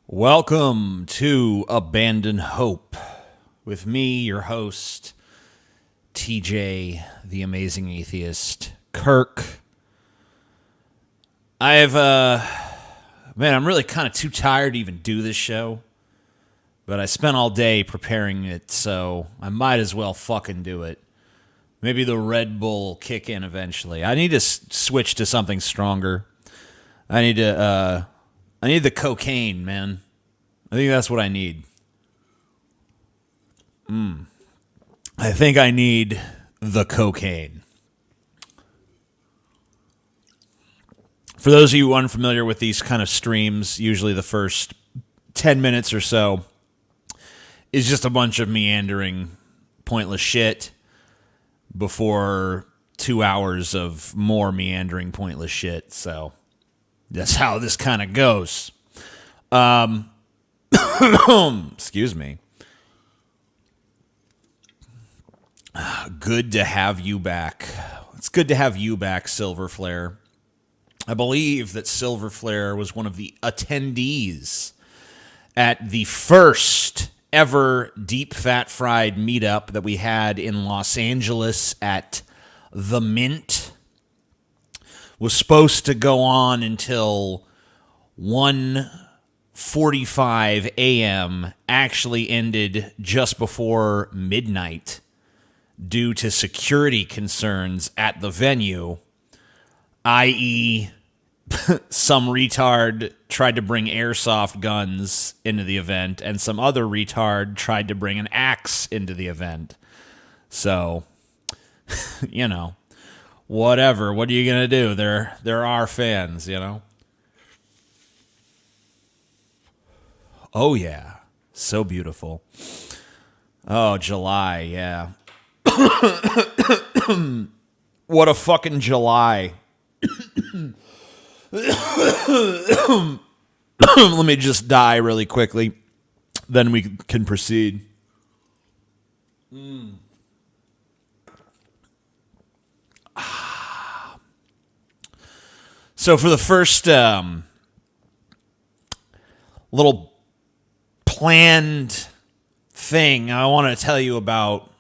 Welcome to Abandon Hope with me, your host, TJ, the Amazing Atheist, Kirk. I'm really kind of too tired to even do this show, but I spent all day preparing it, so I might as well fucking do it. Maybe the Red Bull will kick in eventually. I need to switch to something stronger. I need the cocaine, man. I think that's what I need. I think I need the cocaine. For those of you unfamiliar with these kind of streams, usually the first 10 minutes or so is just a bunch of meandering, pointless shit before 2 hours of more meandering, pointless shit. So that's how this kind of goes. Excuse me. Good to have you back. It's good to have you back, Silver Flare. I believe that Silver Flare was one of the attendees at the first ever Deep Fat Fried meetup that we had in Los Angeles at The Mint. Was supposed to go on until 1:45 a.m., actually ended just before midnight due to security concerns at the venue, i.e., some retard tried to bring airsoft guns into the event, and some other retard tried to bring an axe into the event. So, you know, whatever. What are you going to do? They're our fans, you know? Oh, yeah. So beautiful. Oh, July, yeah. What a fucking July. Let me just die really quickly. Then we can proceed. So for the first little planned thing, I want to tell you about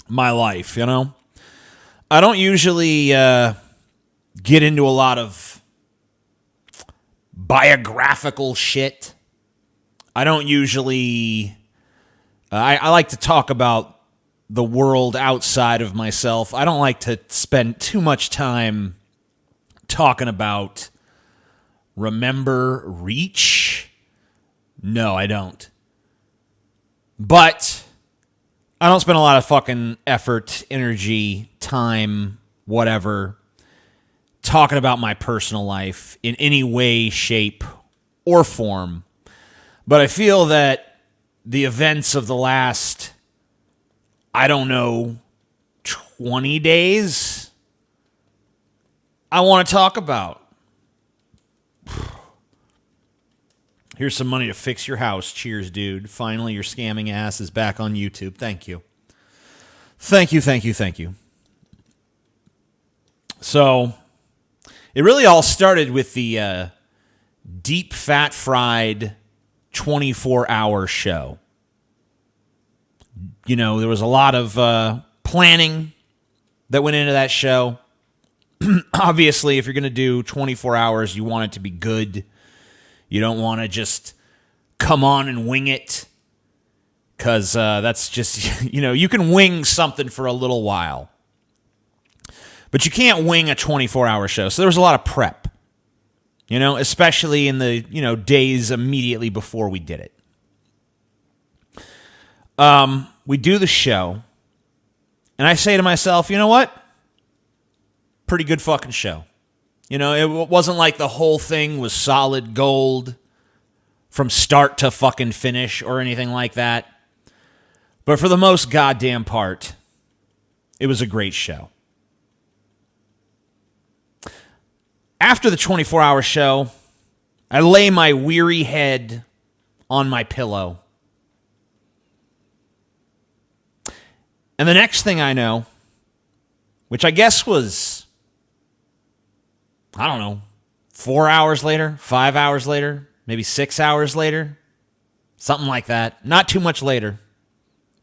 my life, you know? I don't usually get into a lot of biographical shit. I don't usually... I like to talk about the world outside of myself. I don't like to spend too much time talking about Remember Reach. No, I don't. But I don't spend a lot of fucking effort, energy, time, whatever, talking about my personal life in any way, shape, or form. But I feel that the events of the last, 20 days, I want to talk about. Here's some money to fix your house. Cheers, dude. Finally, your scamming ass is back on YouTube. Thank you. Thank you. So, it really all started with the Deep Fat Fried 24-hour show. You know, there was a lot of planning that went into that show. Obviously, if you're going to do 24 hours, you want it to be good. You don't want to just come on and wing it, because that's just, you can wing something for a little while, but you can't wing a 24-hour show. So there was a lot of prep, especially in the, days immediately before we did it. We do the show, and I say to myself, you know what? Pretty good fucking show. It wasn't like the whole thing was solid gold from start to fucking finish or anything like that. But for the most goddamn part, it was a great show. After the 24-hour show, I lay my weary head on my pillow. And the next thing I know, which I guess was, 4 hours later, 5 hours later, maybe 6 hours later, something like that. Not too much later,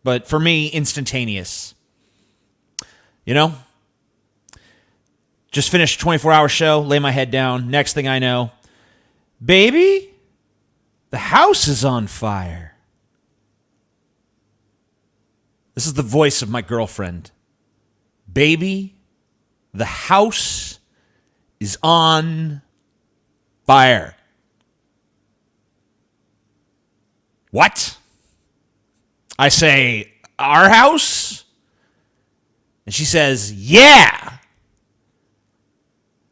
but for me, instantaneous. Just finished a 24-hour show, lay my head down. Next thing I know, baby, the house is on fire. This is the voice of my girlfriend. Baby, the house is on fire. What? I say, our house? And she says, yeah.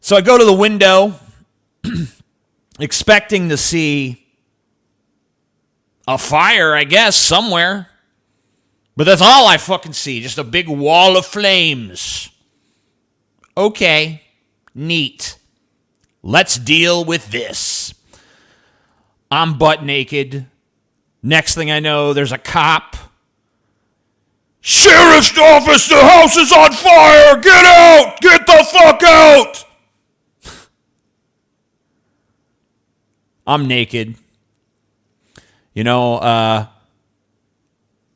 So I go to the window, expecting to see a fire, I guess, somewhere. But that's all I fucking see, just a big wall of flames. Okay, neat. Let's deal with this. I'm butt naked. Next thing I know, there's a cop. Sheriff's office, the house is on fire! Get out! Get the fuck out! I'm naked.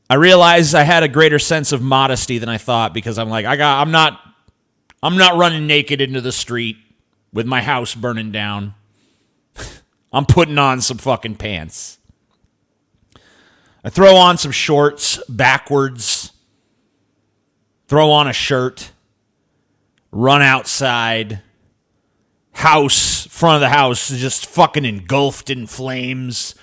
I realized I had a greater sense of modesty than I thought, because I'm like, I'm not running naked into the street with my house burning down. I'm putting on some fucking pants. I throw on some shorts backwards, throw on a shirt, run outside. House, front of the house is just fucking engulfed in flames.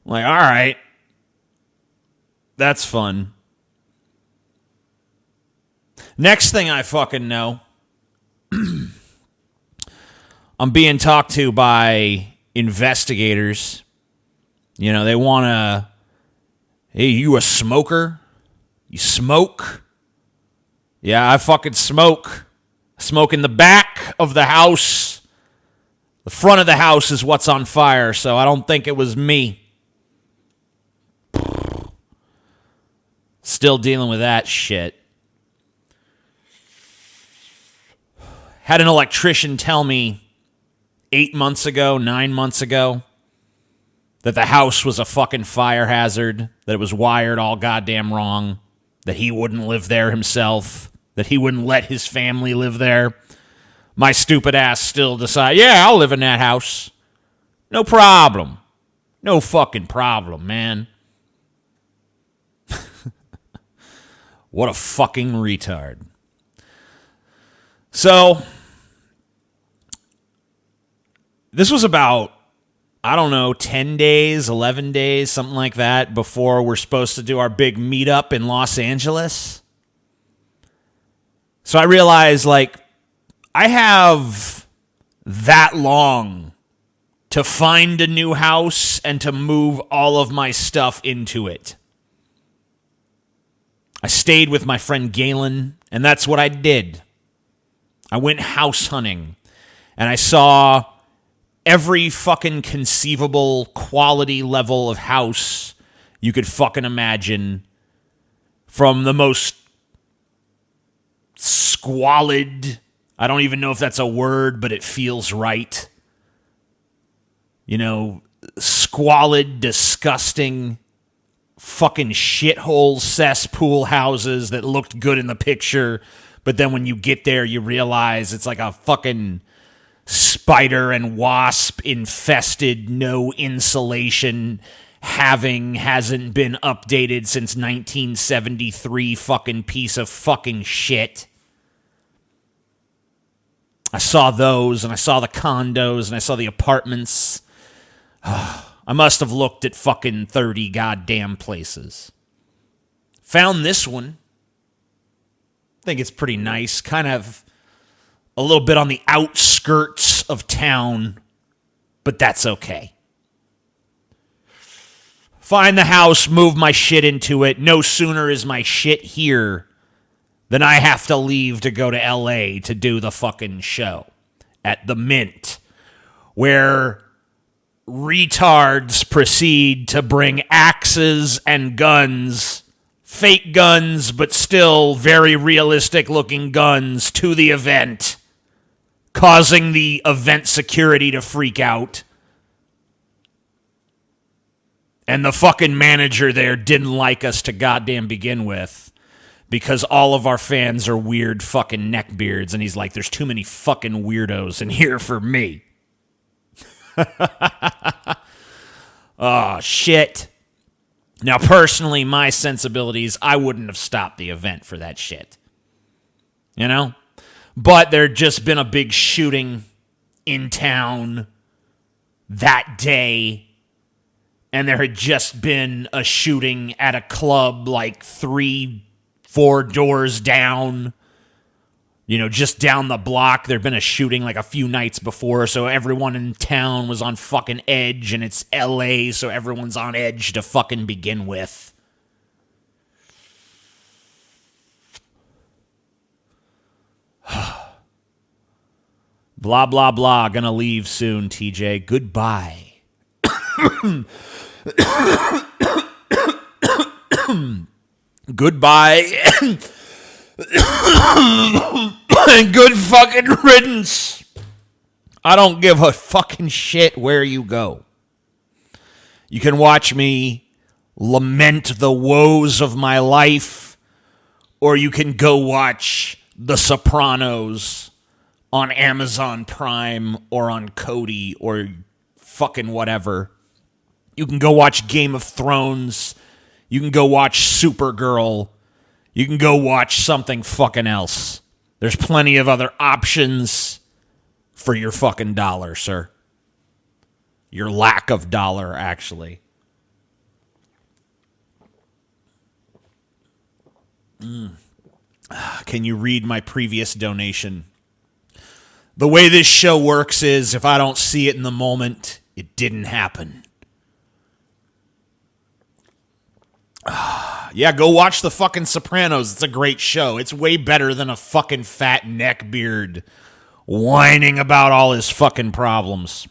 Like, all right, that's fun. Next thing I fucking know, I'm being talked to by investigators. They want to, hey, you a smoker? You smoke? Yeah, I fucking smoke. Smoke in the back of the house. The front of the house is what's on fire, so I don't think it was me. Still dealing with that shit. Had an electrician tell me 9 months ago, that the house was a fucking fire hazard, that it was wired all goddamn wrong, that he wouldn't live there himself, that he wouldn't let his family live there. My stupid ass still decide, yeah, I'll live in that house. No problem. No fucking problem, man. What a fucking retard. So, this was about, 10 days, 11 days, something like that, before we're supposed to do our big meetup in Los Angeles. So I realized, I have that long to find a new house and to move all of my stuff into it. I stayed with my friend Galen, and that's what I did. I went house hunting, and I saw every fucking conceivable quality level of house you could fucking imagine, from the most squalid, I don't even know if that's a word, but it feels right, squalid, disgusting, fucking shithole cesspool houses that looked good in the picture, but then when you get there, you realize it's like a fucking spider and wasp infested, no insulation, hasn't been updated since 1973 fucking piece of fucking shit. I saw those, and I saw the condos, and I saw the apartments. I must have looked at fucking 30 goddamn places. Found this one. I think it's pretty nice. Kind of a little bit on the outskirts of town, but that's okay. Find the house, move my shit into it. No sooner is my shit here than I have to leave to go to LA to do the fucking show at the Mint, where retards proceed to bring axes and guns, fake guns, but still very realistic looking guns, to the event, causing the event security to freak out. And the fucking manager there didn't like us to goddamn begin with, because all of our fans are weird fucking neckbeards, and he's like, there's too many fucking weirdos in here for me. Oh, shit. Now, personally, my sensibilities, I wouldn't have stopped the event for that shit. You know? But there'd just been a big shooting in town that day, and there had just been a shooting at a club like 3-4 doors down, you know, just down the block. There'd been a shooting like a few nights before, so everyone in town was on fucking edge, and it's LA, so everyone's on edge to fucking begin with. Blah, blah, blah. Gonna leave soon, TJ. Goodbye. Goodbye. And good fucking riddance. I don't give a fucking shit where you go. You can watch me lament the woes of my life, or you can go watch The Sopranos on Amazon Prime or on Kodi or fucking whatever. You can go watch Game of Thrones. You can go watch Supergirl. You can go watch something fucking else. There's plenty of other options for your fucking dollar, sir. Your lack of dollar, actually. Can you read my previous donation? The way this show works is, if I don't see it in the moment, it didn't happen. Yeah, go watch the fucking Sopranos. It's a great show. It's way better than a fucking fat neckbeard whining about all his fucking problems.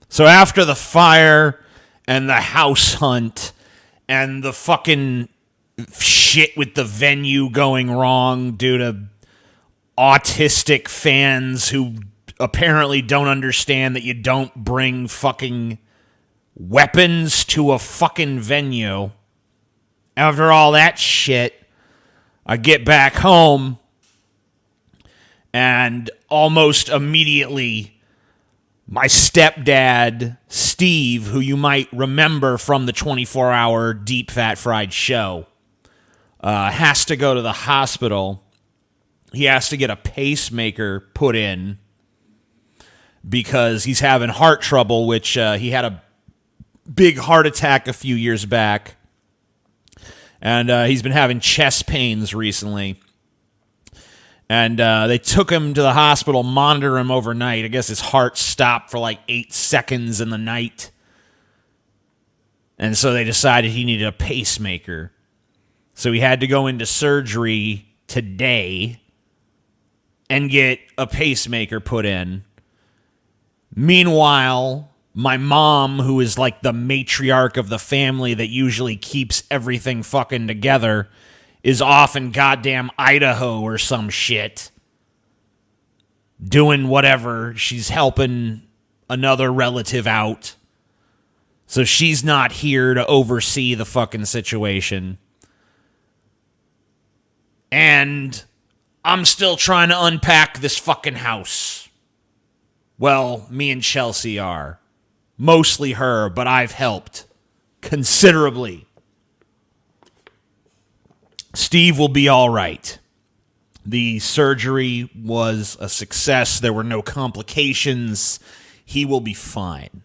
So after the fire and the house hunt and the fucking shit with the venue going wrong due to autistic fans who apparently don't understand that you don't bring fucking weapons to a fucking venue. After all that shit, I get back home, and almost immediately, my stepdad, Steve, who you might remember from the 24-hour Deep Fat Fried show, has to go to the hospital. He has to get a pacemaker put in because he's having heart trouble, which he had a big heart attack a few years back. And he's been having chest pains recently. And they took him to the hospital, monitor him overnight. I guess his heart stopped for like 8 seconds in the night. And so they decided he needed a pacemaker. So he had to go into surgery today and get a pacemaker put in. Meanwhile, my mom, who is like the matriarch of the family that usually keeps everything fucking together, is off in goddamn Idaho or some shit, doing whatever. She's helping another relative out. So she's not here to oversee the fucking situation. And I'm still trying to unpack this fucking house. Well, me and Chelsea are. Mostly her, but I've helped considerably. Steve will be all right. The surgery was a success. There were no complications. He will be fine.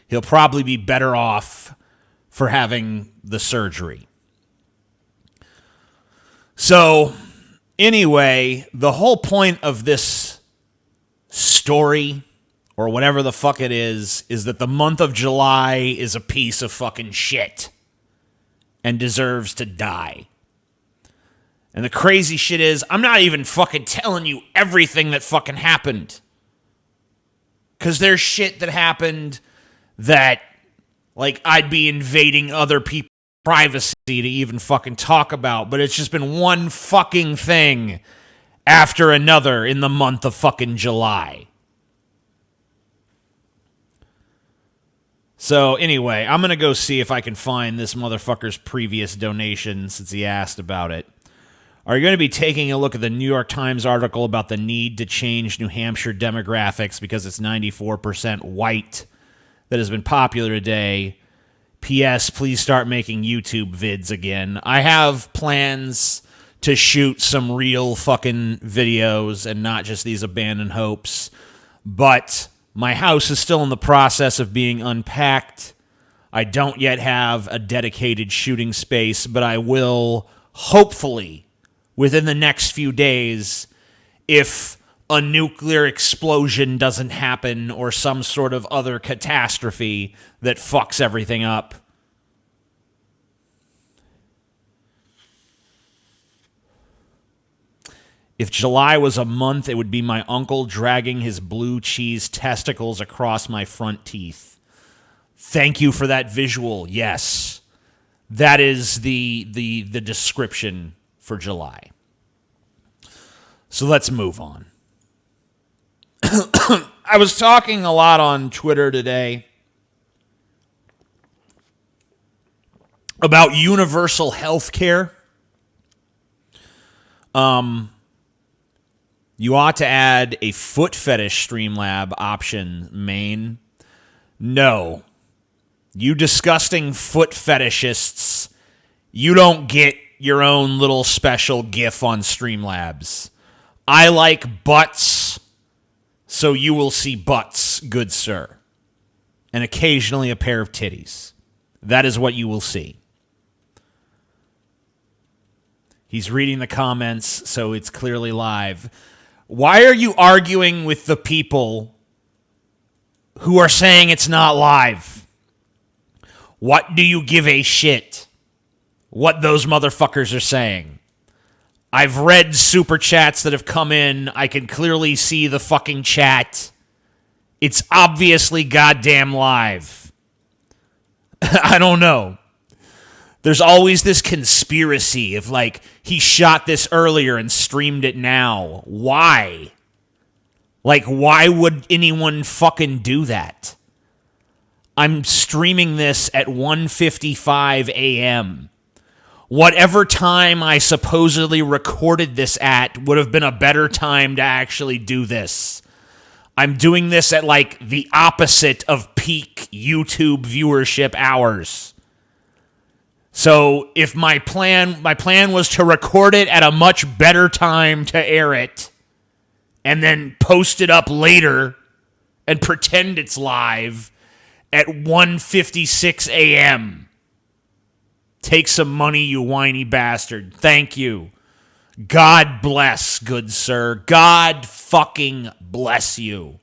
He'll probably be better off for having the surgery. So, anyway, the whole point of this story, or whatever the fuck it is that the month of July is a piece of fucking shit and deserves to die. And the crazy shit is, I'm not even fucking telling you everything that fucking happened. Because there's shit that happened that, like, I'd be invading other people's privacy to even fucking talk about. But it's just been one fucking thing after another in the month of fucking July. So, anyway, I'm going to go see if I can find this motherfucker's previous donation since he asked about it. Are you going to be taking a look at the New York Times article about the need to change New Hampshire demographics because it's 94% white that has been popular today? P.S. Please start making YouTube vids again. I have plans to shoot some real fucking videos and not just these abandoned hopes. But my house is still in the process of being unpacked. I don't yet have a dedicated shooting space, but I will hopefully within the next few days, if a nuclear explosion doesn't happen or some sort of other catastrophe that fucks everything up. If July was a month, it would be my uncle dragging his blue cheese testicles across my front teeth. Thank you for that visual. Yes. That is the description for July. So let's move on. I was talking a lot on Twitter today about universal health care. You ought to add a foot fetish Streamlab option main. No. You disgusting foot fetishists, you don't get your own little special GIF on Streamlabs. I like butts, so you will see butts, good sir. And occasionally a pair of titties. That is what you will see. He's reading the comments, so it's clearly live. Why are you arguing with the people who are saying it's not live? What do you give a shit what those motherfuckers are saying? I've read super chats that have come in. I can clearly see the fucking chat. It's obviously goddamn live. I don't know. There's always this conspiracy of like, he shot this earlier and streamed it now. Why? Like, why would anyone fucking do that? I'm streaming this at 1:55 a.m. Whatever time I supposedly recorded this at would have been a better time to actually do this. I'm doing this at like the opposite of peak YouTube viewership hours. So if my plan was to record it at a much better time to air it and then post it up later and pretend it's live at 1:56 a.m. Take some money, you whiny bastard. Thank you. God bless, good sir. God fucking bless you.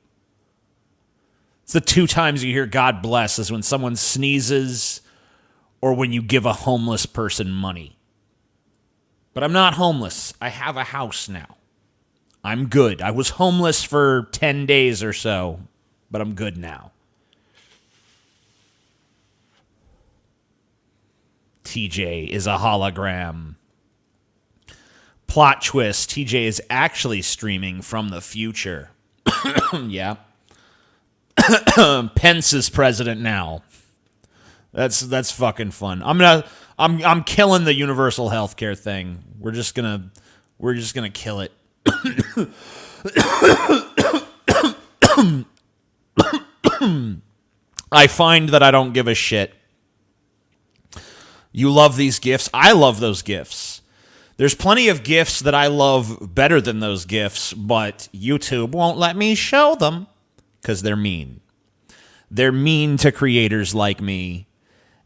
It's the two times you hear God bless is when someone sneezes or when you give a homeless person money. But I'm not homeless. I have a house now. I'm good. I was homeless for 10 days or so, but I'm good now. TJ is a hologram. Plot twist, TJ is actually streaming from the future. Yeah. Pence is president now. That's fucking fun. I'm killing the universal healthcare thing. We're just gonna kill it. I find that I don't give a shit. You love these gifts. I love those gifts. There's plenty of gifts that I love better than those gifts, but YouTube won't let me show them because they're mean. They're mean to creators like me,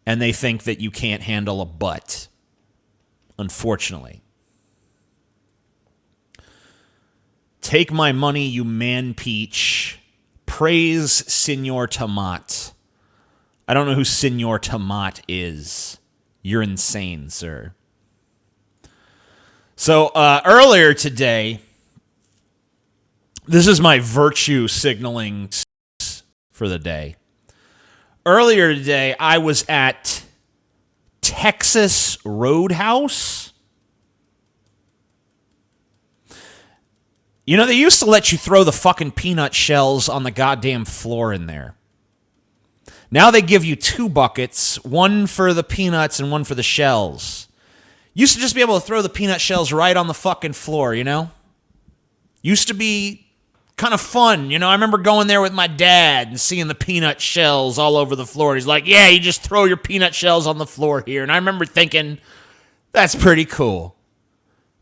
and they think that you can't handle a butt, unfortunately. Take my money, you man peach. Praise Senor Tomat. I don't know who Senor Tomat is. You're insane, sir. So earlier today, this is my virtue signaling for the day. Earlier today, I was at Texas Roadhouse. You know, they used to let you throw the fucking peanut shells on the goddamn floor in there. Now they give you 2 buckets, one for the peanuts and one for the shells. Used to just be able to throw the peanut shells right on the fucking floor, you know? Used to be kind of fun, you know? I remember going there with my dad and seeing the peanut shells all over the floor. He's like, yeah, you just throw your peanut shells on the floor here. And I remember thinking, that's pretty cool.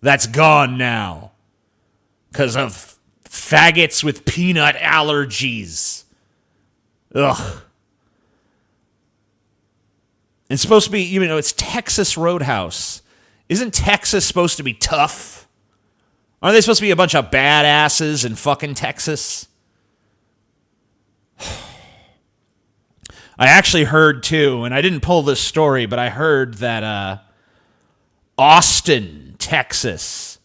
That's gone now because of faggots with peanut allergies. Ugh. It's supposed to be, you know, it's Texas Roadhouse. Isn't Texas supposed to be tough? Aren't they supposed to be a bunch of badasses in fucking Texas? I actually heard, too, and I didn't pull this story, but I heard that Austin, Texas,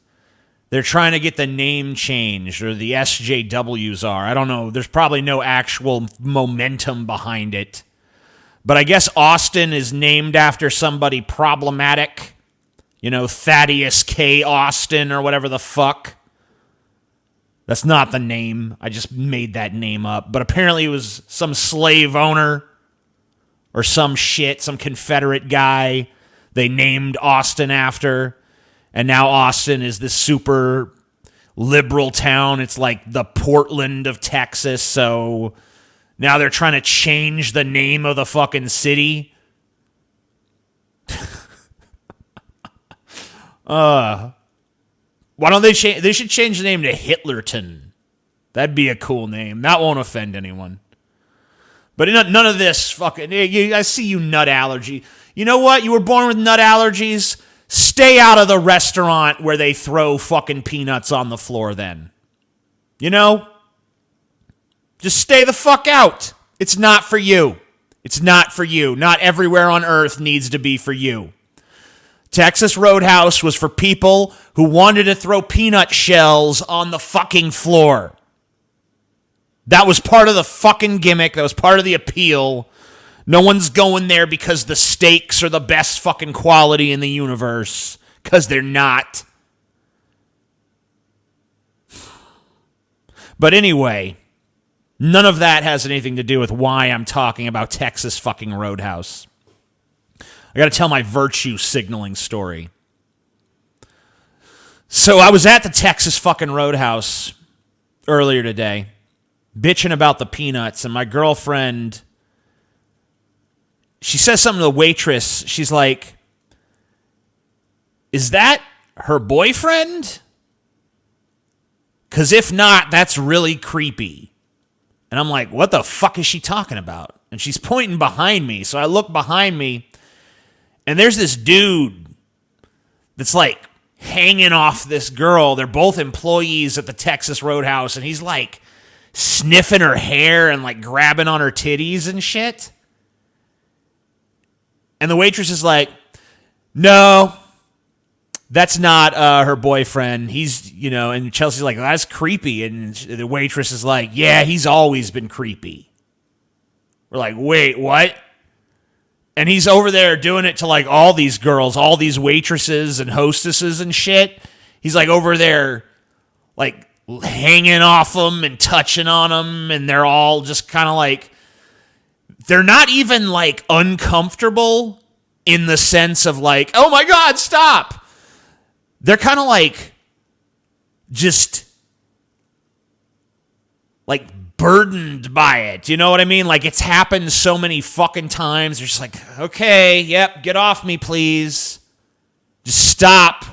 they're trying to get the name changed, or the SJWs are. I don't know. There's probably no actual momentum behind it. But I guess Austin is named after somebody problematic. You know, Thaddeus K. Austin or whatever the fuck. That's not the name. I just made that name up. But apparently it was some slave owner or some shit, some Confederate guy they named Austin after. And now Austin is this super liberal town. It's like the Portland of Texas. So now they're trying to change the name of the fucking city. Why don't they change? They should change the name to Hitlerton. That'd be a cool name. That won't offend anyone. But none of this fucking... I see you nut allergy. You know what? You were born with nut allergies. Stay out of the restaurant where they throw fucking peanuts on the floor then. You know? Just stay the fuck out. It's not for you. It's not for you. Not everywhere on earth needs to be for you. Texas Roadhouse was for people who wanted to throw peanut shells on the fucking floor. That was part of the fucking gimmick. That was part of the appeal. No one's going there because the steaks are the best fucking quality in the universe. Because they're not. But anyway, none of that has anything to do with why I'm talking about Texas fucking Roadhouse. I got to tell my virtue signaling story. So I was at the Texas fucking Roadhouse earlier today, bitching about the peanuts, and my girlfriend, she says something to the waitress. She's like, is that her boyfriend? Because if not, that's really creepy. And I'm like, what the fuck is she talking about? And she's pointing behind me. So I look behind me, and there's this dude that's like hanging off this girl. They're both employees at the Texas Roadhouse, and he's like sniffing her hair and like grabbing on her titties and shit. And the waitress is like, no, that's not her boyfriend. He's, you know, and Chelsea's like, that's creepy. And the waitress is like, yeah, he's always been creepy. We're like, wait, what? And he's over there doing it to like all these girls, all these waitresses and hostesses and shit. He's like over there, like hanging off them and touching on them, and they're all just kind of like, they're not even like uncomfortable in the sense of like, oh my God, stop. They're kind of like just like burdened by it. You know what I mean? Like it's happened so many fucking times. They're just like, okay, yep, get off me, please. Just stop.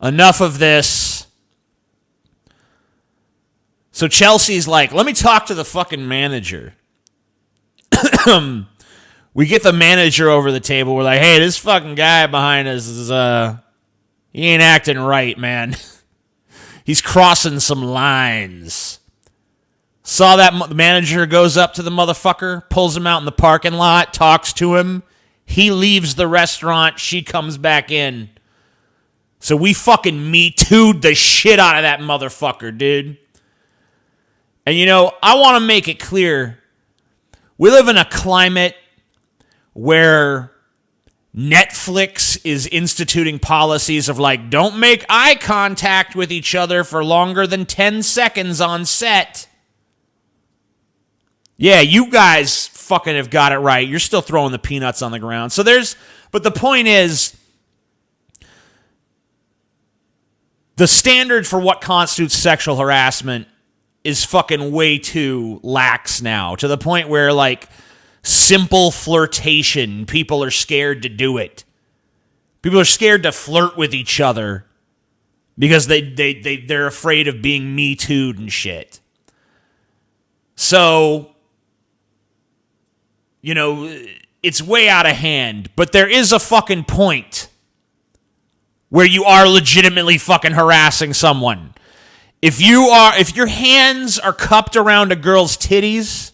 Enough of this. So Chelsea's like, let me talk to the fucking manager. We get the manager over the table. We're like, hey, this fucking guy behind us is, he ain't acting right, man. He's crossing some lines. Saw that manager goes up to the motherfucker, pulls him out in the parking lot, talks to him. He leaves the restaurant. She comes back in. So we fucking Me Too'd the shit out of that motherfucker, dude. And you know, I want to make it clear, we live in a climate where Netflix is instituting policies of like, don't make eye contact with each other for longer than 10 seconds on set. Yeah, you guys fucking have got it right. You're still throwing the peanuts on the ground. But the point is, the standard for what constitutes sexual harassment is fucking way too lax now, to the point where like simple flirtation, people are scared to do it. People are scared to flirt with each other because they're afraid of being Me Too'd and shit. So, you know, it's way out of hand, but there is a fucking point where you are legitimately fucking harassing someone. If your hands are cupped around a girl's titties,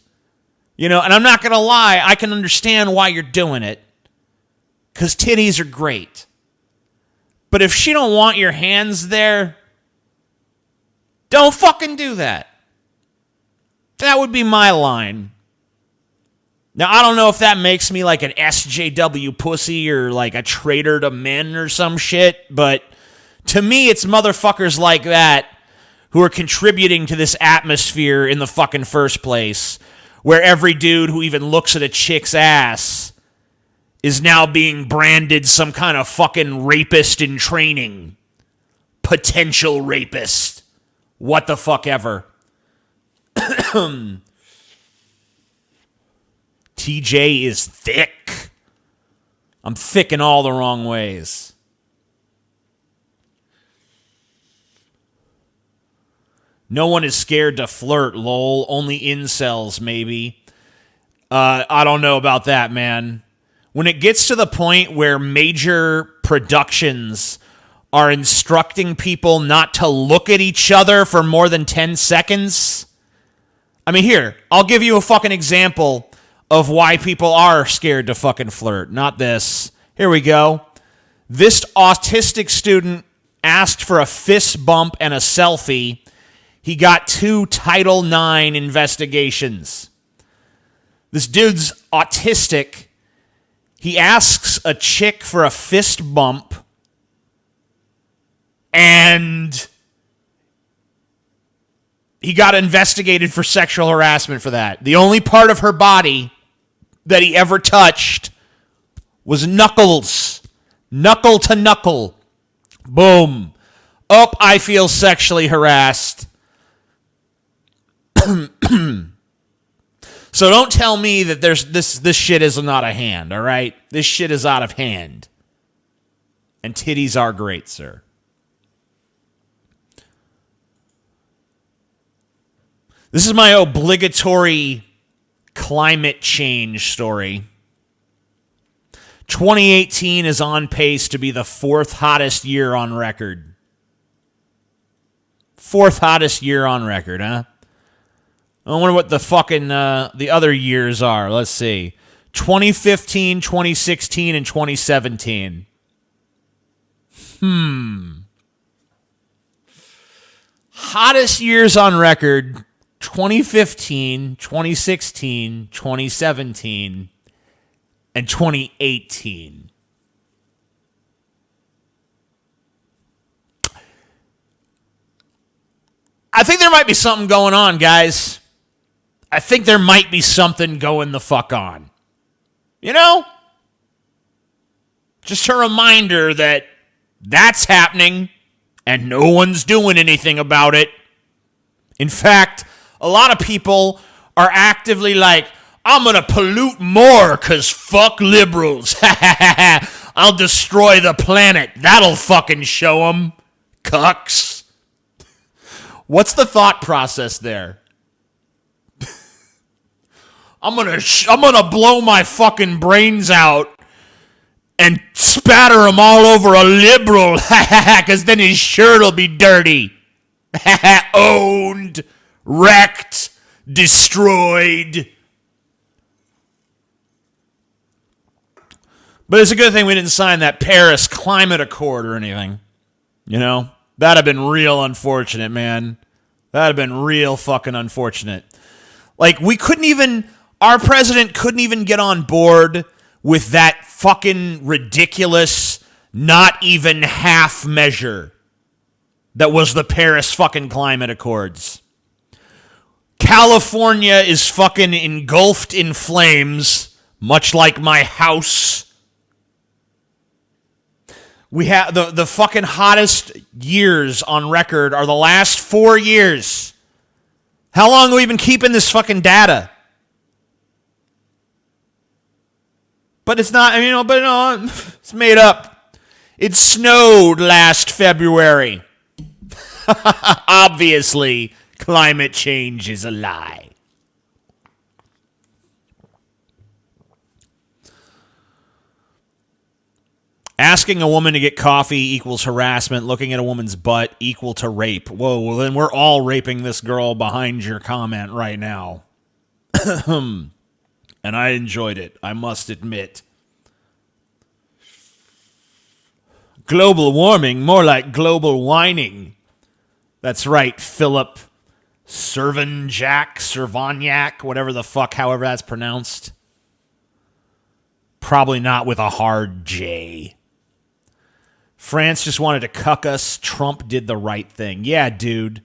you know, and I'm not going to lie, I can understand why you're doing it, because titties are great. But if she don't want your hands there, don't fucking do that. That would be my line. Now, I don't know if that makes me like an SJW pussy or like a traitor to men or some shit, but to me, it's motherfuckers like that who are contributing to this atmosphere in the fucking first place, where every dude who even looks at a chick's ass is now being branded some kind of fucking rapist in training. Potential rapist. What the fuck ever. TJ is thick. I'm thick in all the wrong ways. No one is scared to flirt, lol. Only incels, maybe. I don't know about that, man. When it gets to the point where major productions are instructing people not to look at each other for more than 10 seconds. I mean, here, I'll give you a fucking example of why people are scared to fucking flirt. Not this. Here we go. This autistic student asked for a fist bump and a selfie. He got 2 Title IX investigations. This dude's autistic. He asks a chick for a fist bump, and he got investigated for sexual harassment for that. The only part of her body that he ever touched was knuckles. Knuckle to knuckle. Boom. Oh, I feel sexually harassed. So don't tell me that there's this shit is not a hand, all right? This shit is out of hand. And titties are great, sir. This is my obligatory climate change story. 2018 is on pace to be the 4th hottest year on record. 4th hottest year on record, huh? I wonder what the fucking the other years are. Let's see. 2015, 2016, and 2017. Hottest years on record: 2015, 2016, 2017, and 2018. I think there might be something going on, guys. I think there might be something going the fuck on. You know? Just a reminder that that's happening and no one's doing anything about it. In fact, a lot of people are actively like, I'm going to pollute more because fuck liberals. I'll destroy the planet. That'll fucking show them. Cucks. What's the thought process there? I'm gonna blow my fucking brains out and spatter them all over a liberal, because then his shirt'll be dirty. Owned, wrecked, destroyed. But it's a good thing we didn't sign that Paris Climate Accord or anything. You know? That'd have been real unfortunate, man. That'd have been real fucking unfortunate. Like, our president couldn't even get on board with that fucking ridiculous, not even half measure that was the Paris fucking Climate Accords. California is fucking engulfed in flames, much like my house. We have the fucking hottest years on record are the last 4 years. How long have we been keeping this fucking data? But it's not, it's made up. It snowed last February. Obviously, climate change is a lie. Asking a woman to get coffee equals harassment. Looking at a woman's butt equal to rape. Whoa, well then we're all raping this girl behind your comment right now. And I enjoyed it, I must admit. Global warming, more like global whining. That's right, Philip Cervagnac, whatever the fuck, however that's pronounced. Probably not with a hard J. France just wanted to cuck us. Trump did the right thing. Yeah, dude.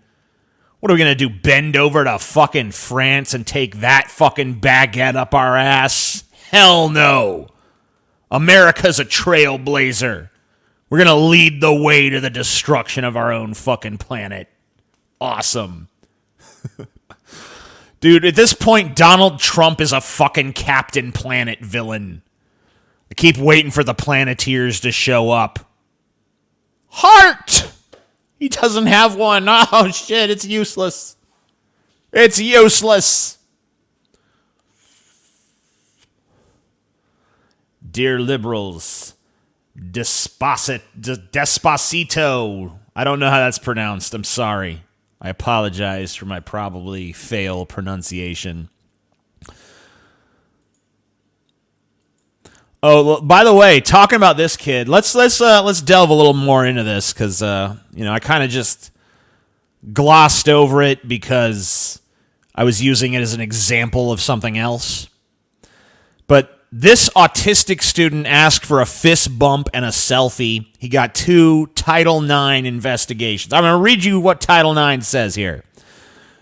What are we going to do, bend over to fucking France and take that fucking baguette up our ass? Hell no. America's a trailblazer. We're going to lead the way to the destruction of our own fucking planet. Awesome. Dude, at this point, Donald Trump is a fucking Captain Planet villain. I keep waiting for the Planeteers to show up. Heart! He doesn't have one. Oh, shit, it's useless. It's useless. Dear liberals, Despacito. I don't know how that's pronounced. I'm sorry. I apologize for my probably fail pronunciation. Oh, by the way, talking about this kid, let's delve a little more into this because I kind of just glossed over it because I was using it as an example of something else. But this autistic student asked for a fist bump and a selfie. He got 2 Title IX investigations. I'm going to read you what Title IX says here.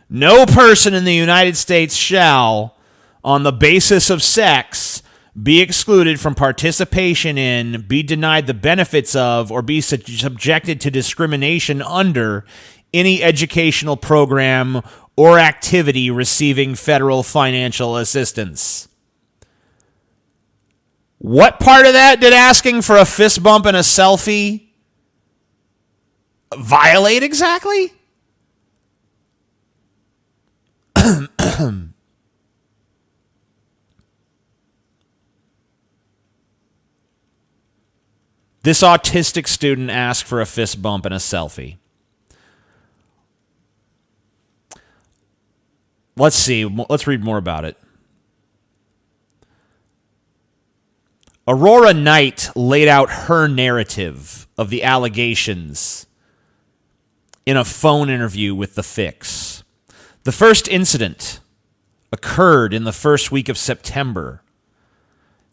No person in the United States shall, on the basis of sex, be excluded from participation in, be denied the benefits of, or be subjected to discrimination under any educational program or activity receiving federal financial assistance. What part of that did asking for a fist bump and a selfie violate exactly? This autistic student asked for a fist bump and a selfie. Let's see. Let's read more about it. Aurora Knight laid out her narrative of the allegations in a phone interview with The Fix. The first incident occurred in the first week of September.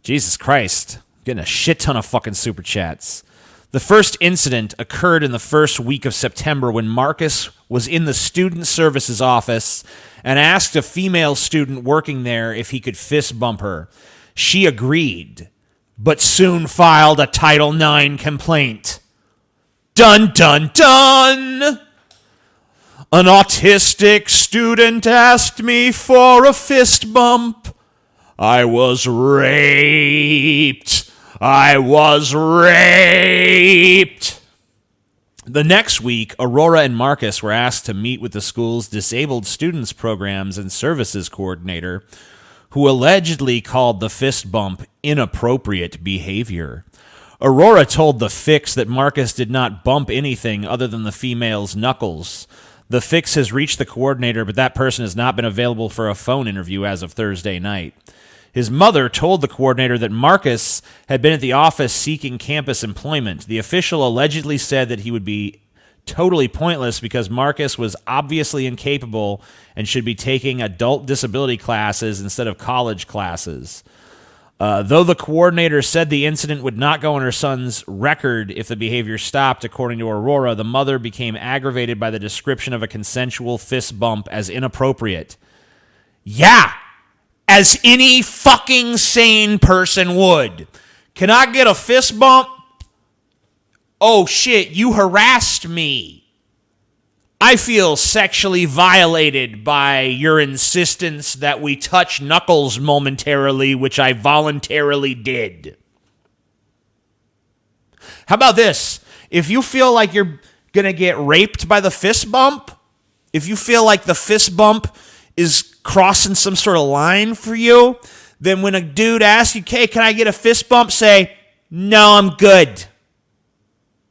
Jesus Christ. Getting a shit ton of fucking super chats. The first incident occurred in the first week of September when Marcus was in the student services office and asked a female student working there if he could fist bump her. She agreed, but soon filed a Title IX complaint. Dun, dun, dun! An autistic student asked me for a fist bump. I was raped. I was raped. The next week, Aurora and Marcus were asked to meet with the school's Disabled Students Programs and Services coordinator, who allegedly called the fist bump inappropriate behavior. Aurora told the Fix that Marcus did not bump anything other than the female's knuckles. The Fix has reached the coordinator, but that person has not been available for a phone interview as of Thursday night. His mother told the coordinator that Marcus had been at the office seeking campus employment. The official allegedly said that he would be totally pointless because Marcus was obviously incapable and should be taking adult disability classes instead of college classes. Though the coordinator said the incident would not go on her son's record if the behavior stopped, according to Aurora, the mother became aggravated by the description of a consensual fist bump as inappropriate. Yeah! As any fucking sane person would. Can I get a fist bump? Oh shit, you harassed me. I feel sexually violated by your insistence that we touch knuckles momentarily, which I voluntarily did. How about this? If you feel like you're going to get raped by the fist bump, if you feel like the fist bump is crossing some sort of line for you, then when a dude asks you, "Hey, can I get a fist bump?" say, "No, I'm good.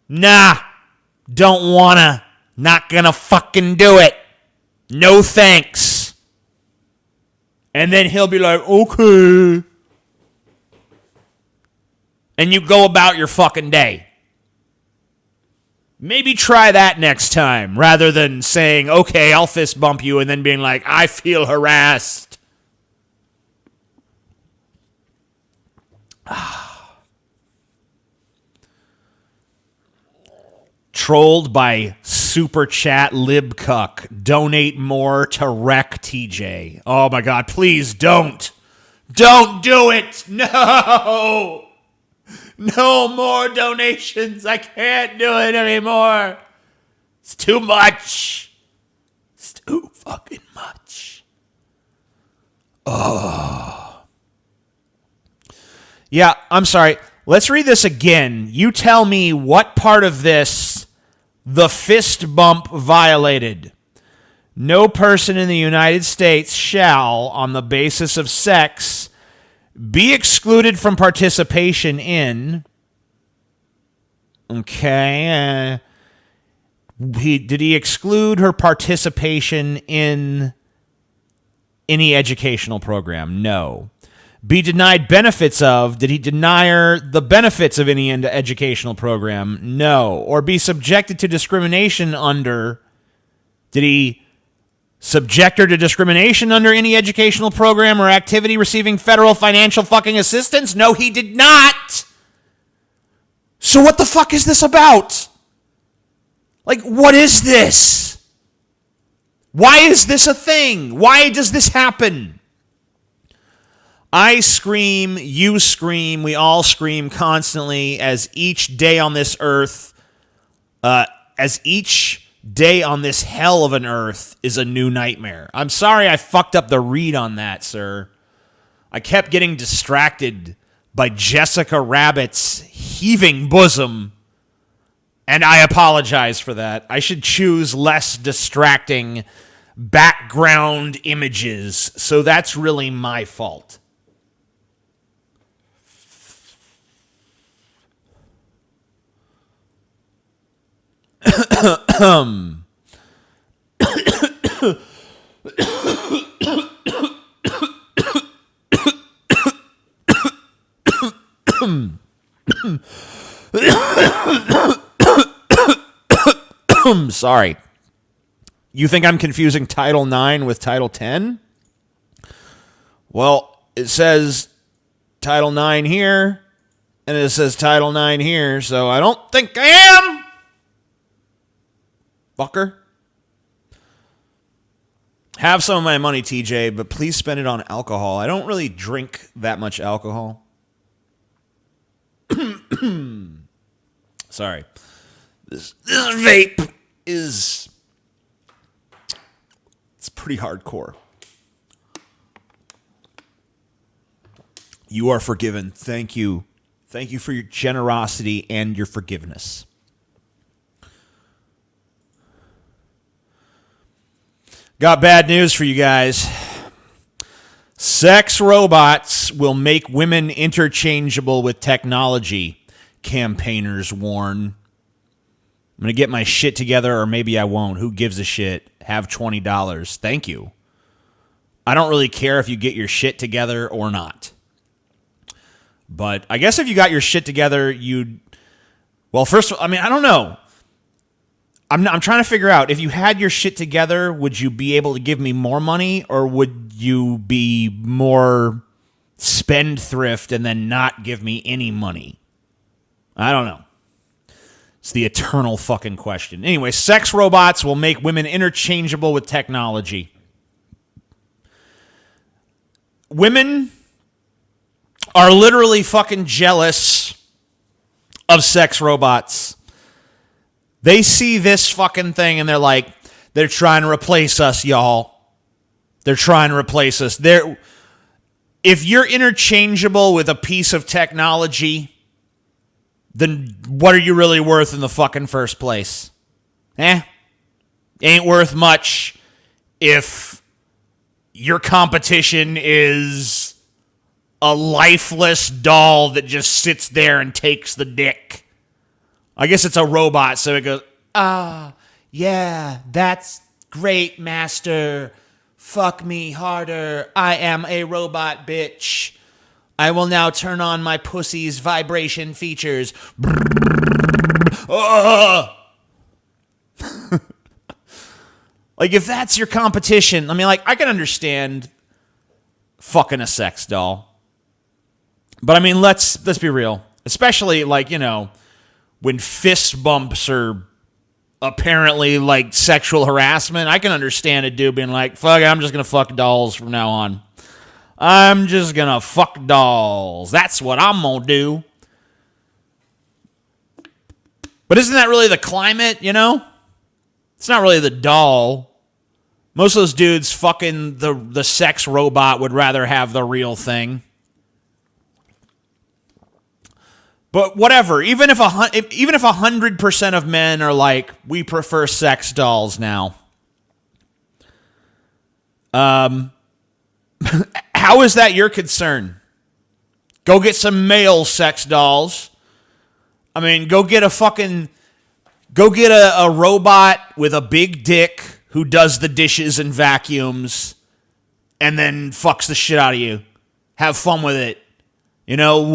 Nah, don't wanna. Not gonna fucking do it. No thanks." And then he'll be like, "Okay." And you go about your fucking day. Maybe try that next time, rather than saying, "Okay, I'll fist bump you," and then being like, "I feel harassed." Trolled by Super Chat Libcuck. Donate more to Wreck TJ. Oh my God, please don't. Don't do it. No. No more donations. I can't do it anymore. It's too much. It's too fucking much. Oh. Yeah, I'm sorry. Let's read this again. You tell me what part of this the fist bump violated. No person in the United States shall, on the basis of sex, be excluded from participation in. Okay. Did he exclude her participation in any educational program? No. Be denied benefits of. Did he deny her the benefits of any educational program? No. Or be subjected to discrimination under. Did he subject her to discrimination under any educational program or activity receiving federal financial fucking assistance? No, he did not. So what the fuck is this about? Like, what is this? Why is this a thing? Why does this happen? I scream, you scream, we all scream constantly as each day on this earth, as each day on this hell of an earth is a new nightmare. I'm sorry I fucked up the read on that, sir. I kept getting distracted by Jessica Rabbit's heaving bosom, and I apologize for that. I should choose less distracting background images, so that's really my fault. Sorry. You think I'm confusing Title IX with Title X? Well, it says Title IX here, And it says Title IX here, so I don't think I am. Fucker. Have some of my money, TJ, but please spend it on alcohol. I don't really drink that much alcohol. Sorry. This vape is... it's pretty hardcore. You are forgiven. Thank you. Thank you for your generosity and your forgiveness. Got bad news for you guys. Sex robots will make women interchangeable with technology, campaigners warn. I'm going to get my shit together, or maybe I won't. Who gives a shit? Have $20. Thank you. I don't really care if you get your shit together or not. But I guess if you got your shit together, you'd... well, first of all, I mean, I don't know. I'm trying to figure out, if you had your shit together, would you be able to give me more money, or would you be more spendthrift and then not give me any money? I don't know. It's the eternal fucking question. Anyway, sex robots will make women interchangeable with technology. Women are literally fucking jealous of sex robots. They see this fucking thing and they're like, they're trying to replace us, y'all. They're trying to replace us. If you're interchangeable with a piece of technology, then what are you really worth in the fucking first place? Ain't worth much if your competition is a lifeless doll that just sits there and takes the dick. I guess it's a robot, so it goes, yeah, that's great, master. Fuck me harder. I am a robot, bitch. I will now turn on my pussy's vibration features. Like, if that's your competition, I mean, like, I can understand fucking a sex doll. But, I mean, let's be real. Especially, like, you know, when fist bumps are apparently like sexual harassment, I can understand a dude being like, fuck it, I'm just going to fuck dolls from now on. I'm just going to fuck dolls. That's what I'm going to do. But isn't that really the climate, you know? It's not really the doll. Most of those dudes fucking the sex robot would rather have the real thing. But whatever, even if 100% of men are like, we prefer sex dolls now, how is that your concern? Go get some male sex dolls. I mean, go get a robot with a big dick who does the dishes and vacuums and then fucks the shit out of you. Have fun with it. You know,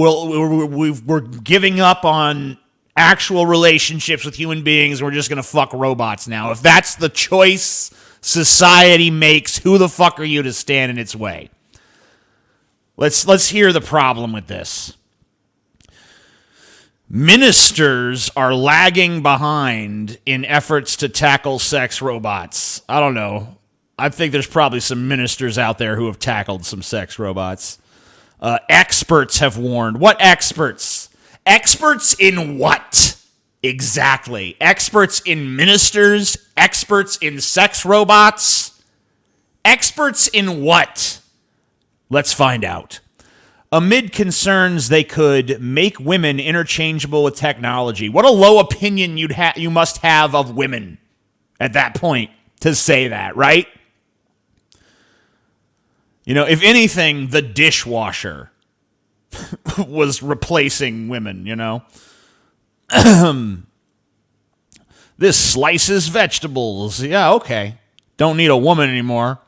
we're giving up on actual relationships with human beings. We're just going to fuck robots now. If that's the choice society makes, who the fuck are you to stand in its way? Let's hear the problem with this. Ministers are lagging behind in efforts to tackle sex robots. I don't know. I think there's probably some ministers out there who have tackled some sex robots. Experts have warned. What experts? Experts in what? Exactly. Experts in ministers? Experts in sex robots? Experts in what? Let's find out. Amid concerns they could make women interchangeable with technology. What a low opinion you must have of women at that point to say that, right? You know, if anything, the dishwasher was replacing women, you know? This slices vegetables. Yeah, okay. Don't need a woman anymore.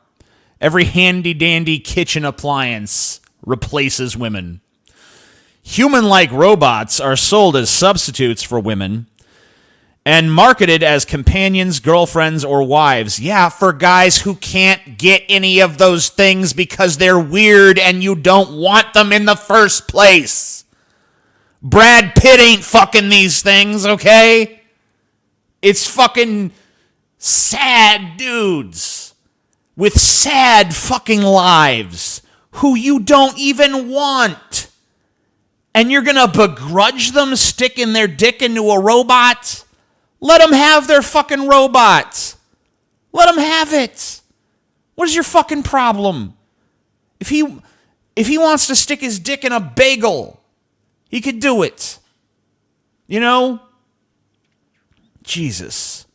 Every handy-dandy kitchen appliance replaces women. Human-like robots are sold as substitutes for women and marketed as companions, girlfriends, or wives. Yeah, for guys who can't get any of those things because they're weird and you don't want them in the first place. Brad Pitt ain't fucking these things, okay? It's fucking sad dudes with sad fucking lives who you don't even want. And you're gonna begrudge them sticking their dick into a robot? Let them have their fucking robot. Let them have it. What is your fucking problem? If he wants to stick his dick in a bagel, he could do it. You know? Jesus.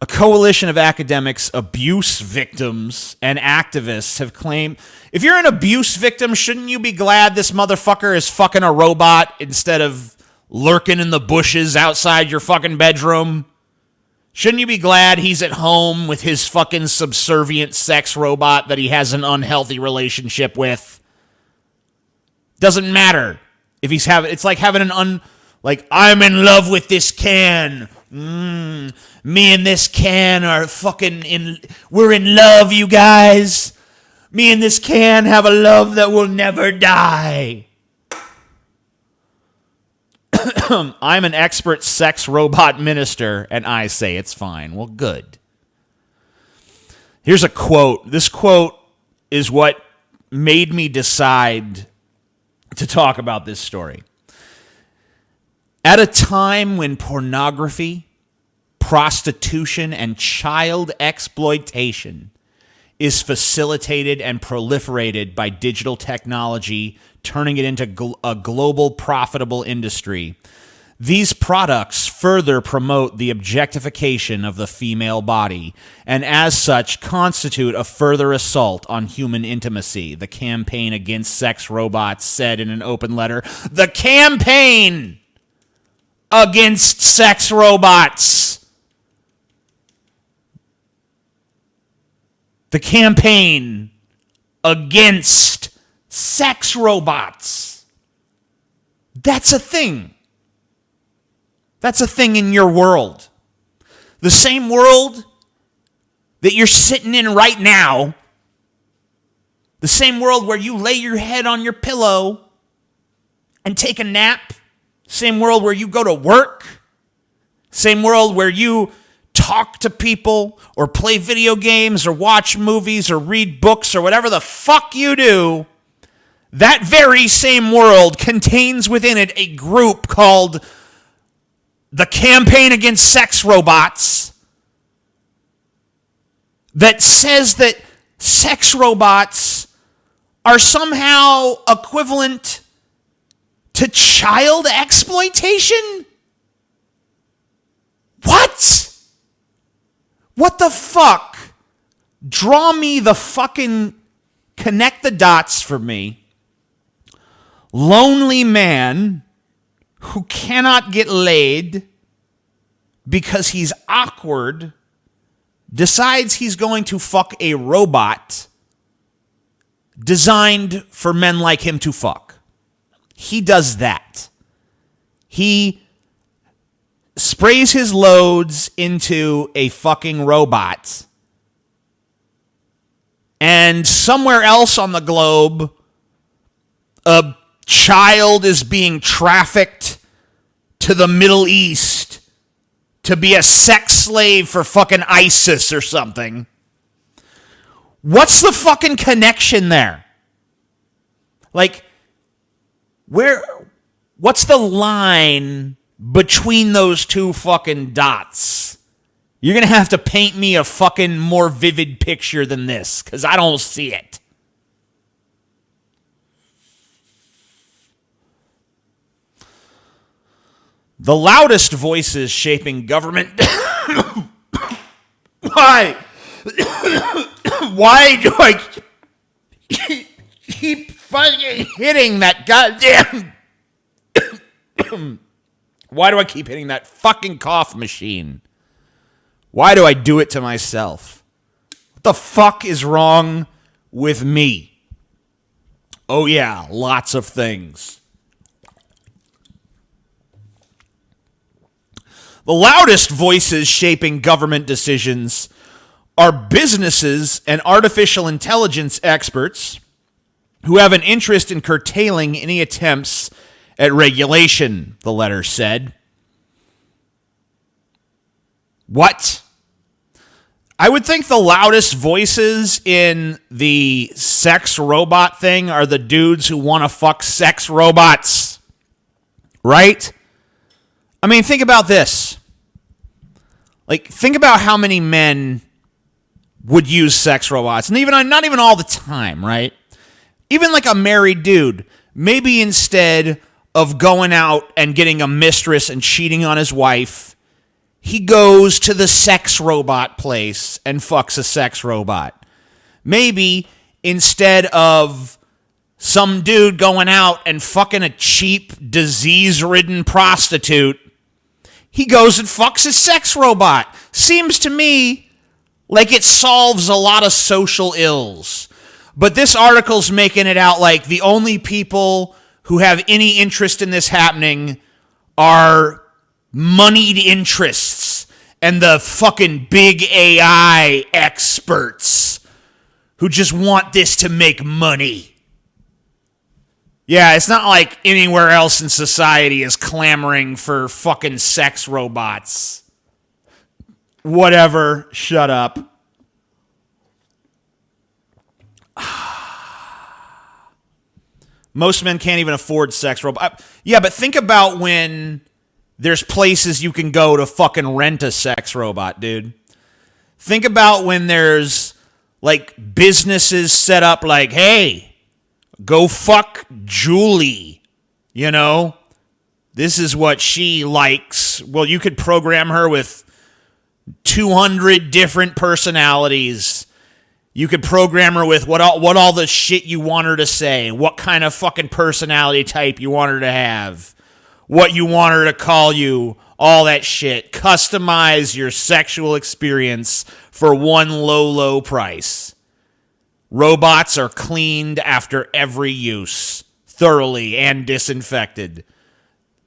A coalition of academics, abuse victims, and activists have claimed, if you're an abuse victim, shouldn't you be glad this motherfucker is fucking a robot instead of lurking in the bushes outside your fucking bedroom? Shouldn't you be glad he's at home with his fucking subservient sex robot that he has an unhealthy relationship with? Doesn't matter if he's having, it's like having like, I'm in love with this can. Me and this can are we're in love, you guys. Me and this can have a love that will never die. I'm an expert sex robot minister, and I say it's fine. Well, good. Here's a quote. This quote is what made me decide to talk about this story. At a time when pornography, prostitution, and child exploitation is facilitated and proliferated by digital technology, turning it into a global profitable industry, these products further promote the objectification of the female body and as such constitute a further assault on human intimacy, the Campaign Against Sex Robots said in an open letter. The Campaign Against Sex Robots. The Campaign Against Sex Robots. That's a thing. That's a thing in your world. The same world that you're sitting in right now. The same world where you lay your head on your pillow and take a nap. Same world where you go to work. Same world where you talk to people or play video games or watch movies or read books or whatever the fuck you do. That very same world contains within it a group called the Campaign Against Sex Robots that says that sex robots are somehow equivalent to child exploitation? What? What the fuck? Draw me the fucking, connect the dots for me. Lonely man who cannot get laid because he's awkward decides he's going to fuck a robot designed for men like him to fuck. He does that. He sprays his loads into a fucking robot, and somewhere else on the globe, a child is being trafficked to the Middle East to be a sex slave for fucking ISIS or something. What's the fucking connection there? Like, what's the line between those two fucking dots? You're going to have to paint me a fucking more vivid picture than this, because I don't see it. The loudest voices shaping government... Why? Why do I keep fucking hitting that goddamn... Why do I keep hitting that fucking cough machine? Why do I do it to myself? What the fuck is wrong with me? Oh yeah, lots of things. The loudest voices shaping government decisions are businesses and artificial intelligence experts who have an interest in curtailing any attempts at regulation, the letter said. What? I would think the loudest voices in the sex robot thing are the dudes who want to fuck sex robots. Right? I mean, think about this. Like, think about how many men would use sex robots. And even not even all the time, right? Even like a married dude, maybe instead of going out and getting a mistress and cheating on his wife, he goes to the sex robot place and fucks a sex robot. Maybe instead of some dude going out and fucking a cheap, disease-ridden prostitute, he goes and fucks a sex robot. Seems to me like it solves a lot of social ills. But this article's making it out like the only people who have any interest in this happening are moneyed interests and the fucking big AI experts who just want this to make money. Yeah, it's not like anywhere else in society is clamoring for fucking sex robots. Whatever, shut up. Most men can't even afford sex robots. Yeah, but think about when there's places you can go to fucking rent a sex robot, dude. Think about when there's like businesses set up like, hey, go fuck Julie. You know, this is what she likes. Well, you could program her with 200 different personalities. You could program her with what all the shit you want her to say, what kind of fucking personality type you want her to have, what you want her to call you, all that shit. Customize your sexual experience for one low, low price. Robots are cleaned after every use, thoroughly and disinfected.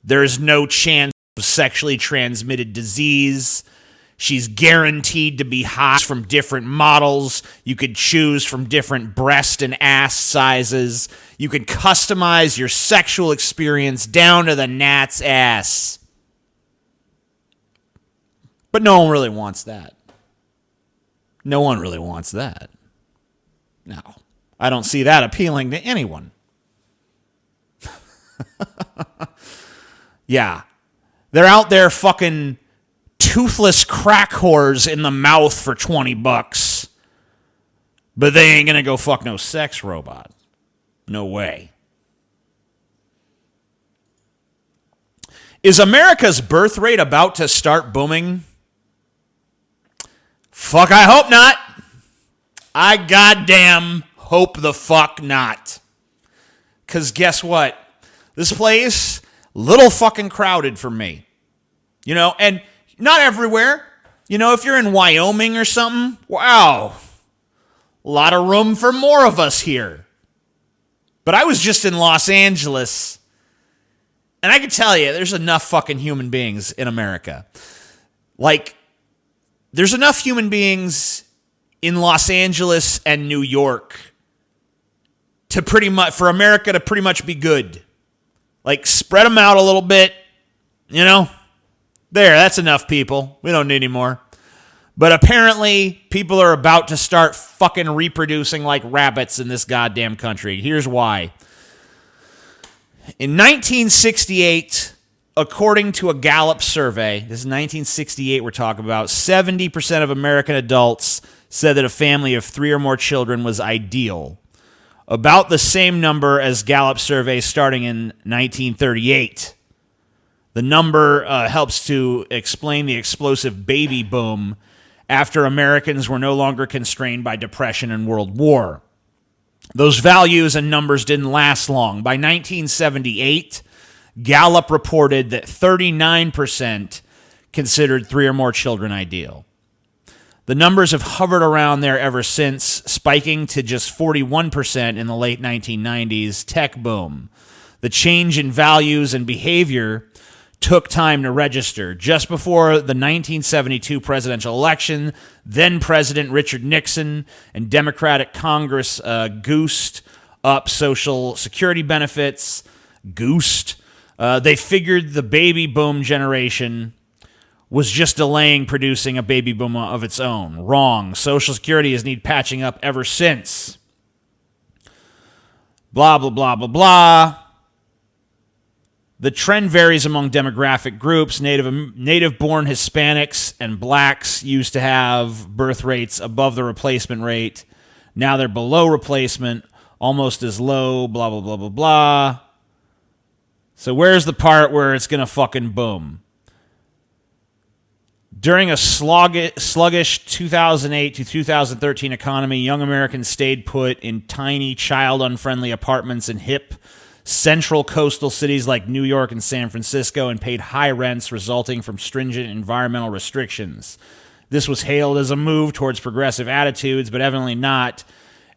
There's no chance of sexually transmitted disease. She's guaranteed to be hot from different models. You could choose from different breast and ass sizes. You can customize your sexual experience down to the gnat's ass. But no one really wants that. No one really wants that. No, I don't see that appealing to anyone. Yeah, they're out there fucking toothless crack whores in the mouth for $20, but they ain't gonna go fuck no sex robot. No way. Is America's birth rate about to start booming? Fuck, I hope not. I goddamn hope the fuck not. Because guess what? This place, little fucking crowded for me. You know, and not everywhere. You know, if you're in Wyoming or something, wow, a lot of room for more of us here. But I was just in Los Angeles, and I can tell you, there's enough fucking human beings in America. Like, there's enough human beings in Los Angeles and New York to pretty much, for America to pretty much be good. Like, spread them out a little bit, you know? There, that's enough people. We don't need any more. But apparently, people are about to start fucking reproducing like rabbits in this goddamn country. Here's why. In 1968, according to a Gallup survey, this is 1968 we're talking about, 70% of American adults said that a family of 3 or more children was ideal. About the same number as Gallup survey starting in 1938. The number helps to explain the explosive baby boom after Americans were no longer constrained by depression and World War. Those values and numbers didn't last long. By 1978, Gallup reported that 39% considered 3 or more children ideal. The numbers have hovered around there ever since, spiking to just 41% in the late 1990s tech boom. The change in values and behavior took time to register. Just before the 1972 presidential election, then President Richard Nixon and Democratic Congress goosed up Social Security benefits, They figured the baby boom generation was just delaying producing a baby boom of its own. Wrong. Social Security has needed patching up ever since. Blah, blah, blah, blah, blah. The trend varies among demographic groups. Native-born Hispanics and blacks used to have birth rates above the replacement rate. Now they're below replacement, almost as low, blah, blah, blah, blah, blah. So where's the part where it's going to fucking boom? During a sluggish 2008 to 2013 economy, young Americans stayed put in tiny, child-unfriendly apartments in hip, central coastal cities like New York and San Francisco and paid high rents resulting from stringent environmental restrictions. This was hailed as a move towards progressive attitudes, but evidently not,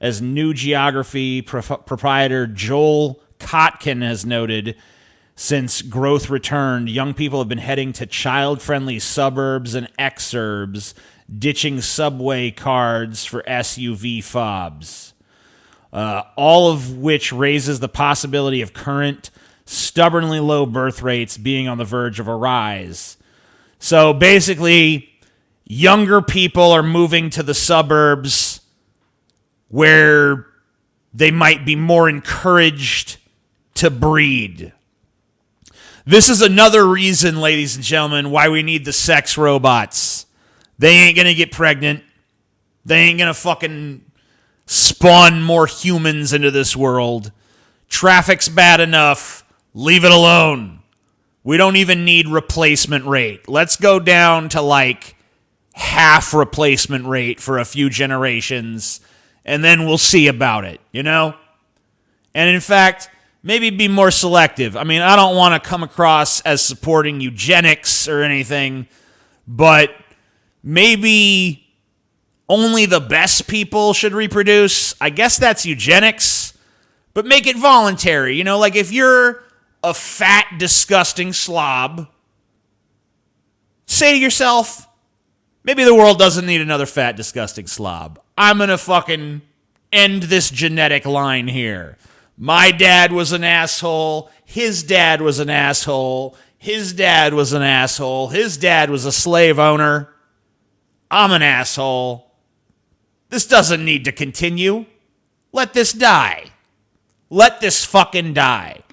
as New Geography proprietor Joel Kotkin has noted. Since growth returned, young people have been heading to child-friendly suburbs and exurbs, ditching subway cards for SUV fobs. All of which raises the possibility of current, stubbornly low birth rates being on the verge of a rise. So basically, younger people are moving to the suburbs where they might be more encouraged to breed. This is another reason, ladies and gentlemen, why we need the sex robots. They ain't going to get pregnant. They ain't going to fucking spawn more humans into this world. Traffic's bad enough. Leave it alone. We don't even need replacement rate. Let's go down to like half replacement rate for a few generations, and then we'll see about it, you know? And in fact, maybe be more selective. I mean, I don't want to come across as supporting eugenics or anything, but maybe only the best people should reproduce. I guess that's eugenics, but make it voluntary. You know, like if you're a fat, disgusting slob, say to yourself, maybe the world doesn't need another fat, disgusting slob. I'm going to fucking end this genetic line here. My dad was an asshole. His dad was an asshole. His dad was an asshole. His dad was a slave owner. I'm an asshole. This doesn't need to continue. Let this die. Let this fucking die.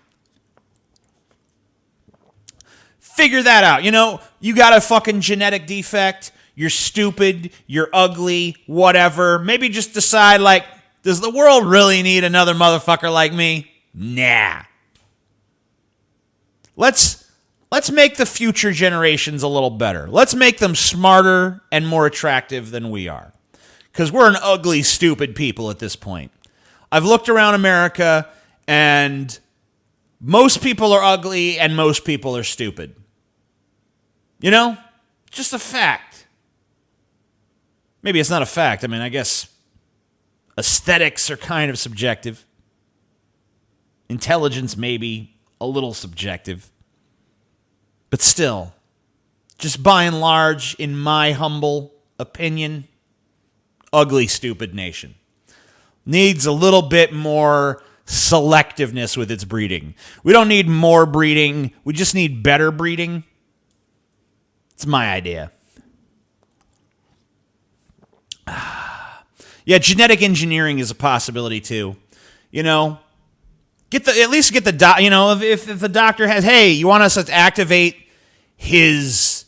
Figure that out. You know, you got a fucking genetic defect. You're stupid. You're ugly. Whatever. Maybe just decide, like, does the world really need another motherfucker like me? Nah. Let's make the future generations a little better. Let's make them smarter and more attractive than we are. Because we're an ugly, stupid people at this point. I've looked around America, and most people are ugly and most people are stupid. You know? Just a fact. Maybe it's not a fact. I mean, I guess aesthetics are kind of subjective. Intelligence maybe a little subjective. But still, just by and large, in my humble opinion, ugly, stupid nation. Needs a little bit more selectiveness with its breeding. We don't need more breeding. We just need better breeding. It's my idea. Yeah, genetic engineering is a possibility too. You know, if the doctor has, hey, you want us to activate his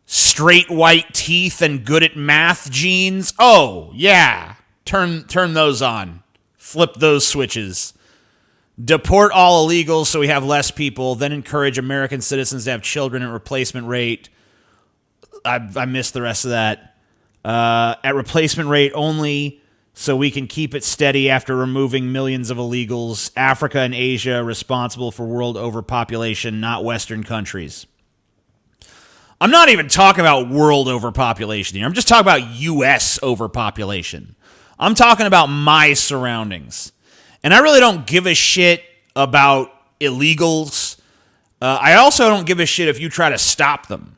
straight white teeth and good at math genes? Oh, yeah. Turn those on. Flip those switches. Deport all illegals so we have less people, then encourage American citizens to have children at replacement rate. I missed the rest of that. At replacement rate only, so we can keep it steady after removing millions of illegals. Africa and Asia responsible for world overpopulation, not Western countries. I'm not even talking about world overpopulation here. I'm just talking about U.S. overpopulation. I'm talking about my surroundings. And I really don't give a shit about illegals. I also don't give a shit if you try to stop them.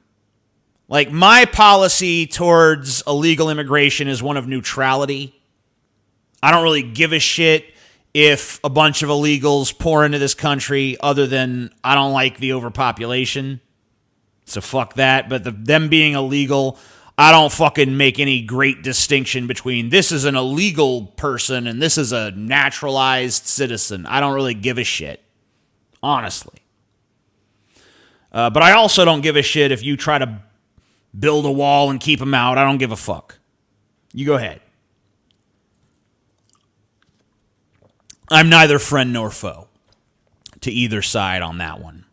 Like, my policy towards illegal immigration is one of neutrality. I don't really give a shit if a bunch of illegals pour into this country, other than I don't like the overpopulation. So fuck that. But them being illegal, I don't fucking make any great distinction between this is an illegal person and this is a naturalized citizen. I don't really give a shit, honestly. But I also don't give a shit if you try to build a wall and keep them out. I don't give a fuck. You go ahead. I'm neither friend nor foe to either side on that one.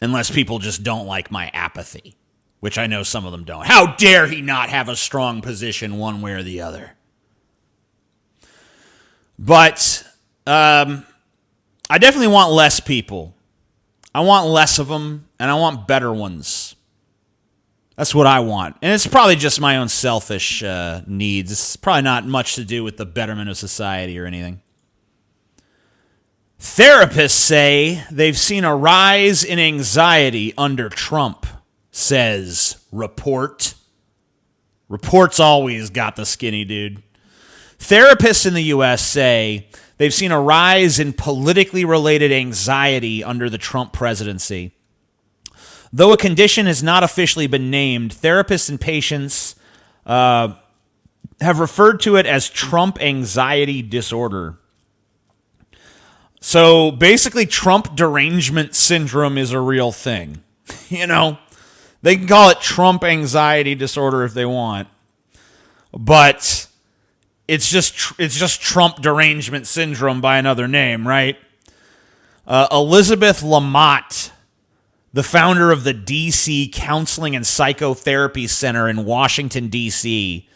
Unless people just don't like my apathy, which I know some of them don't. How dare he not have a strong position one way or the other? But I definitely want less people. I want less of them, and I want better ones. That's what I want. And it's probably just my own selfish needs. It's probably not much to do with the betterment of society or anything. Therapists say they've seen a rise in anxiety under Trump, says Report. Report's always got the skinny dude. Therapists in the U.S. say they've seen a rise in politically related anxiety under the Trump presidency. Though a condition has not officially been named, therapists and patients have referred to it as Trump anxiety disorder. So basically, Trump derangement syndrome is a real thing. You know, they can call it Trump anxiety disorder if they want, but it's just Trump derangement syndrome by another name, right? Elizabeth Lamott, the founder of the DC Counseling and Psychotherapy Center in Washington, D.C.,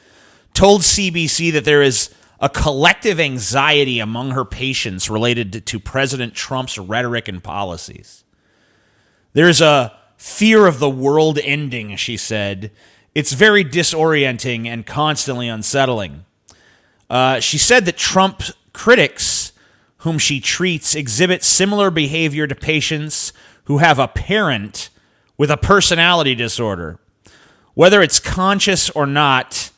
told CBC that there is a collective anxiety among her patients related to President Trump's rhetoric and policies. There's a fear of the world ending, she said. It's very disorienting and constantly unsettling. She said that Trump critics, whom she treats, exhibit similar behavior to patients who have a parent with a personality disorder. Whether it's conscious or not,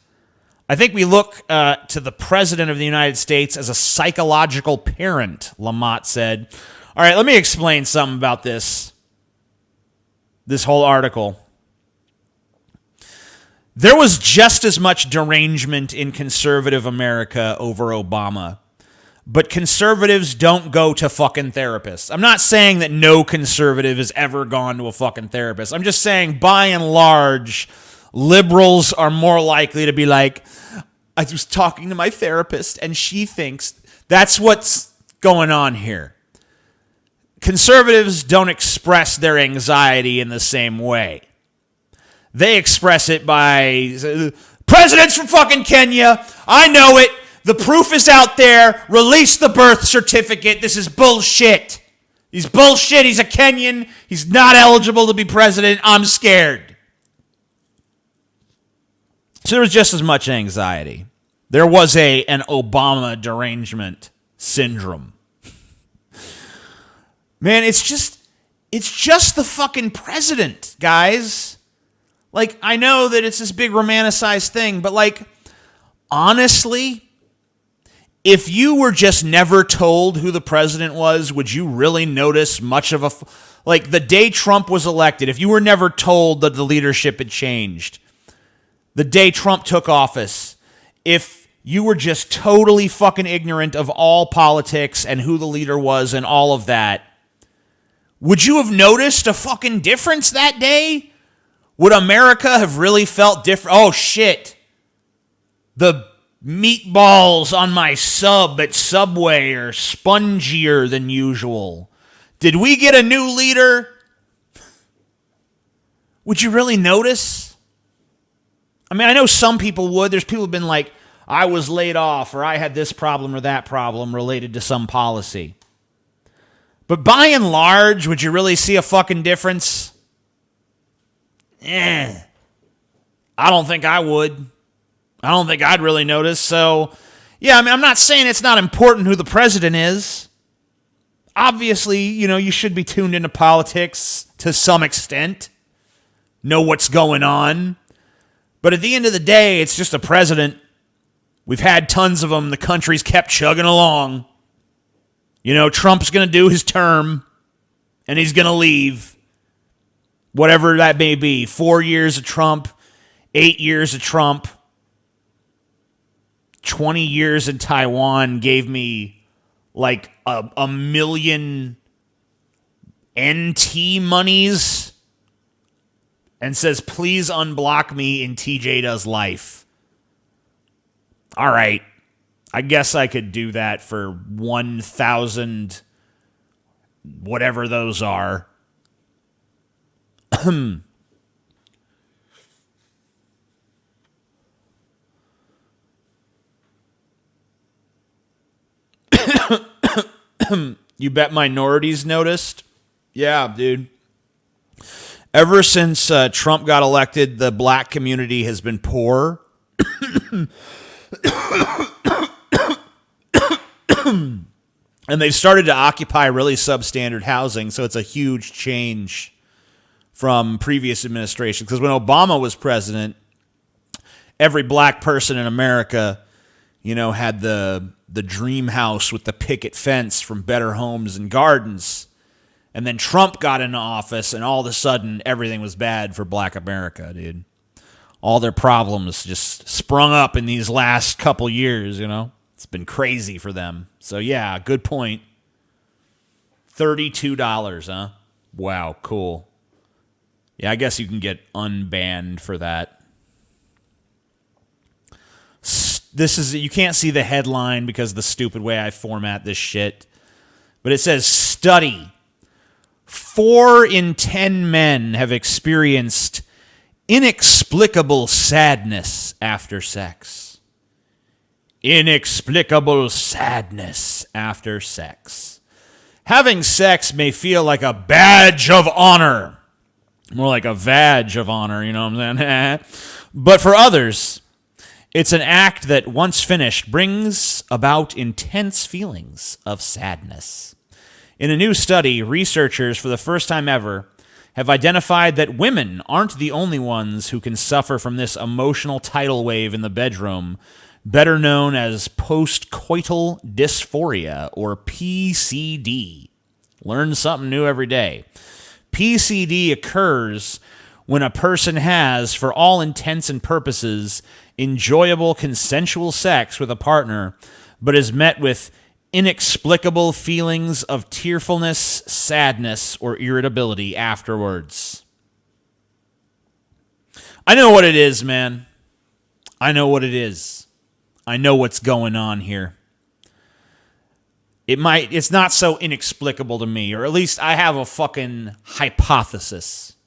I think we look to the President of the United States as a psychological parent, Lamott said. All right, let me explain something about this whole article. There was just as much derangement in conservative America over Obama, but conservatives don't go to fucking therapists. I'm not saying that no conservative has ever gone to a fucking therapist. I'm just saying, by and large, liberals are more likely to be like, I was talking to my therapist and she thinks that's what's going on here. Conservatives don't express their anxiety in the same way. They express it by, president's from fucking Kenya. I know it. The proof is out there. Release the birth certificate. This is bullshit. He's bullshit. He's a Kenyan. He's not eligible to be president. I'm scared. So there was just as much anxiety. There was an Obama derangement syndrome. Man, it's just the fucking president, guys. Like, I know that it's this big romanticized thing, but like, honestly, if you were just never told who the president was, would you really notice much of like the day Trump was elected, if you were never told that the leadership had changed, the day Trump took office, if you were just totally fucking ignorant of all politics and who the leader was and all of that, would you have noticed a fucking difference that day? Would America have really felt different? Oh, shit. The meatballs on my sub at Subway are spongier than usual. Did we get a new leader? Would you really notice? I mean, I know some people would. There's people who've been like, I was laid off or I had this problem or that problem related to some policy. But by and large, would you really see a fucking difference? I don't think I would. I don't think I'd really notice. So, yeah, I mean, I'm not saying it's not important who the president is. Obviously, you know, you should be tuned into politics to some extent. Know what's going on. But at the end of the day, it's just a president. We've had tons of them. The country's kept chugging along. You know, Trump's going to do his term, and he's going to leave. Whatever that may be. 4 years of Trump, 8 years of Trump, 20 years in Taiwan gave me like a million NT monies and says, please unblock me in TJ Does Life. All right. I guess I could do that for 1,000, whatever those are. You bet minorities noticed? Yeah, dude. Ever since Trump got elected, the black community has been poor. And they've started to occupy really substandard housing, so it's a huge change from previous administrations. Because when Obama was president, every black person in America, you know, had the dream house with the picket fence from Better Homes and Gardens. And then Trump got into office, and all of a sudden, everything was bad for black America, dude. All their problems just sprung up in these last couple years, you know. It's been crazy for them. So, yeah, good point. $32, huh? Wow, cool. Yeah, I guess you can get unbanned for that. This is, you can't see the headline because of the stupid way I format this shit. But it says, study. 4 in 10 men have experienced inexplicable sadness after sex. Inexplicable sadness after sex. Having sex may feel like a badge of honor. More like a vag of honor, you know what I'm saying? But for others, it's an act that, once finished, brings about intense feelings of sadness. In a new study, researchers, for the first time ever, have identified that women aren't the only ones who can suffer from this emotional tidal wave in the bedroom, better known as postcoital dysphoria, or PCD. Learn something new every day. PCD occurs when a person has, for all intents and purposes, enjoyable consensual sex with a partner, but is met with inexplicable feelings of tearfulness, sadness, or irritability afterwards. I know what it is, man. I know what it is. I know what's going on here. It's not so inexplicable to me, or at least I have a fucking hypothesis.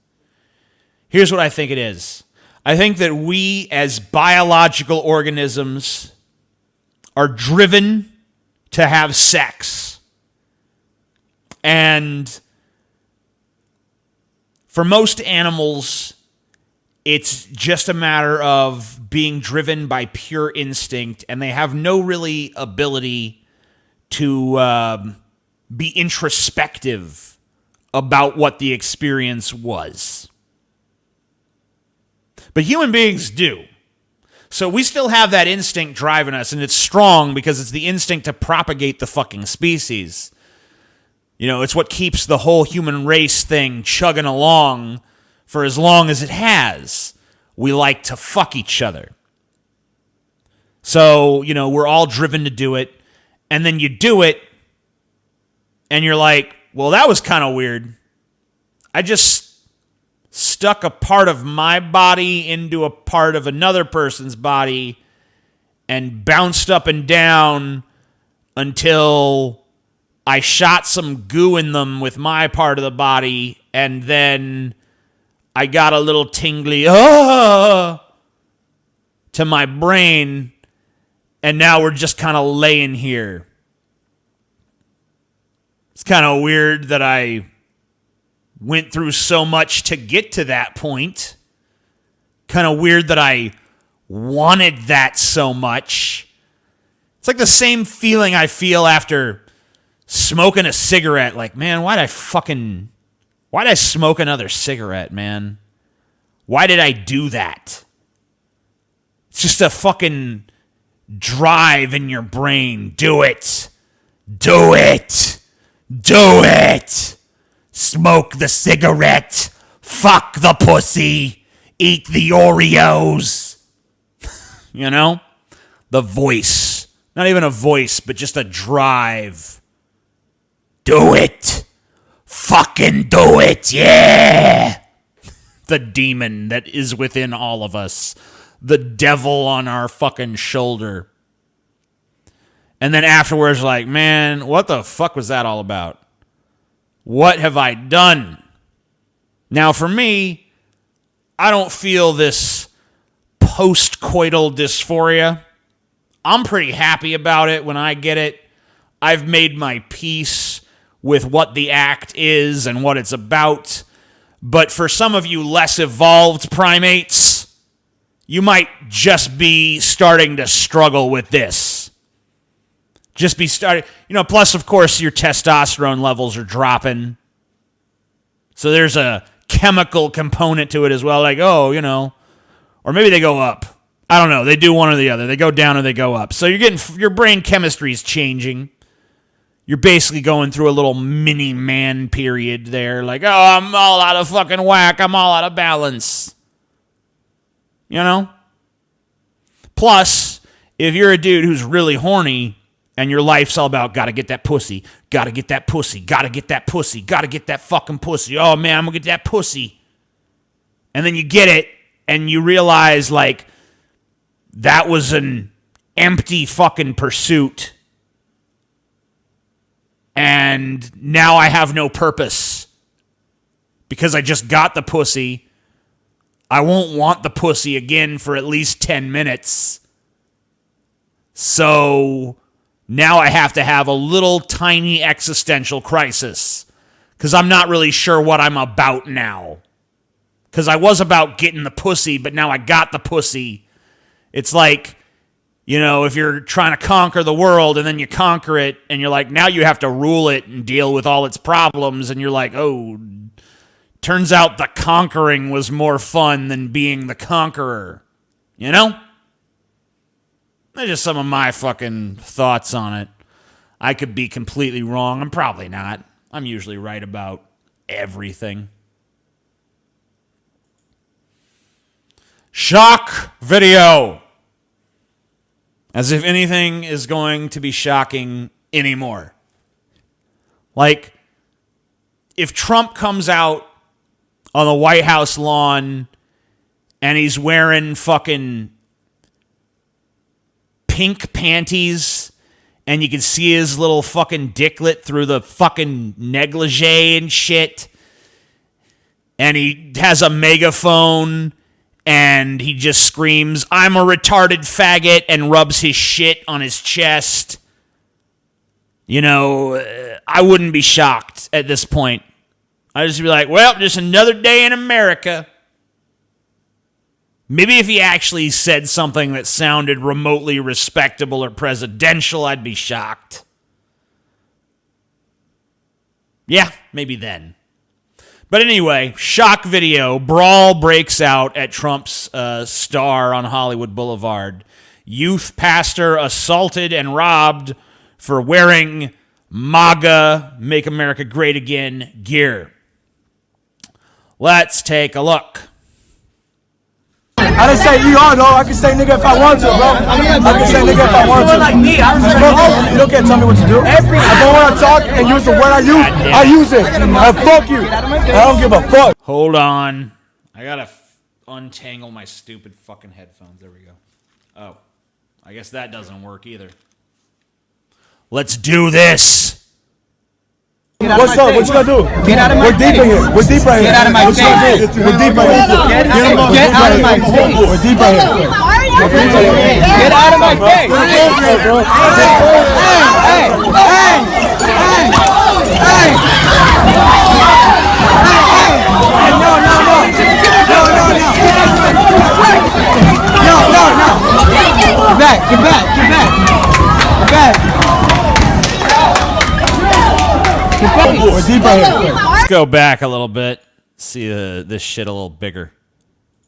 Here's what I think it is. I think that we as biological organisms are driven to have sex. And for most animals, it's just a matter of being driven by pure instinct, and they have no really ability to be introspective about what the experience was. But human beings do. So we still have that instinct driving us, and it's strong because it's the instinct to propagate the fucking species. You know, it's what keeps the whole human race thing chugging along for as long as it has. We like to fuck each other. So, you know, we're all driven to do it. And then you do it, and you're like, well, that was kind of weird. I just stuck a part of my body into a part of another person's body and bounced up and down until I shot some goo in them with my part of the body, and then I got a little tingly to my brain, and now we're just kind of laying here. It's kind of weird that I went through so much to get to that point. Kind of weird that I wanted that so much. It's like the same feeling I feel after smoking a cigarette. Like, man, why'd I smoke another cigarette, man? Why did I do that? It's just a fucking drive in your brain. Do it. Do it. Do it. Smoke the cigarette. Fuck the pussy. Eat the Oreos. You know? The voice. Not even a voice, but just a drive. Do it. Fucking do it. Yeah. The demon that is within all of us. The devil on our fucking shoulder. And then afterwards, like, man, what the fuck was that all about? What have I done? Now, for me, I don't feel this post-coital dysphoria. I'm pretty happy about it when I get it. I've made my peace with what the act is and what it's about. But for some of you less evolved primates, you might just be starting to struggle with this. Just be starting, plus, of course, your testosterone levels are dropping. So there's a chemical component to it as well. Like, or maybe they go up. I don't know. They do one or the other. They go down or they go up. So your brain chemistry is changing. You're basically going through a little mini man period there. Like, I'm all out of fucking whack. I'm all out of balance. Plus, if you're a dude who's really horny and your life's all about gotta get that pussy, gotta get that pussy, gotta get that pussy, gotta get that fucking pussy. Oh, man, I'm gonna get that pussy. And then you get it and you realize, like, that was an empty fucking pursuit. And now I have no purpose. Because I just got the pussy. I won't want the pussy again for at least 10 minutes. So now I have to have a little tiny existential crisis. Because I'm not really sure what I'm about now. Because I was about getting the pussy, but now I got the pussy. It's like, if you're trying to conquer the world and then you conquer it and you're like, now you have to rule it and deal with all its problems. And you're like, oh, turns out the conquering was more fun than being the conqueror. That's just some of my fucking thoughts on it. I could be completely wrong. I'm probably not. I'm usually right about everything. Shock video. As if anything is going to be shocking anymore. Like, if Trump comes out on the White House lawn and he's wearing fucking pink panties and you can see his little fucking dicklet through the fucking negligee and shit, and he has a megaphone and he just screams, "I'm a retarded faggot," and rubs his shit on his chest. I wouldn't be shocked at this point. I'd just be like, well, just another day in America. Maybe if he actually said something that sounded remotely respectable or presidential, I'd be shocked. Yeah, maybe then. But anyway, shock video. Brawl breaks out at Trump's Star on Hollywood Boulevard. Youth pastor assaulted and robbed for wearing MAGA, Make America Great Again gear. Let's take a look. I didn't say ER, though. I can say nigga if I want to, bro. I can say nigga if I want to. Like me, you don't can't tell me what to do. If I want to talk and use the word I use it. Fuck you. I don't give a fuck. Hold on. I gotta untangle my stupid fucking headphones. There we go. Oh, I guess that doesn't work either. Let's do this. What's up? What you gonna do? Get out of my face. We're deep in here. We're deep right here. Get out of my face. We're deep right here. Get out of my face. We're deep right here. Get out of my face. No. Get back. We're deep right here. Let's go back a little bit. See this shit a little bigger.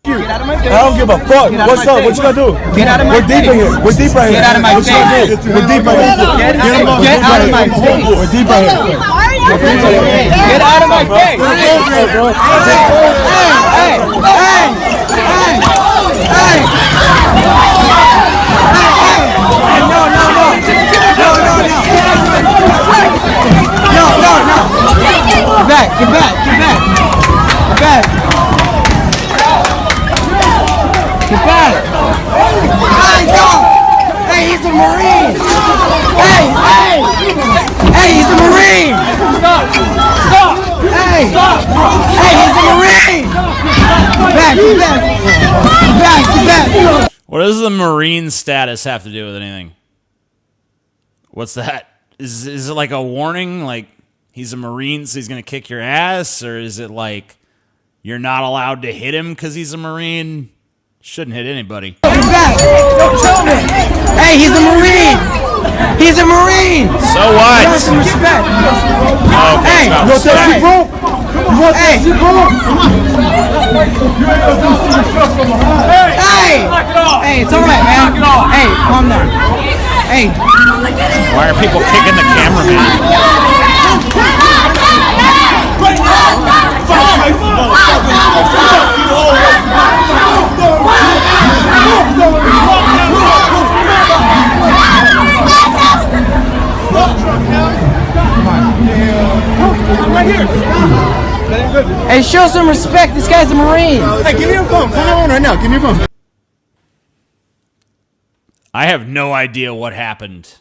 you. Get out of my face. I don't give a fuck. Get out of What's my up? face. What you gonna do? Get out of my We're deep face. in here. We're deep right here. Get out of my What you gonna face. do? We're deep right here. Get out of my face. We're deep right here. Get out of my face. Get back. Hey, he's a Marine. Hey, he's a Marine. Stop. Hey, he's a Marine. Get back. What does the Marine status have to do with anything? What's that? Is it like a warning? Like he's a Marine, so he's gonna kick your ass, or is it like you're not allowed to hit him because he's a Marine? Shouldn't hit anybody. Get back. Don't tell me. Hey, he's a Marine. He's a Marine. So what? Some respect. Oh, okay, Hey, it's about You want that shit, bro? You want that shit, bro? Hey, it's all right, man. Hey, calm down. Hey, Why are people kicking the cameraman? hey, show some respect. This guy's a Marine. Hey, give me your phone. Call 911 right now. Give me your phone. I have no idea what happened.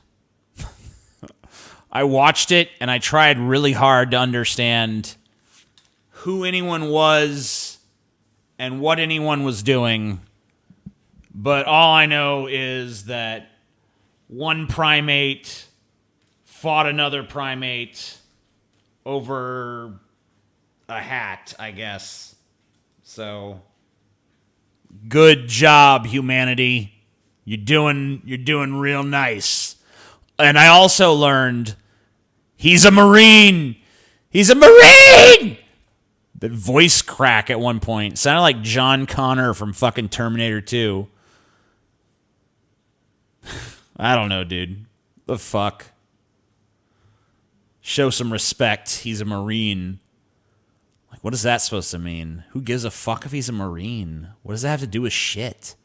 I watched it and I tried really hard to understand who anyone was and what anyone was doing. But all I know is that one primate fought another primate over a hat, I guess. So, good job, humanity. You're doing real nice. And I also learned he's a Marine. He's a Marine. The voice crack at one point sounded like John Connor from fucking Terminator 2. I don't know, dude. The fuck? Show some respect. He's a Marine. Like, what is that supposed to mean? Who gives a fuck if he's a Marine? What does that have to do with shit?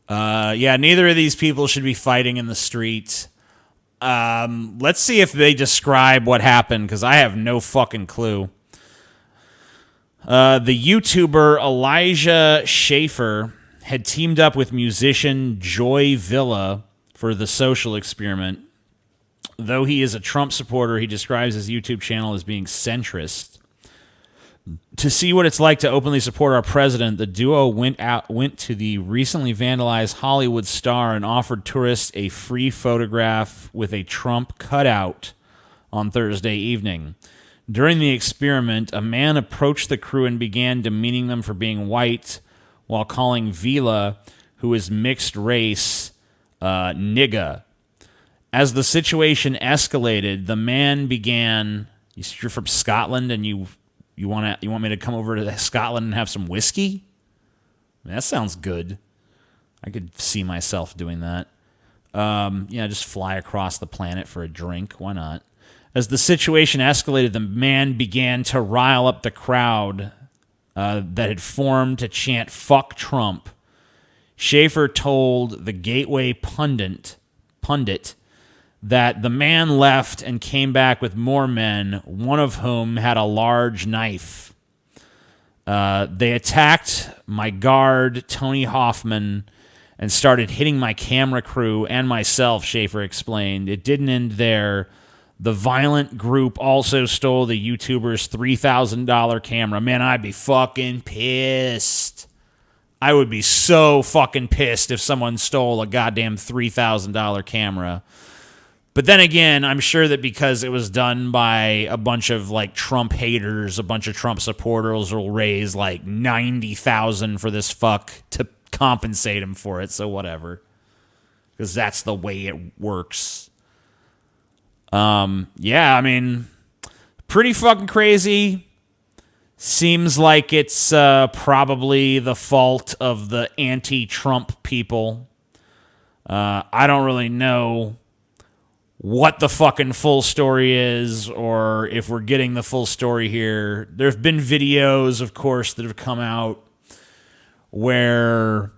Yeah, neither of these people should be fighting in the street. Let's see if they describe what happened, because I have no fucking clue. The YouTuber Elijah Schaefer had teamed up with musician Joy Villa for the social experiment. Though he is a Trump supporter, he describes his YouTube channel as being centrist. To see what it's like to openly support our president, the duo went to the recently vandalized Hollywood star and offered tourists a free photograph with a Trump cutout on Thursday evening. During the experiment, a man approached the crew and began demeaning them for being white while calling Vila, who is mixed race, nigga. As the situation escalated, the man began, you're from Scotland and you want me to come over to Scotland and have some whiskey? I mean, that sounds good. I could see myself doing that. Just fly across the planet for a drink. Why not? As the situation escalated, the man began to rile up the crowd that had formed to chant "Fuck Trump." Schaefer told the Gateway pundit that the man left and came back with more men, one of whom had a large knife. They attacked my guard, Tony Hoffman, and started hitting my camera crew and myself, Schaefer explained. It didn't end there. The violent group also stole the YouTuber's $3,000 camera. Man, I'd be fucking pissed. I would be so fucking pissed if someone stole a goddamn $3,000 camera. But then again, I'm sure that because it was done by a bunch of like Trump haters, a bunch of Trump supporters will raise like $90,000 for this fuck to compensate him for it. So whatever, because that's the way it works. Yeah, I mean, pretty fucking crazy. Seems like it's probably the fault of the anti-Trump people. I don't really know what the fucking full story is or if we're getting the full story here. There have been videos, of course, that have come out where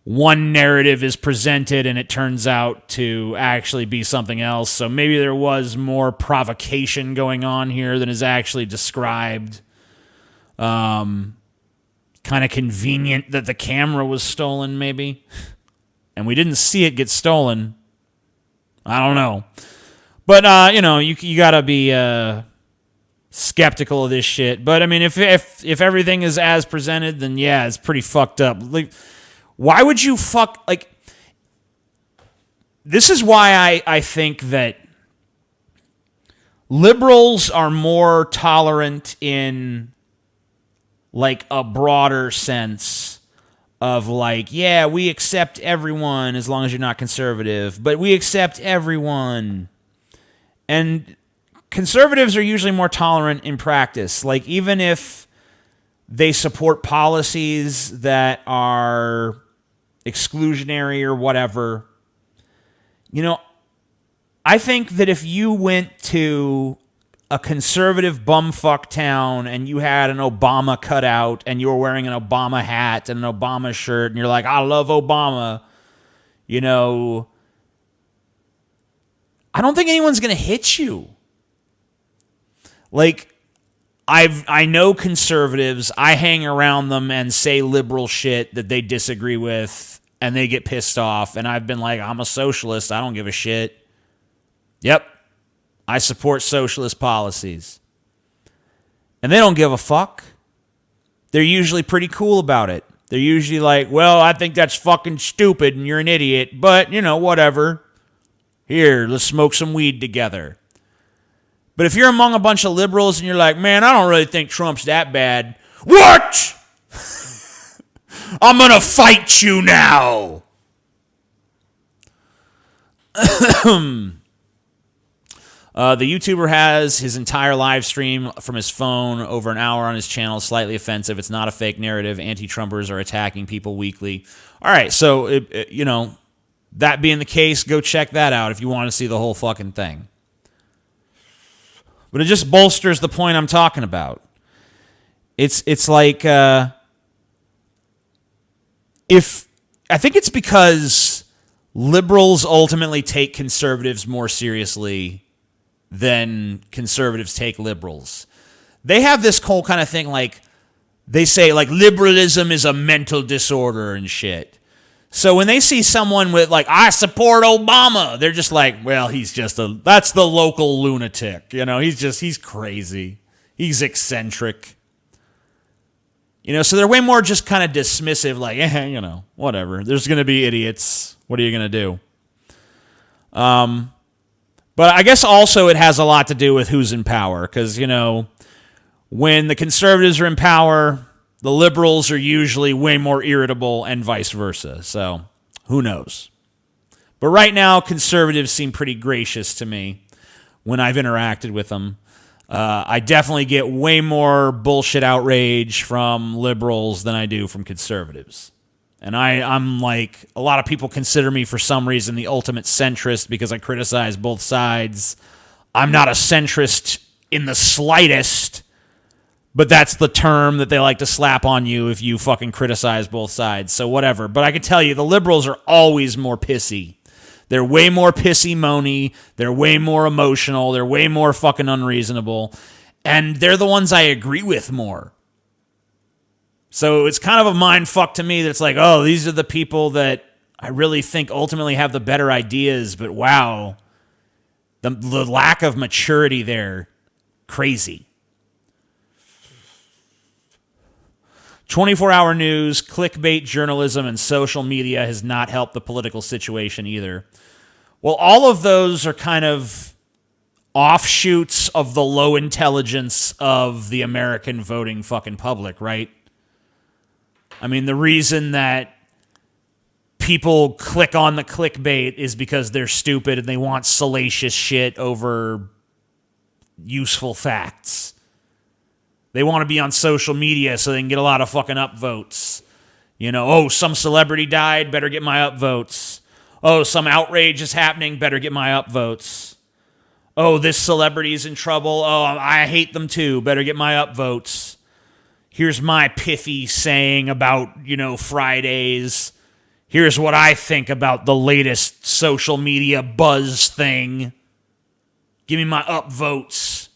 one narrative is presented and it turns out to actually be something else. So maybe there was more provocation going on here than is actually described. Kind of convenient that the camera was stolen, maybe. And we didn't see it get stolen. I don't know. But, you got to be skeptical of this shit. But, I mean, if everything is as presented, then, yeah, it's pretty fucked up. Like, why would you this is why I think that liberals are more tolerant in, like, a broader sense of, like, yeah, we accept everyone as long as you're not conservative, but we accept everyone. And conservatives are usually more tolerant in practice. Like, even if they support policies that are exclusionary or whatever, I think that if you went to a conservative bumfuck town and you had an Obama cutout and you were wearing an Obama hat and an Obama shirt and you're like, I love Obama, I don't think anyone's going to hit you. Like, I know conservatives, I hang around them and say liberal shit that they disagree with and they get pissed off. And I've been like, I'm a socialist. I don't give a shit. Yep. I support socialist policies. And they don't give a fuck. They're usually pretty cool about it. They're usually like, well, I think that's fucking stupid and you're an idiot, but, whatever. Here, let's smoke some weed together. But if you're among a bunch of liberals and you're like, man, I don't really think Trump's that bad. What? I'm going to fight you now. The YouTuber has his entire live stream from his phone, over an hour on his channel. Slightly offensive. It's not a fake narrative. Anti-Trumpers are attacking people weekly. All right, so, that being the case, go check that out if you want to see the whole fucking thing. But it just bolsters the point I'm talking about. It's like, if I think it's because liberals ultimately take conservatives more seriously than conservatives take liberals. They have this whole kind of thing, like, they say, like, liberalism is a mental disorder and shit. So when they see someone with, like, I support Obama, they're just like, well, that's the local lunatic. He's crazy. He's eccentric. So they're way more just kind of dismissive, like, whatever. There's going to be idiots. What are you going to do? But I guess also it has a lot to do with who's in power. Because, when the conservatives are in power, the liberals are usually way more irritable and vice versa. So, who knows? But right now, conservatives seem pretty gracious to me when I've interacted with them. I definitely get way more bullshit outrage from liberals than I do from conservatives. And I'm like, a lot of people consider me for some reason the ultimate centrist because I criticize both sides. I'm not a centrist in the slightest, but that's the term that they like to slap on you if you fucking criticize both sides. So whatever. But I can tell you, the liberals are always more pissy. They're way more pissy-moany. They're way more emotional. They're way more fucking unreasonable. And they're the ones I agree with more. So it's kind of a mind fuck to me that it's like, oh, these are the people that I really think ultimately have the better ideas, but wow, the lack of maturity there, crazy. 24-hour news, clickbait journalism, and social media has not helped the political situation either. Well, all of those are kind of offshoots of the low intelligence of the American voting fucking public, right? I mean, the reason that people click on the clickbait is because they're stupid and they want salacious shit over useful facts. They want to be on social media so they can get a lot of fucking upvotes. You know, oh, some celebrity died, better get my upvotes. Oh, some outrage is happening, better get my upvotes. Oh, this celebrity's in trouble. Oh, I hate them too, better get my upvotes. Here's my pithy saying about, you know, Fridays. Here's what I think about the latest social media buzz thing. Give me my upvotes.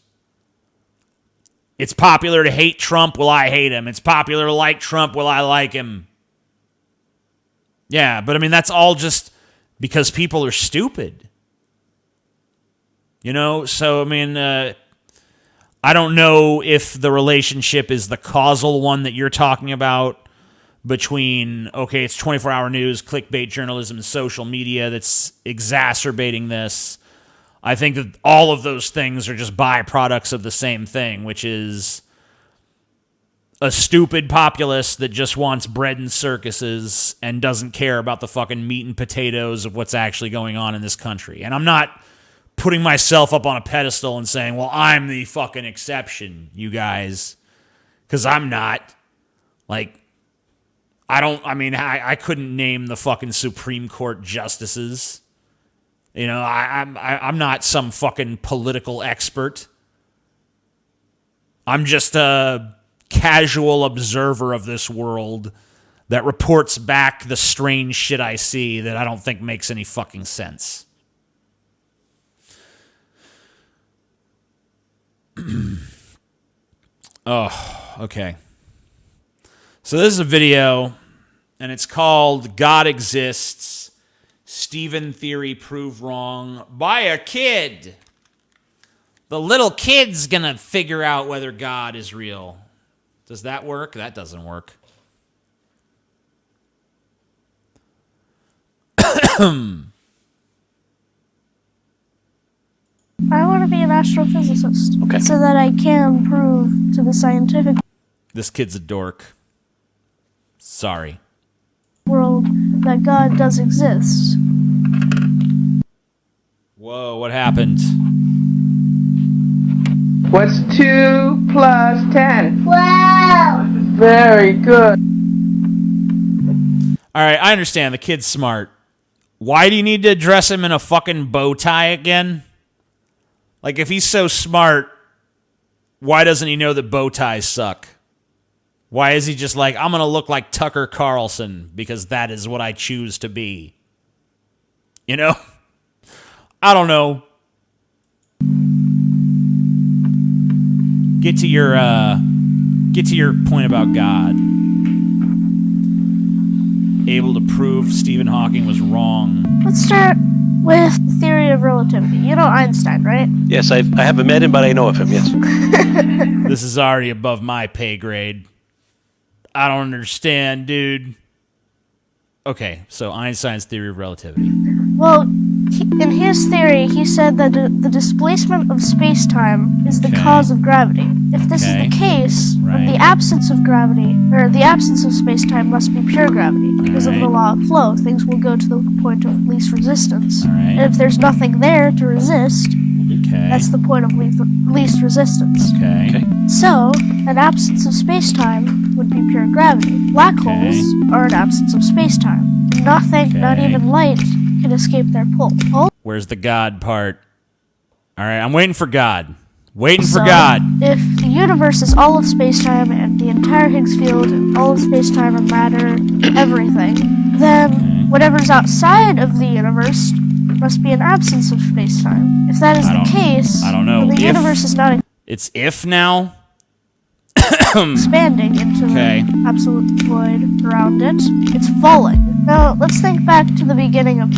It's popular to hate Trump, well, I hate him. It's popular to like Trump, well, I like him. Yeah, but I mean, that's all just because people are stupid. You know, so I mean, I don't know if the relationship is the causal one that you're talking about between, okay, it's 24-hour news, clickbait journalism, and social media that's exacerbating this. I think that all of those things are just byproducts of the same thing, which is a stupid populace that just wants bread and circuses and doesn't care about the fucking meat and potatoes of what's actually going on in this country. And I'm not putting myself up on a pedestal and saying, well, I'm the fucking exception, you guys, because I'm not. Like, I couldn't name the fucking Supreme Court justices. You know, I'm not some fucking political expert. I'm just a casual observer of this world that reports back the strange shit I see that I don't think makes any fucking sense. Oh, okay. So this is a video, and it's called God Exists. Stephen Theory proved wrong by a kid. The little kid's gonna figure out whether God is real. Does that work? That doesn't work. I want to be an astrophysicist. Okay. So that I can prove to the scientific This kid's a dork. Sorry. world that God does exist. Whoa, what happened? What's 2 plus 10? Wow! Very good. All right, I understand. The kid's smart. Why do you need to dress him in a fucking bow tie again? Like, if he's so smart, why doesn't he know that bow ties suck? Why is he just like, I'm going to look like Tucker Carlson because that is what I choose to be? You know? I don't know. Get to your point about God. Able to prove Stephen Hawking was wrong. Let's start with the theory of relativity. You know Einstein, right? Yes, I haven't met him, but I know of him, yes. This is already above my pay grade. I don't understand, dude. Okay, so Einstein's theory of relativity. Well, in his theory, he said that the displacement of space-time is the Okay. cause of gravity. If this Okay. is the case, Right. then the absence of gravity, or the absence of space-time must be pure gravity. Because of the Alright. law of flow, things will go to the point of least resistance. Alright. And if there's nothing there to resist, Okay. that's the point of least resistance. Okay. So, an absence of space-time would be pure gravity. Black holes are an absence of space-time. Nothing, not Okay. even light, can escape their pull. Where's the God part? All right, I'm waiting for God. Waiting for So, God. if the universe is all of space-time and the entire Higgs field and all of space-time and matter, everything, then whatever's outside of the universe must be an absence of space-time. If that is the case, I don't know. then the If- universe is not It's if now. expanding into Okay. the absolute void around it. It's falling. Now, let's think back to the beginning of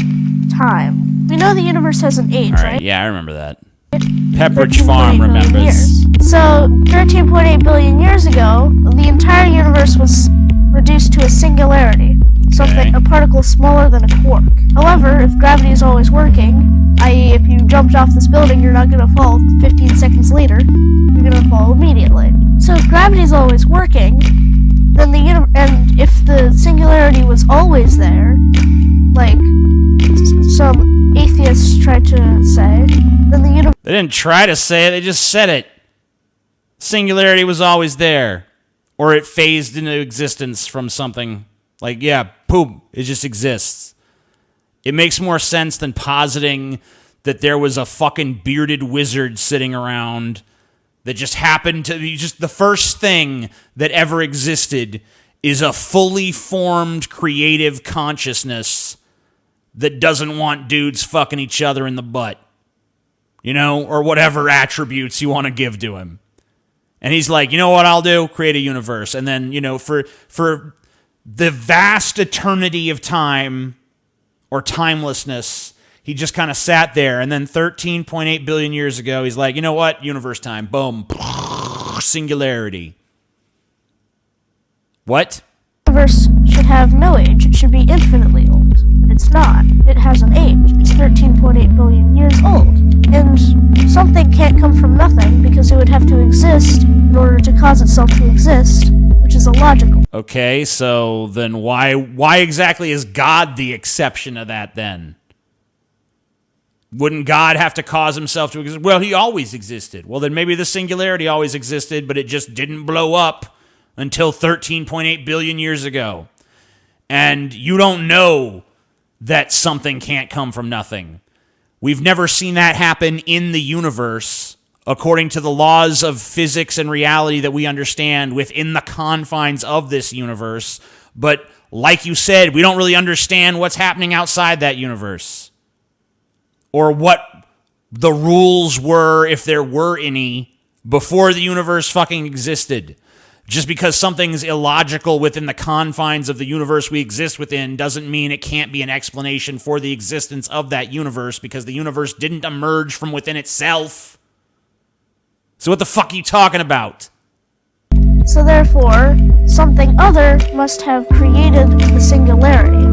time. We know the universe has an age, All right, right? yeah, I remember that. Pepperidge 13.8 Farm billion remembers. years. So, 13.8 billion years ago, the entire universe was reduced to a singularity, something, a particle smaller than a quark. However, if gravity is always working, i.e. if you jumped off this building, you're not going to fall 15 seconds later, you're going to fall immediately. So if gravity is always working, then and if the singularity was always there, like some atheists try to say, then the universe They didn't try to say it, they just said it. Singularity was always there. Or it phased into existence from something. Like, yeah, boom, it just exists. It makes more sense than positing that there was a fucking bearded wizard sitting around that just happened to be just the first thing that ever existed is a fully formed creative consciousness that doesn't want dudes fucking each other in the butt. You know, or whatever attributes you want to give to him. And he's like, you know what I'll do? Create a universe. And then, you know, for the vast eternity of time or timelessness, he just kind of sat there. And then 13.8 billion years ago, he's like, you know what? Universe time. Boom. Singularity. What? The universe should have no age. It should be infinitely old. But it's not. It has an age. It's 13.8 billion years old. And something can't come from nothing because it would have to exist in order to cause itself to exist, which is illogical. Okay, so then why exactly is God the exception to that then? Wouldn't God have to cause himself to exist? Well, he always existed. Well, then maybe the singularity always existed, but it just didn't blow up until 13.8 billion years ago. And you don't know that something can't come from nothing. We've never seen that happen in the universe according to the laws of physics and reality that we understand within the confines of this universe. But like you said, we don't really understand what's happening outside that universe or what the rules were, if there were any, before the universe fucking existed. Just because something's illogical within the confines of the universe we exist within doesn't mean it can't be an explanation for the existence of that universe, because the universe didn't emerge from within itself. So what the fuck are you talking about? So therefore, something other must have created the singularity.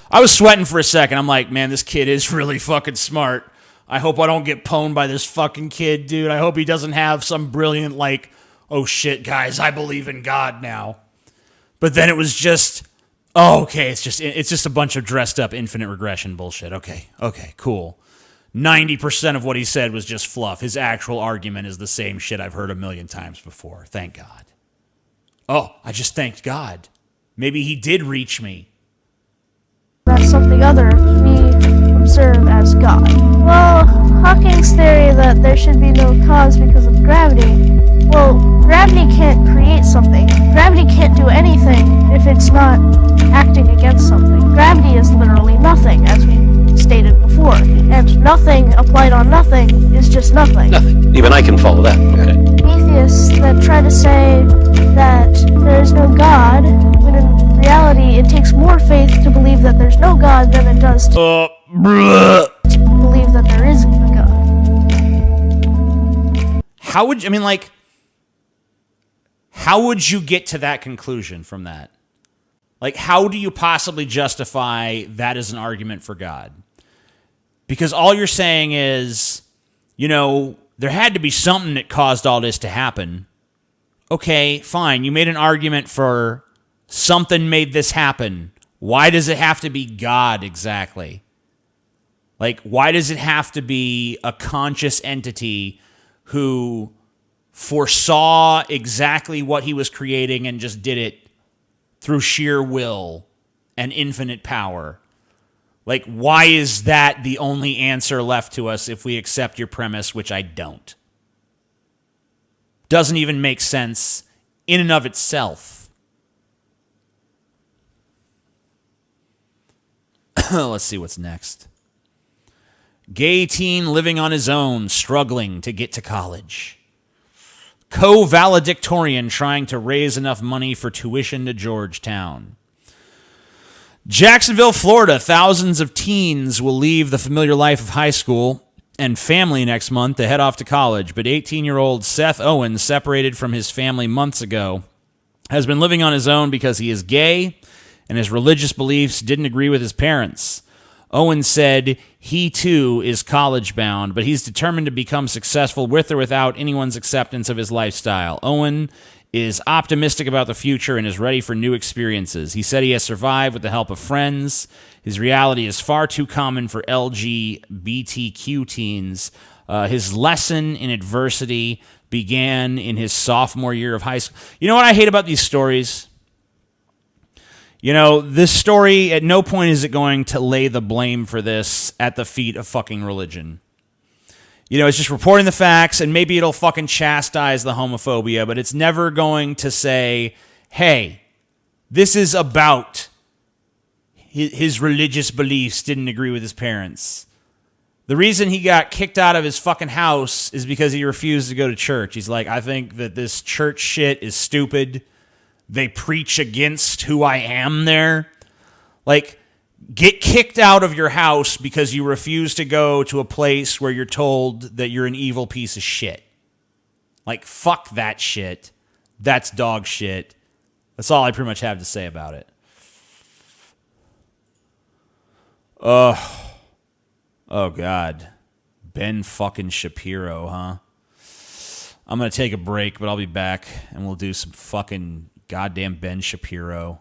I was sweating for a second. I'm like, man, this kid is really fucking smart. I hope I don't get pwned by this fucking kid, dude. I hope he doesn't have some brilliant, like, oh shit, guys, I believe in God now. But then it was just, oh, okay, it's just a bunch of dressed up infinite regression bullshit. Okay, cool. 90% of what he said was just fluff. His actual argument is the same shit I've heard a million times before. Thank God. Oh, I just thanked God. Maybe he did reach me. That something other we observe as God. Well, Hawking's theory that there should be no cause because of gravity. Well, gravity can't create something. Gravity can't do anything if it's not acting against something. Gravity is literally nothing, as we stated before. And nothing applied on nothing is just nothing. Nothing. Even I can follow that. Okay. Atheists that try to say that there is no God, when in reality it takes more faith to believe that there's no God than it does to believe that there is a God. How would you get to that conclusion from that? Like, how do you possibly justify that as an argument for God? Because all you're saying is, you know, there had to be something that caused all this to happen. Okay, fine. You made an argument for something made this happen. Why does it have to be God exactly? Like, why does it have to be a conscious entity who foresaw exactly what he was creating and just did it through sheer will and infinite power? Like, why is that the only answer left to us if we accept your premise, which I don't? Doesn't even make sense in and of itself. Let's see what's next. Gay teen living on his own, struggling to get to college. Co-valedictorian trying to raise enough money for tuition to Georgetown. Jacksonville, Florida. Thousands of teens will leave the familiar life of high school and family next month to head off to college. But 18-year-old Seth Owen, separated from his family months ago, has been living on his own because he is gay and his religious beliefs didn't agree with his parents. Owen said he too is college-bound, but he's determined to become successful with or without anyone's acceptance of his lifestyle. Owen is optimistic about the future and is ready for new experiences. He said he has survived with the help of friends. His reality is far too common for LGBTQ teens. His lesson in adversity began in his sophomore year of high school. You know what I hate about these stories? You know, this story, at no point is it going to lay the blame for this at the feet of fucking religion. You know, it's just reporting the facts, and maybe it'll fucking chastise the homophobia, but it's never going to say, hey, this is about his religious beliefs didn't agree with his parents. The reason he got kicked out of his fucking house is because he refused to go to church. He's like, I think that this church shit is stupid. They preach against who I am there. Like, get kicked out of your house because you refuse to go to a place where you're told that you're an evil piece of shit. Like, fuck that shit. That's dog shit. That's all I pretty much have to say about it. Oh, God. Ben fucking Shapiro, huh? I'm going to take a break, but I'll be back, and we'll do some fucking goddamn Ben Shapiro.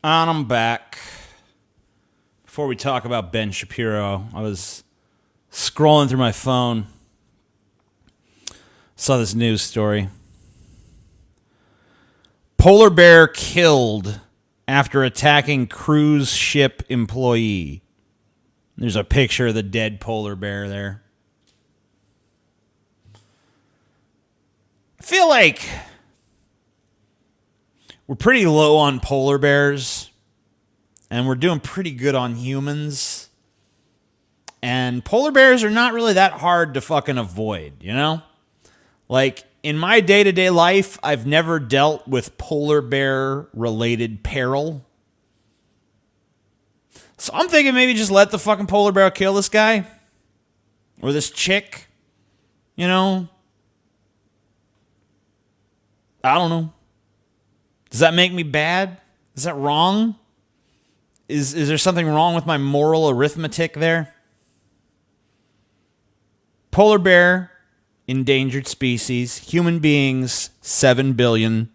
And I'm back. Before we talk about Ben Shapiro, I was scrolling through my phone. Saw this news story. Polar bear killed after attacking cruise ship employee. There's a picture of the dead polar bear there. I feel like we're pretty low on polar bears, and we're doing pretty good on humans. And polar bears are not really that hard to fucking avoid, you know? Like, in my day-to-day life, I've never dealt with polar bear-related peril. So I'm thinking maybe just let the fucking polar bear kill this guy. Or this chick. You know? I don't know. Does that make me bad? Is that wrong? Is there something wrong with my moral arithmetic there? Polar bear, endangered species. Human beings, 7 billion.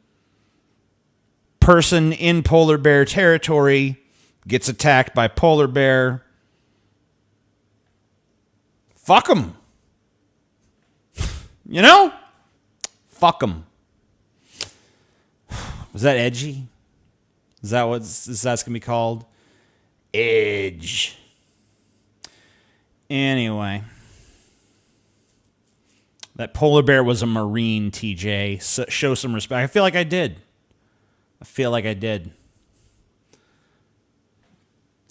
Person in polar bear territory gets attacked by polar bear. Fuck them. You know? Fuck them. Was that edgy? Is that what that's going to be called? Edge. Anyway. That polar bear was a Marine, TJ. So, show some respect. I feel like I did.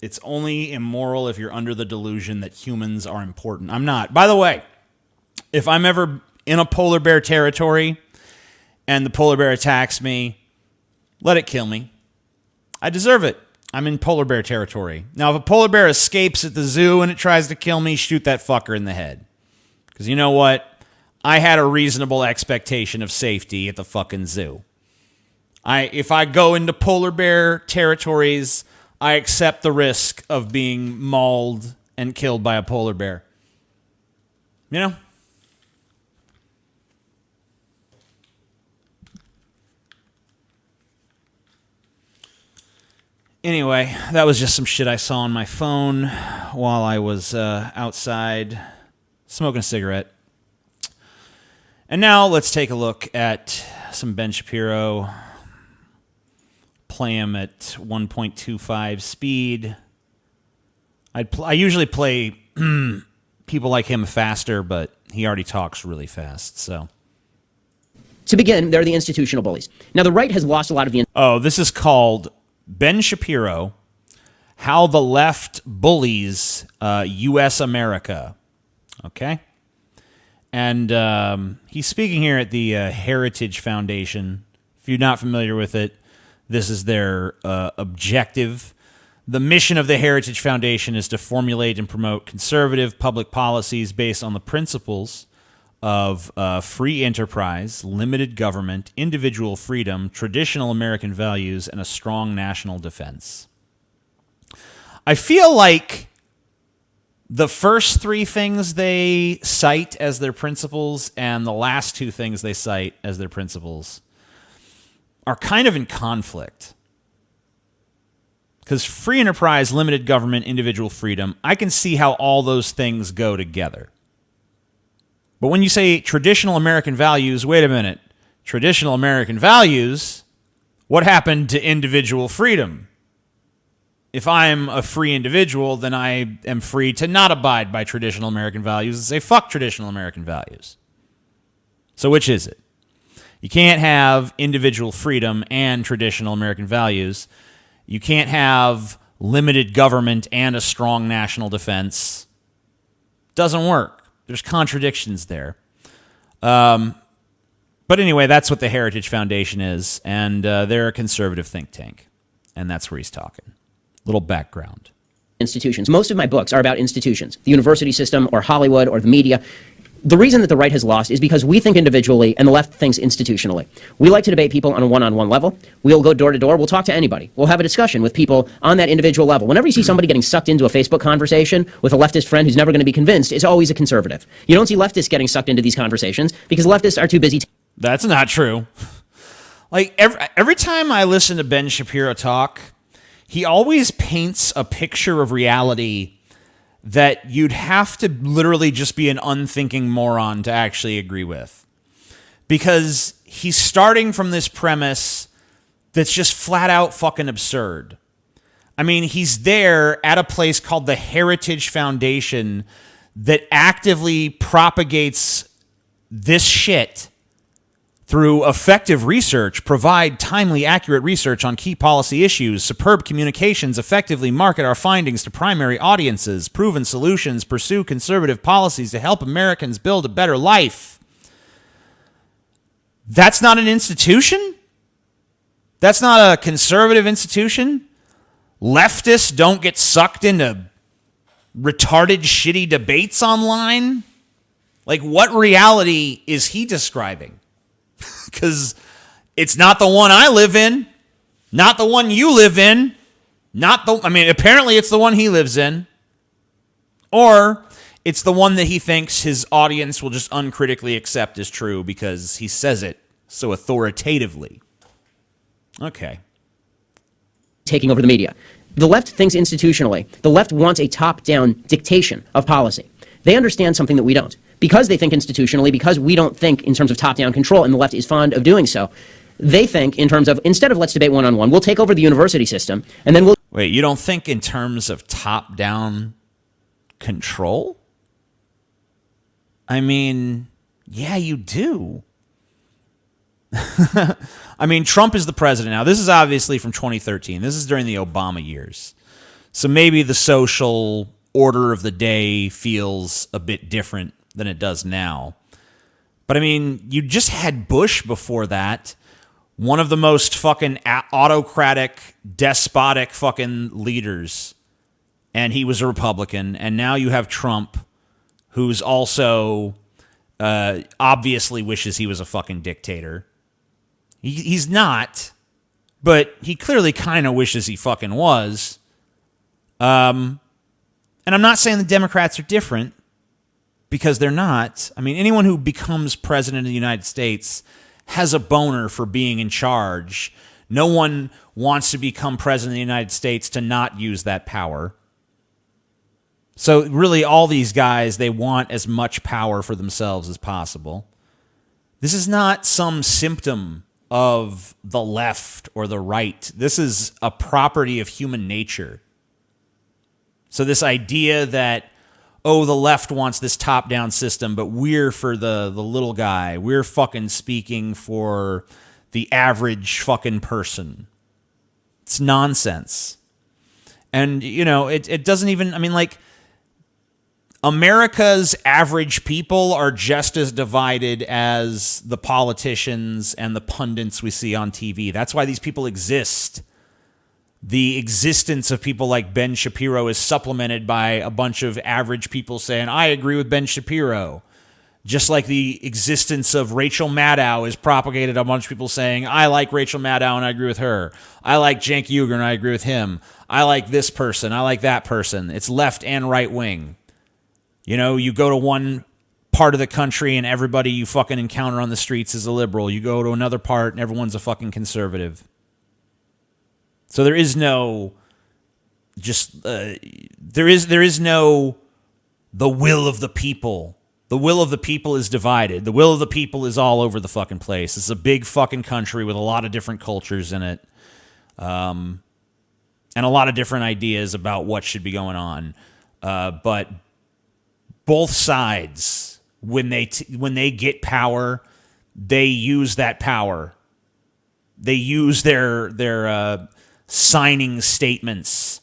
It's only immoral if you're under the delusion that humans are important. I'm not. By the way, if I'm ever in a polar bear territory and the polar bear attacks me, let it kill me. I deserve it. I'm in polar bear territory. Now, if a polar bear escapes at the zoo and it tries to kill me, shoot that fucker in the head. Because you know what? I had a reasonable expectation of safety at the fucking zoo. If I go into polar bear territories, I accept the risk of being mauled and killed by a polar bear. You know? Anyway, that was just some shit I saw on my phone while I was outside smoking a cigarette. And now let's take a look at some Ben Shapiro. Play him at 1.25 speed. I usually play people like him faster, but he already talks really fast, so. To begin, they're the institutional bullies. Now, the right has lost a lot of the... Oh, this is called Ben Shapiro, How the Left Bullies U.S. America. Okay? And he's speaking here at the Heritage Foundation. If you're not familiar with it, this is their objective. The mission of the Heritage Foundation is to formulate and promote conservative public policies based on the principles of free enterprise, limited government, individual freedom, traditional American values, and a strong national defense. I feel like the first three things they cite as their principles and the last two things they cite as their principles are kind of in conflict. Because free enterprise, limited government, individual freedom, I can see how all those things go together. But when you say traditional American values, wait a minute. Traditional American values? What happened to individual freedom? If I'm a free individual, then I am free to not abide by traditional American values and say, fuck traditional American values. So which is it? You can't have individual freedom and traditional American values. You can't have limited government and a strong national defense. Doesn't work. There's contradictions there. But anyway, that's what the Heritage Foundation is, and they're a conservative think tank, and that's where he's talking. Little background. Institutions. Most of my books are about institutions, the university system or Hollywood or the media. The reason that the right has lost is because we think individually and the left thinks institutionally. We like to debate people on a one-on-one level. We'll go door to door. We'll talk to anybody. We'll have a discussion with people on that individual level. Whenever you see somebody getting sucked into a Facebook conversation with a leftist friend who's never going to be convinced, it's always a conservative. You don't see leftists getting sucked into these conversations because leftists are too busy. That's not true. Like every time I listen to Ben Shapiro talk, he always paints a picture of reality that you'd have to literally just be an unthinking moron to actually agree with. Because he's starting from this premise that's just flat out fucking absurd. I mean, he's there at a place called the Heritage Foundation that actively propagates this shit through effective research, provide timely, accurate research on key policy issues, superb communications, effectively market our findings to primary audiences, proven solutions, pursue conservative policies to help Americans build a better life. That's not an institution? That's not a conservative institution? Leftists don't get sucked into retarded, shitty debates online? Like, what reality is he describing? Because it's not the one I live in, not the one you live in, apparently it's the one he lives in, or it's the one that he thinks his audience will just uncritically accept as true because he says it so authoritatively. Okay. Taking over the media. The left thinks institutionally. The left wants a top-down dictation of policy. They understand something that we don't. Because they think institutionally, because we don't think in terms of top-down control, and the left is fond of doing so, they think in terms of, instead of let's debate one-on-one, we'll take over the university system, and then we'll... Wait, you don't think in terms of top-down control? I mean, yeah, you do. I mean, Trump is the president now. This is obviously from 2013. This is during the Obama years. So maybe the social order of the day feels a bit different than it does now. But I mean, you just had Bush before that, one of the most fucking autocratic, despotic fucking leaders. And he was a Republican. And now you have Trump, who's also obviously wishes he was a fucking dictator. He's not, but he clearly kind of wishes he fucking was. And I'm not saying the Democrats are different, because they're not. I mean, anyone who becomes president of the United States has a boner for being in charge. No one wants to become president of the United States to not use that power. So really, all these guys, they want as much power for themselves as possible. This is not some symptom of the left or the right. This is a property of human nature. So this idea that, oh, the left wants this top-down system, but we're for the little guy. We're fucking speaking for the average fucking person. It's nonsense. And, you know, it doesn't even, I mean, like, America's average people are just as divided as the politicians and the pundits we see on TV. That's why these people exist. The existence of people like Ben Shapiro is supplemented by a bunch of average people saying, I agree with Ben Shapiro. Just like the existence of Rachel Maddow is propagated a bunch of people saying, I like Rachel Maddow and I agree with her. I like Cenk Uygur and I agree with him. I like this person. I like that person. It's left and right wing. You know, you go to one part of the country and everybody you fucking encounter on the streets is a liberal. You go to another part and everyone's a fucking conservative. So there is no there is no the will of the people. The will of the people is divided. The will of the people is all over the fucking place. It's a big fucking country with a lot of different cultures in it. And a lot of different ideas about what should be going on. But both sides, when they get power, they use that power. They use their signing statements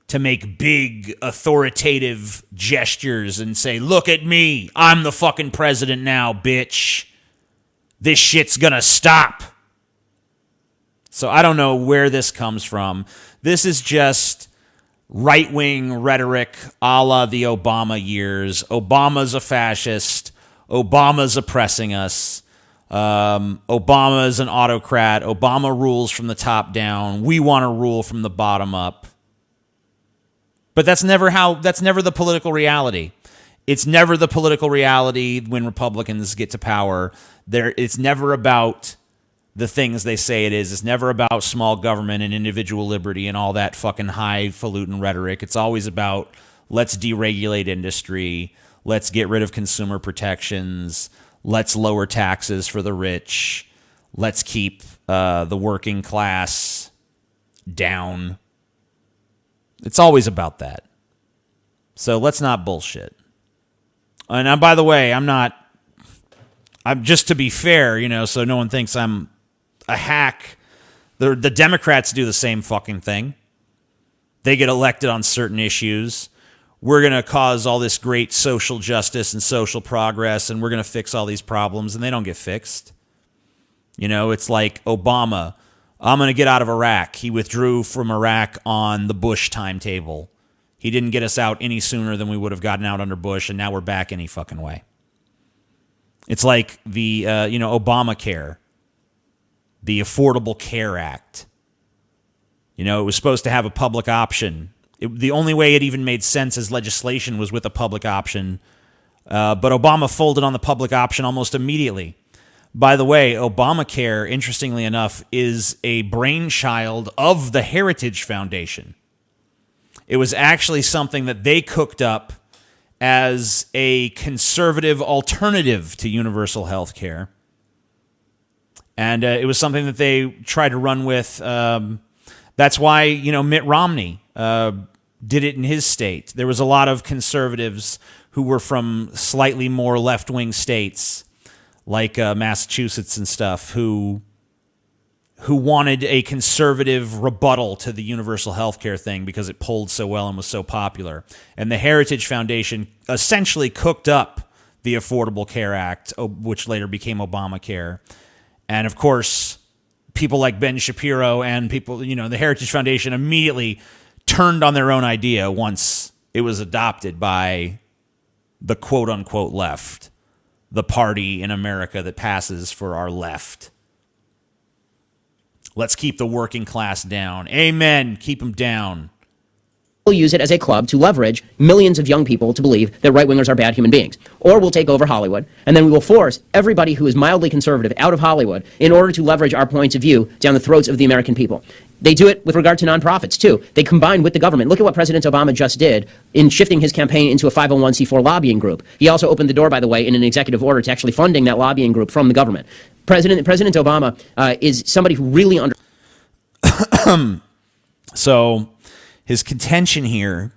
to make big authoritative gestures and say, look at me, I'm the fucking president now, bitch. This shit's gonna stop. So I don't know where this comes from. This is just right-wing rhetoric a la the Obama years. Obama's a fascist. Obama's oppressing us. Obama is an autocrat. Obama rules from the top down. We want to rule from the bottom up. But that's never the political reality. It's never the political reality when Republicans get to power. It's never about the things they say it is. It's never about small government and individual liberty and all that fucking highfalutin rhetoric. It's always about let's deregulate industry. Let's get rid of consumer protections. Let's lower taxes for the rich. Let's keep the working class down. It's always about that. So let's not bullshit. And by the way, I'm just to be fair, you know, so no one thinks I'm a hack. The Democrats do the same fucking thing. They get elected on certain issues. We're going to cause all this great social justice and social progress, and we're going to fix all these problems, and they don't get fixed. You know, it's like Obama. I'm going to get out of Iraq. He withdrew from Iraq on the Bush timetable. He didn't get us out any sooner than we would have gotten out under Bush, and now we're back any fucking way. It's like the, Obamacare, the Affordable Care Act. You know, it was supposed to have a public option. The only way it even made sense as legislation was with a public option. But Obama folded on the public option almost immediately. By the way, Obamacare, interestingly enough, is a brainchild of the Heritage Foundation. It was actually something that they cooked up as a conservative alternative to universal health care. And it was something that they tried to run with. That's why, Mitt Romney did it in his state. There was a lot of conservatives who were from slightly more left-wing states, like Massachusetts and stuff, who wanted a conservative rebuttal to the universal health care thing because it pulled so well and was so popular. And the Heritage Foundation essentially cooked up the Affordable Care Act, which later became Obamacare. And of course, people like Ben Shapiro and people, the Heritage Foundation immediately turned on their own idea once it was adopted by the quote-unquote left, the party in America that passes for our left. Let's keep the working class down. Amen. Keep them down. We'll use it as a club to leverage millions of young people to believe that right-wingers are bad human beings. Or we'll take over Hollywood, and then we will force everybody who is mildly conservative out of Hollywood in order to leverage our points of view down the throats of the American people. They do it with regard to nonprofits, too. They combine with the government. Look at what President Obama just did in shifting his campaign into a 501c4 lobbying group. He also opened the door, by the way, in an executive order to actually funding that lobbying group from the government. President Obama is somebody who really So his contention here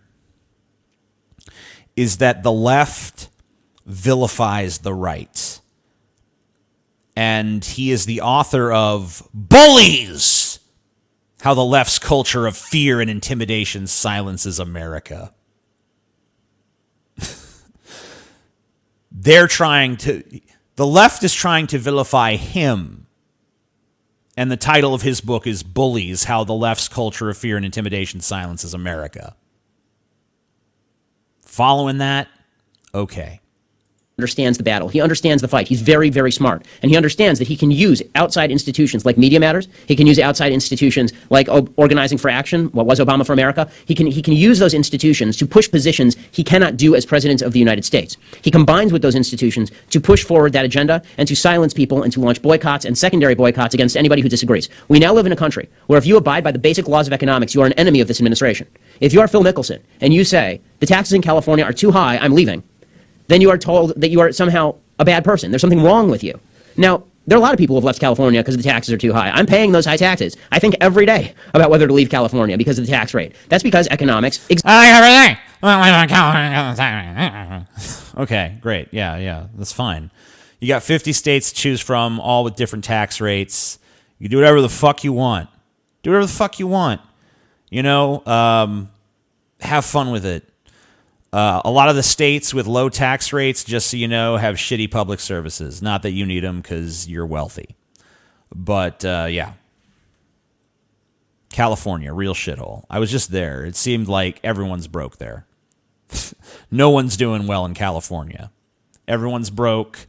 is that the left vilifies the right. And he is the author of Bullies: How the Left's Culture of Fear and Intimidation Silences America. The left is trying to vilify him. And the title of his book is Bullies: How the Left's Culture of Fear and Intimidation Silences America. Following that? Okay. Understands the battle. He understands the fight. He's very, very smart. And he understands that he can use outside institutions like Media Matters. He can use outside institutions like Organizing for Action, what was Obama for America. He can use those institutions to push positions he cannot do as President of the United States. He combines with those institutions to push forward that agenda and to silence people and to launch boycotts and secondary boycotts against anybody who disagrees. We now live in a country where if you abide by the basic laws of economics, you are an enemy of this administration. If you are Phil Mickelson and you say, the taxes in California are too high, I'm leaving, then you are told that you are somehow a bad person. There's something wrong with you. Now, there are a lot of people who have left California because the taxes are too high. I'm paying those high taxes. I think every day about whether to leave California because of the tax rate. That's because economics... Okay, great. Yeah, that's fine. You got 50 states to choose from, all with different tax rates. You can do whatever the fuck you want. Do whatever the fuck you want. Have fun with it. A lot of the states with low tax rates, just so you know, have shitty public services. Not that you need them because you're wealthy. But, yeah. California, real shithole. I was just there. It seemed like everyone's broke there. No one's doing well in California. Everyone's broke.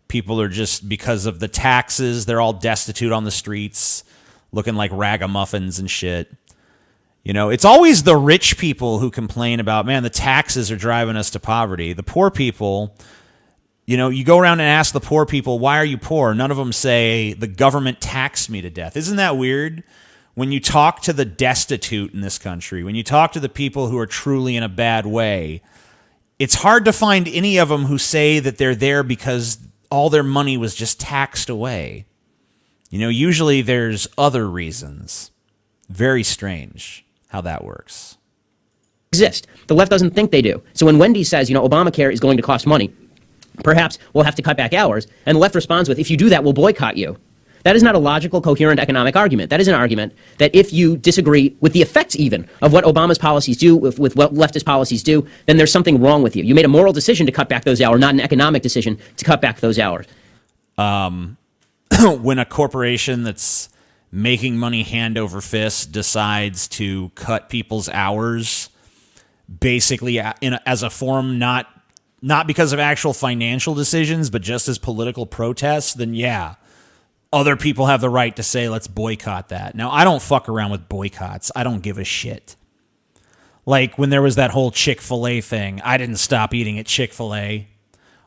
People are just, because of the taxes, they're all destitute on the streets, looking like ragamuffins and shit. It's always the rich people who complain about, man, the taxes are driving us to poverty. The poor people, you go around and ask the poor people, why are you poor? None of them say, the government taxed me to death. Isn't that weird? When you talk to the destitute in this country, when you talk to the people who are truly in a bad way, it's hard to find any of them who say that they're there because all their money was just taxed away. Usually there's other reasons. Very strange how that works. Exist. The left doesn't think they do. So when Wendy says, Obamacare is going to cost money, perhaps we'll have to cut back hours, and the left responds with, if you do that, we'll boycott you. That is not a logical, coherent economic argument. That is an argument that if you disagree with the effects even of what Obama's policies do, with what leftist policies do, then there's something wrong with you. You made a moral decision to cut back those hours, not an economic decision to cut back those hours. When a corporation that's making money hand over fist decides to cut people's hours, basically as a form, not because of actual financial decisions, but just as political protests, then yeah, other people have the right to say, let's boycott that. Now, I don't fuck around with boycotts. I don't give a shit. Like when there was that whole Chick-fil-A thing, I didn't stop eating at Chick-fil-A.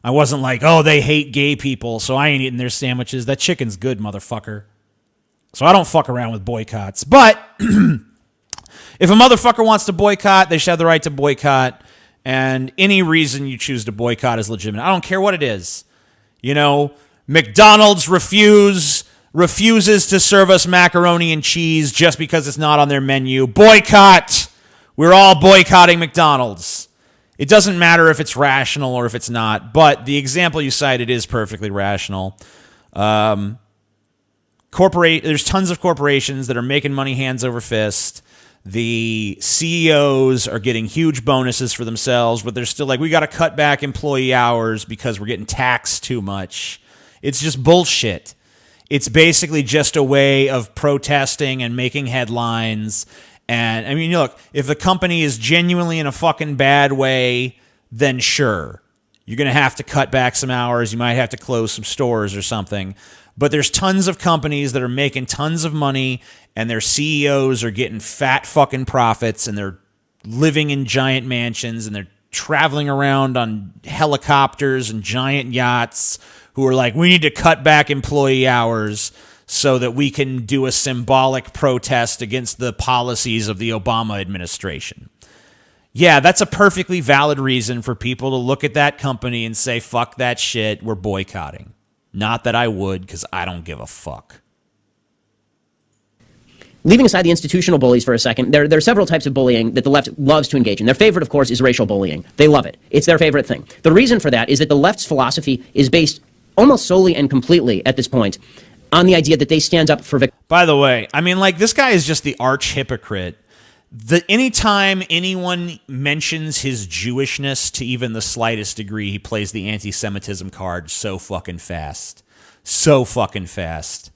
I wasn't like, oh, they hate gay people, so I ain't eating their sandwiches. That chicken's good, motherfucker. So I don't fuck around with boycotts. But if a motherfucker wants to boycott, they should have the right to boycott. And any reason you choose to boycott is legitimate. I don't care what it is. McDonald's refuses to serve us macaroni and cheese just because it's not on their menu. Boycott! We're all boycotting McDonald's. It doesn't matter if it's rational or if it's not, but the example you cited is perfectly rational. There's tons of corporations that are making money hands over fist. The CEOs are getting huge bonuses for themselves, but they're still like, we got to cut back employee hours because we're getting taxed too much. It's just bullshit. It's basically just a way of protesting and making headlines. And I mean, look, if the company is genuinely in a fucking bad way, then sure, you're going to have to cut back some hours. You might have to close some stores or something. But there's tons of companies that are making tons of money and their CEOs are getting fat fucking profits and they're living in giant mansions and they're traveling around on helicopters and giant yachts who are like, we need to cut back employee hours so that we can do a symbolic protest against the policies of the Obama administration. Yeah, that's a perfectly valid reason for people to look at that company and say, fuck that shit, we're boycotting. Not that I would, because I don't give a fuck. Leaving aside the institutional bullies for a second, there are several types of bullying that the left loves to engage in. Their favorite, of course, is racial bullying. They love it. It's their favorite thing. The reason for that is that the left's philosophy is based almost solely and completely, at this point, on the idea that they stand up for victims. By the way, I mean, like, this guy is just the arch hypocrite. Anytime anyone mentions his Jewishness to even the slightest degree, he plays the anti-Semitism card so fucking fast. So fucking fast.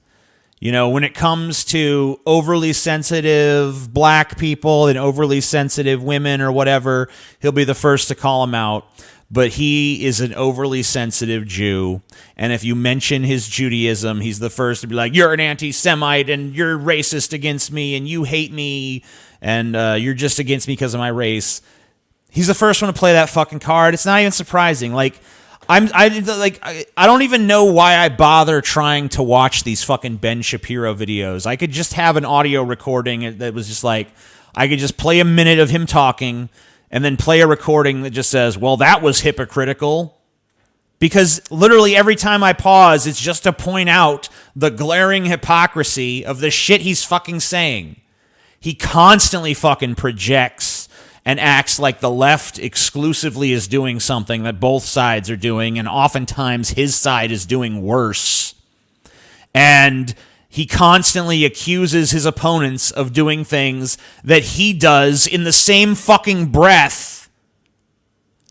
You know, when it comes to overly sensitive black people and overly sensitive women or whatever, he'll be the first to call them out. But he is an overly sensitive Jew. And if you mention his Judaism, he's the first to be like, you're an anti-Semite and you're racist against me and you hate me and you're just against me because of my race. He's the first one to play that fucking card. It's not even surprising. Like, I don't even know why I bother trying to watch these fucking Ben Shapiro videos. I could just have an audio recording that was just like, I could just play a minute of him talking and then play a recording that just says, well, that was hypocritical. Because literally every time I pause, it's just to point out the glaring hypocrisy of the shit he's fucking saying. He constantly fucking projects and acts like the left exclusively is doing something that both sides are doing, and oftentimes his side is doing worse. And he constantly accuses his opponents of doing things that he does in the same fucking breath.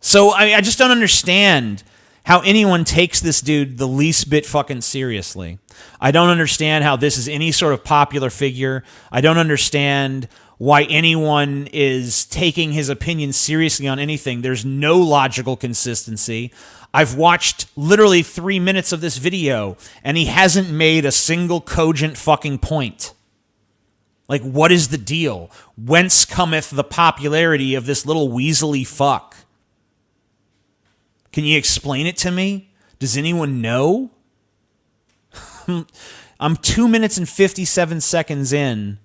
So I just don't understand how anyone takes this dude the least bit fucking seriously. I don't understand how this is any sort of popular figure. I don't understand why anyone is taking his opinion seriously on anything. There's no logical consistency. I've watched literally 3 minutes of this video, and he hasn't made a single cogent fucking point. Like, what is the deal? Whence cometh the popularity of this little weaselly fuck? Can you explain it to me? Does anyone know? I'm 2 minutes and 57 seconds in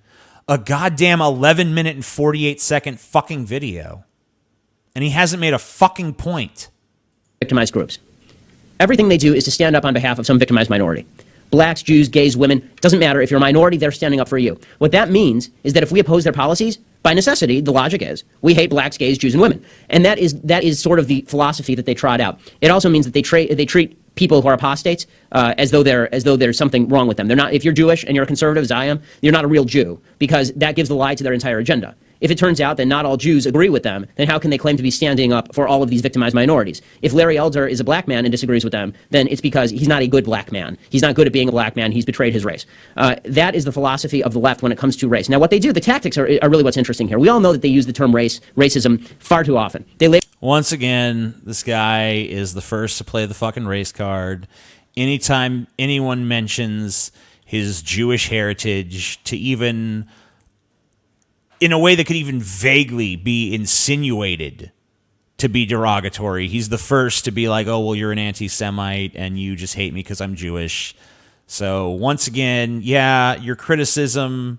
a goddamn 11 minute and 48 second fucking video. And he hasn't made a fucking point. Victimized groups. Everything they do is to stand up on behalf of some victimized minority. Blacks, Jews, gays, women, doesn't matter. If you're a minority, they're standing up for you. What that means is that if we oppose their policies, by necessity, the logic is, we hate blacks, gays, Jews, and women. And that is sort of the philosophy that they trot out. It also means that they treat people who are apostates as though there's something wrong with them. They're not. If you're Jewish and you're a conservative, as I am, you're not a real Jew, because that gives the lie to their entire agenda. If it turns out that not all Jews agree with them, then how can they claim to be standing up for all of these victimized minorities? If Larry Elder is a black man and disagrees with them, then it's because he's not a good black man. He's not good at being a black man. He's betrayed his race. That is the philosophy of the left when it comes to race. Now, what they do, the tactics are really what's interesting here. We all know that they use the term racism far too often. Once again, this guy is the first to play the fucking race card. Anytime anyone mentions his Jewish heritage, to even in a way that could even vaguely be insinuated to be derogatory, he's the first to be like, oh, well, you're an anti-Semite and you just hate me because I'm Jewish. So once again, yeah, your criticism,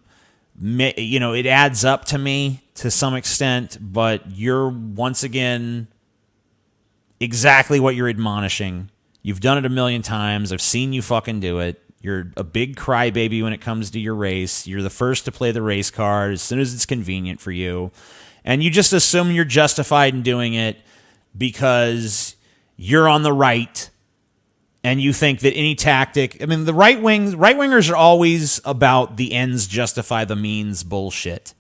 it adds up to me to some extent, but you're once again exactly what you're admonishing. You've done it a million times. I've seen you fucking do it. You're a big crybaby when it comes to your race. You're the first to play the race card as soon as it's convenient for you. And you just assume you're justified in doing it because you're on the right and you think that any tactic... I mean, the right-wingers are always about the ends justify the means bullshit.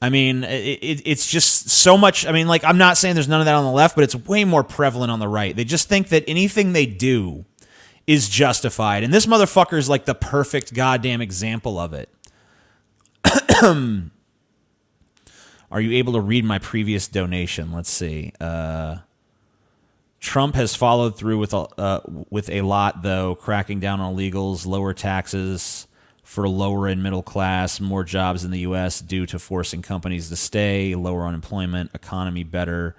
I mean, it's just so much... I mean, like, I'm not saying there's none of that on the left, but it's way more prevalent on the right. They just think that anything they do is justified. And this motherfucker is like the perfect goddamn example of it. Are you able to read my previous donation? Let's see. Trump has followed through with a lot, though, cracking down on illegals, lower taxes for lower and middle class, more jobs in the U.S. due to forcing companies to stay, lower unemployment, economy better,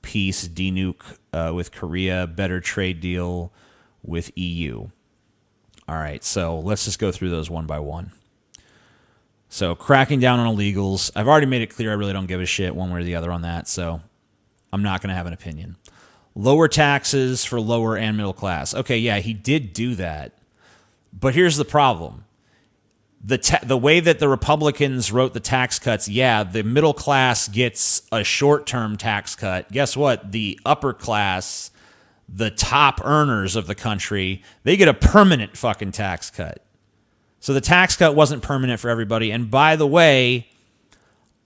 peace, denuke with Korea, better trade deal with EU. All right, so let's just go through those one by one. So cracking down on illegals. I've already made it clear I really don't give a shit one way or the other on that, so I'm not going to have an opinion. Lower taxes for lower and middle class. Okay, yeah, he did do that. But here's the problem. The way that the Republicans wrote the tax cuts, yeah, the middle class gets a short-term tax cut. Guess what? The upper class, the top earners of the country, they get a permanent fucking tax cut. So the tax cut wasn't permanent for everybody. And by the way,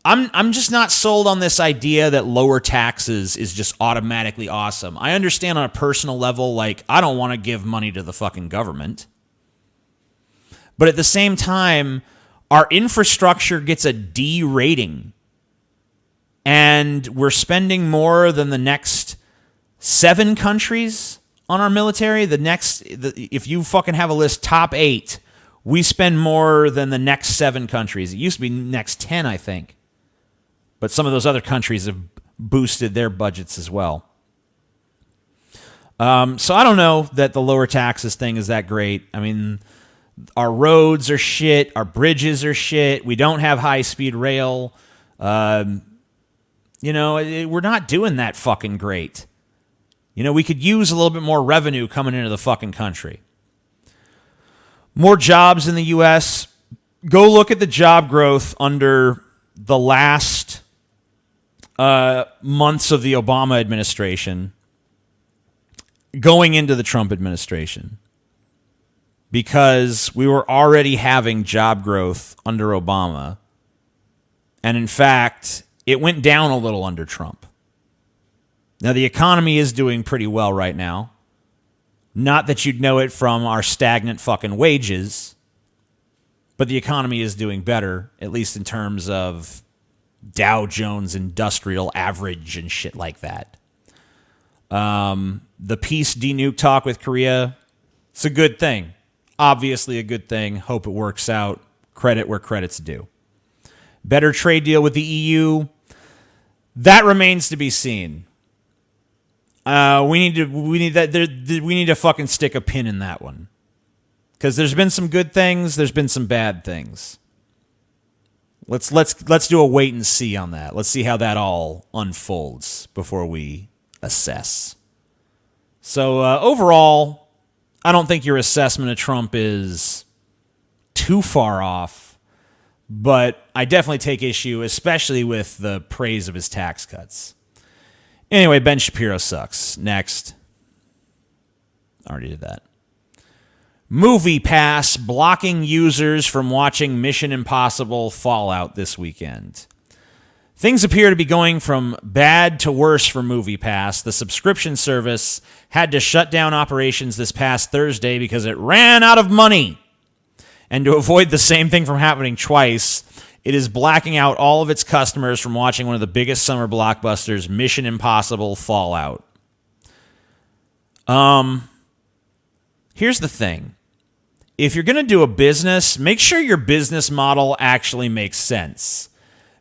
I'm just not sold on this idea that lower taxes is just automatically awesome. I understand on a personal level, like, I don't want to give money to the fucking government. But at the same time, our infrastructure gets a D rating. And we're spending more than the next 7 countries on our military. If you fucking have a list, top 8, we spend more than the next 7 countries. It used to be next 10, I think. But some of those other countries have boosted their budgets as well. So I don't know that the lower taxes thing is that great. I mean, our roads are shit. Our bridges are shit. We don't have high-speed rail. We're not doing that fucking great. We could use a little bit more revenue coming into the fucking country. More jobs in the U.S. Go look at the job growth under the last months of the Obama administration going into the Trump administration, because we were already having job growth under Obama. And in fact, it went down a little under Trump. Now, the economy is doing pretty well right now. Not that you'd know it from our stagnant fucking wages, but the economy is doing better, at least in terms of Dow Jones Industrial Average and shit like that. The peace denuke talk with Korea, it's a good thing. Obviously a good thing. Hope it works out. Credit where credit's due. Better trade deal with the EU. That remains to be seen. We need to fucking stick a pin in that one. Because there's been some good things, there's been some bad things. Let's do a wait and see on that. Let's see how that all unfolds before we assess. So overall, I don't think your assessment of Trump is too far off, but I definitely take issue, especially with the praise of his tax cuts. Anyway, Ben Shapiro sucks. Next. Already did that. Movie Pass blocking users from watching Mission Impossible Fallout this weekend. Things appear to be going from bad to worse for Movie Pass. The subscription service had to shut down operations this past Thursday because it ran out of money. And to avoid the same thing from happening twice, it is blacking out all of its customers from watching one of the biggest summer blockbusters, Mission Impossible Fallout. Here's the thing. If you're going to do a business, make sure your business model actually makes sense.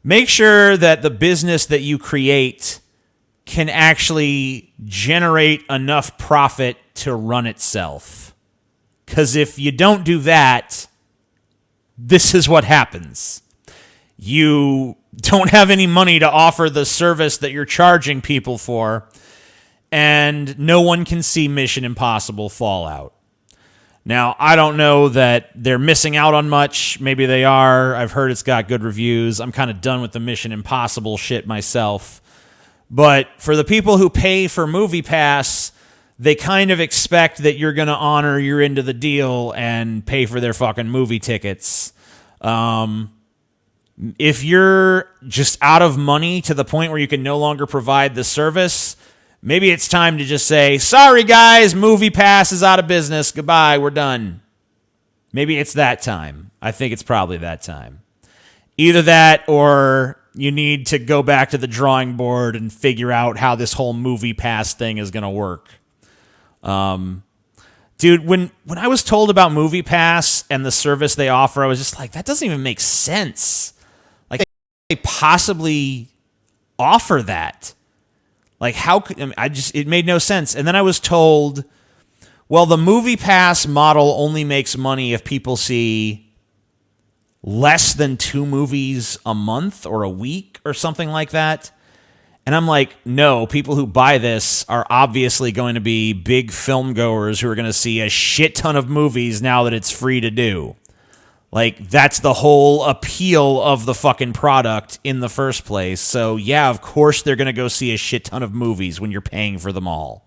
Make sure that the business that you create can actually generate enough profit to run itself. Because if you don't do that, this is what happens. You don't have any money to offer the service that you're charging people for, and no one can see Mission Impossible Fallout. Now, I don't know that they're missing out on much. Maybe they are. I've heard it's got good reviews. I'm kind of done with the Mission Impossible shit myself. But for the people who pay for Movie Pass, they kind of expect that you're going to honor your end of the deal and pay for their fucking movie tickets. If you're just out of money to the point where you can no longer provide the service, Maybe it's time to just say, sorry guys, Movie Pass is out of business. Goodbye, we're done. Maybe it's that time. I think it's probably that time. Either that or you need to go back to the drawing board and figure out how this whole Movie Pass thing is going to work. Dude, when I was told about Movie Pass and the service they offer, I was just like, that doesn't even make sense. Like, they possibly offer that. Like, how could it made no sense. And then I was told, well, the Movie Pass model only makes money if people see less than 2 movies a month or a week or something like that. And I'm like, no, people who buy this are obviously going to be big film goers who are going to see a shit ton of movies now that it's free to do. Like, that's the whole appeal of the fucking product in the first place. So, yeah, of course they're going to go see a shit ton of movies when you're paying for them all.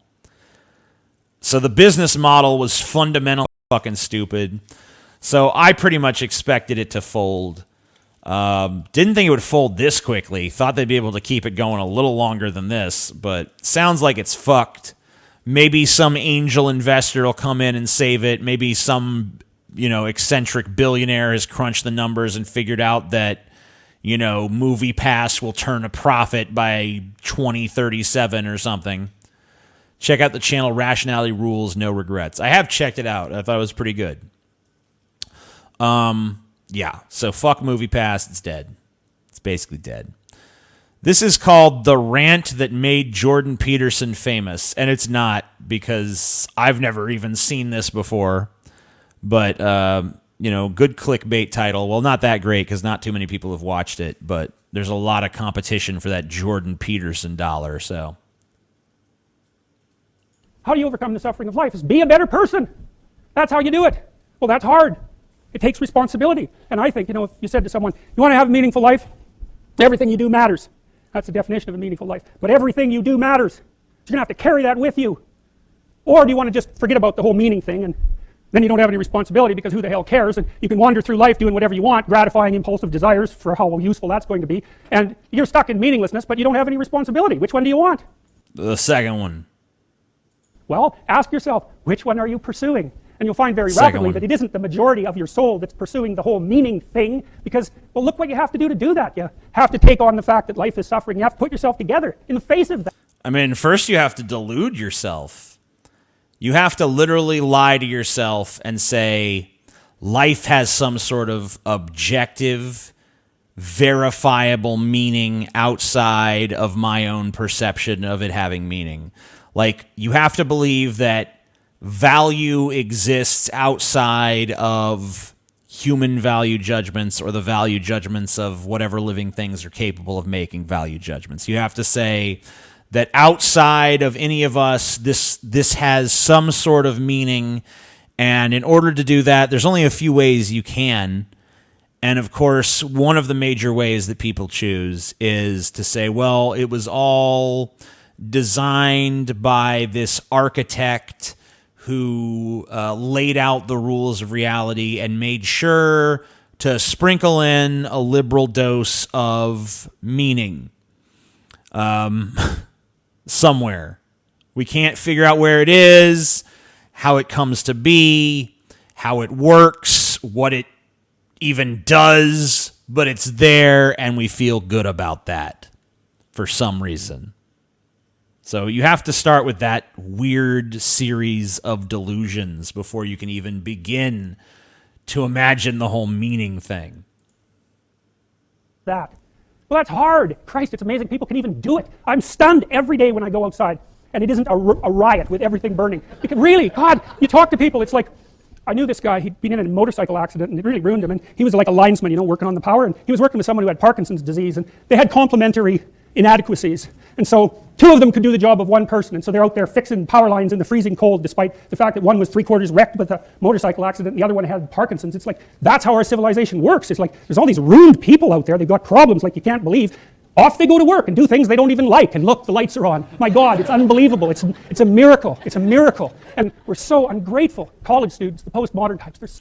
So the business model was fundamentally fucking stupid. So I pretty much expected it to fold. Didn't think it would fold this quickly. Thought they'd be able to keep it going a little longer than this, but sounds like it's fucked. Maybe some angel investor will come in and save it. Maybe some, eccentric billionaire has crunched the numbers and figured out that, Movie Pass will turn a profit by 2037 or something. Check out the channel Rationality Rules, No Regrets. I have checked it out. I thought it was pretty good. Yeah, so fuck Movie Pass. It's dead. It's basically dead. This is called The Rant That Made Jordan Peterson Famous, and it's not, because I've never even seen this before. But, good clickbait title. Well, not that great, because not too many people have watched it, but there's a lot of competition for that Jordan Peterson dollar, so. How do you overcome the suffering of life? Is be a better person. That's how you do it. Well, that's hard. It takes responsibility. And I think, if you said to someone, you want to have a meaningful life? Everything you do matters. That's the definition of a meaningful life. But everything you do matters. So you're going to have to carry that with you. Or do you want to just forget about the whole meaning thing, and then you don't have any responsibility, because who the hell cares? And you can wander through life doing whatever you want, gratifying impulsive desires for how useful that's going to be. And you're stuck in meaninglessness, but you don't have any responsibility. Which one do you want? The second one. Well, ask yourself, which one are you pursuing? And you'll find very rapidly that it isn't the majority of your soul that's pursuing the whole meaning thing, because, well, look what you have to do that. You have to take on the fact that life is suffering. You have to put yourself together in the face of that. I mean, first you have to delude yourself. You have to literally lie to yourself and say, life has some sort of objective, verifiable meaning outside of my own perception of it having meaning. Like, you have to believe that value exists outside of human value judgments or the value judgments of whatever living things are capable of making value judgments. You have to say that outside of any of us, this has some sort of meaning, and in order to do that, there's only a few ways you can. And of course, one of the major ways that people choose is to say, well, it was all designed by this architect who laid out the rules of reality and made sure to sprinkle in a liberal dose of meaning somewhere. We can't figure out where it is, how it comes to be, how it works, what it even does, but it's there, and we feel good about that for some reason. So you have to start with that weird series of delusions before you can even begin to imagine the whole meaning thing. Well, that's hard. Christ, it's amazing people can even do it. I'm stunned every day when I go outside, and it isn't a riot with everything burning. Because really, God, you talk to people, it's like, I knew this guy, he'd been in a motorcycle accident, and it really ruined him, and he was like a linesman, working on the power, and he was working with someone who had Parkinson's disease, and they had complementary inadequacies. And so 2 of them could do the job of 1 person, and so they're out there fixing power lines in the freezing cold, despite the fact that one was 3/4 wrecked with a motorcycle accident and the other one had Parkinson's. It's like, that's how our civilization works. It's like, there's all these ruined people out there, they've got problems like you can't believe. Off they go to work and do things they don't even like, and look, the lights are on. My God, it's unbelievable. It's a miracle. It's a miracle. And we're so ungrateful. College students, the postmodern types,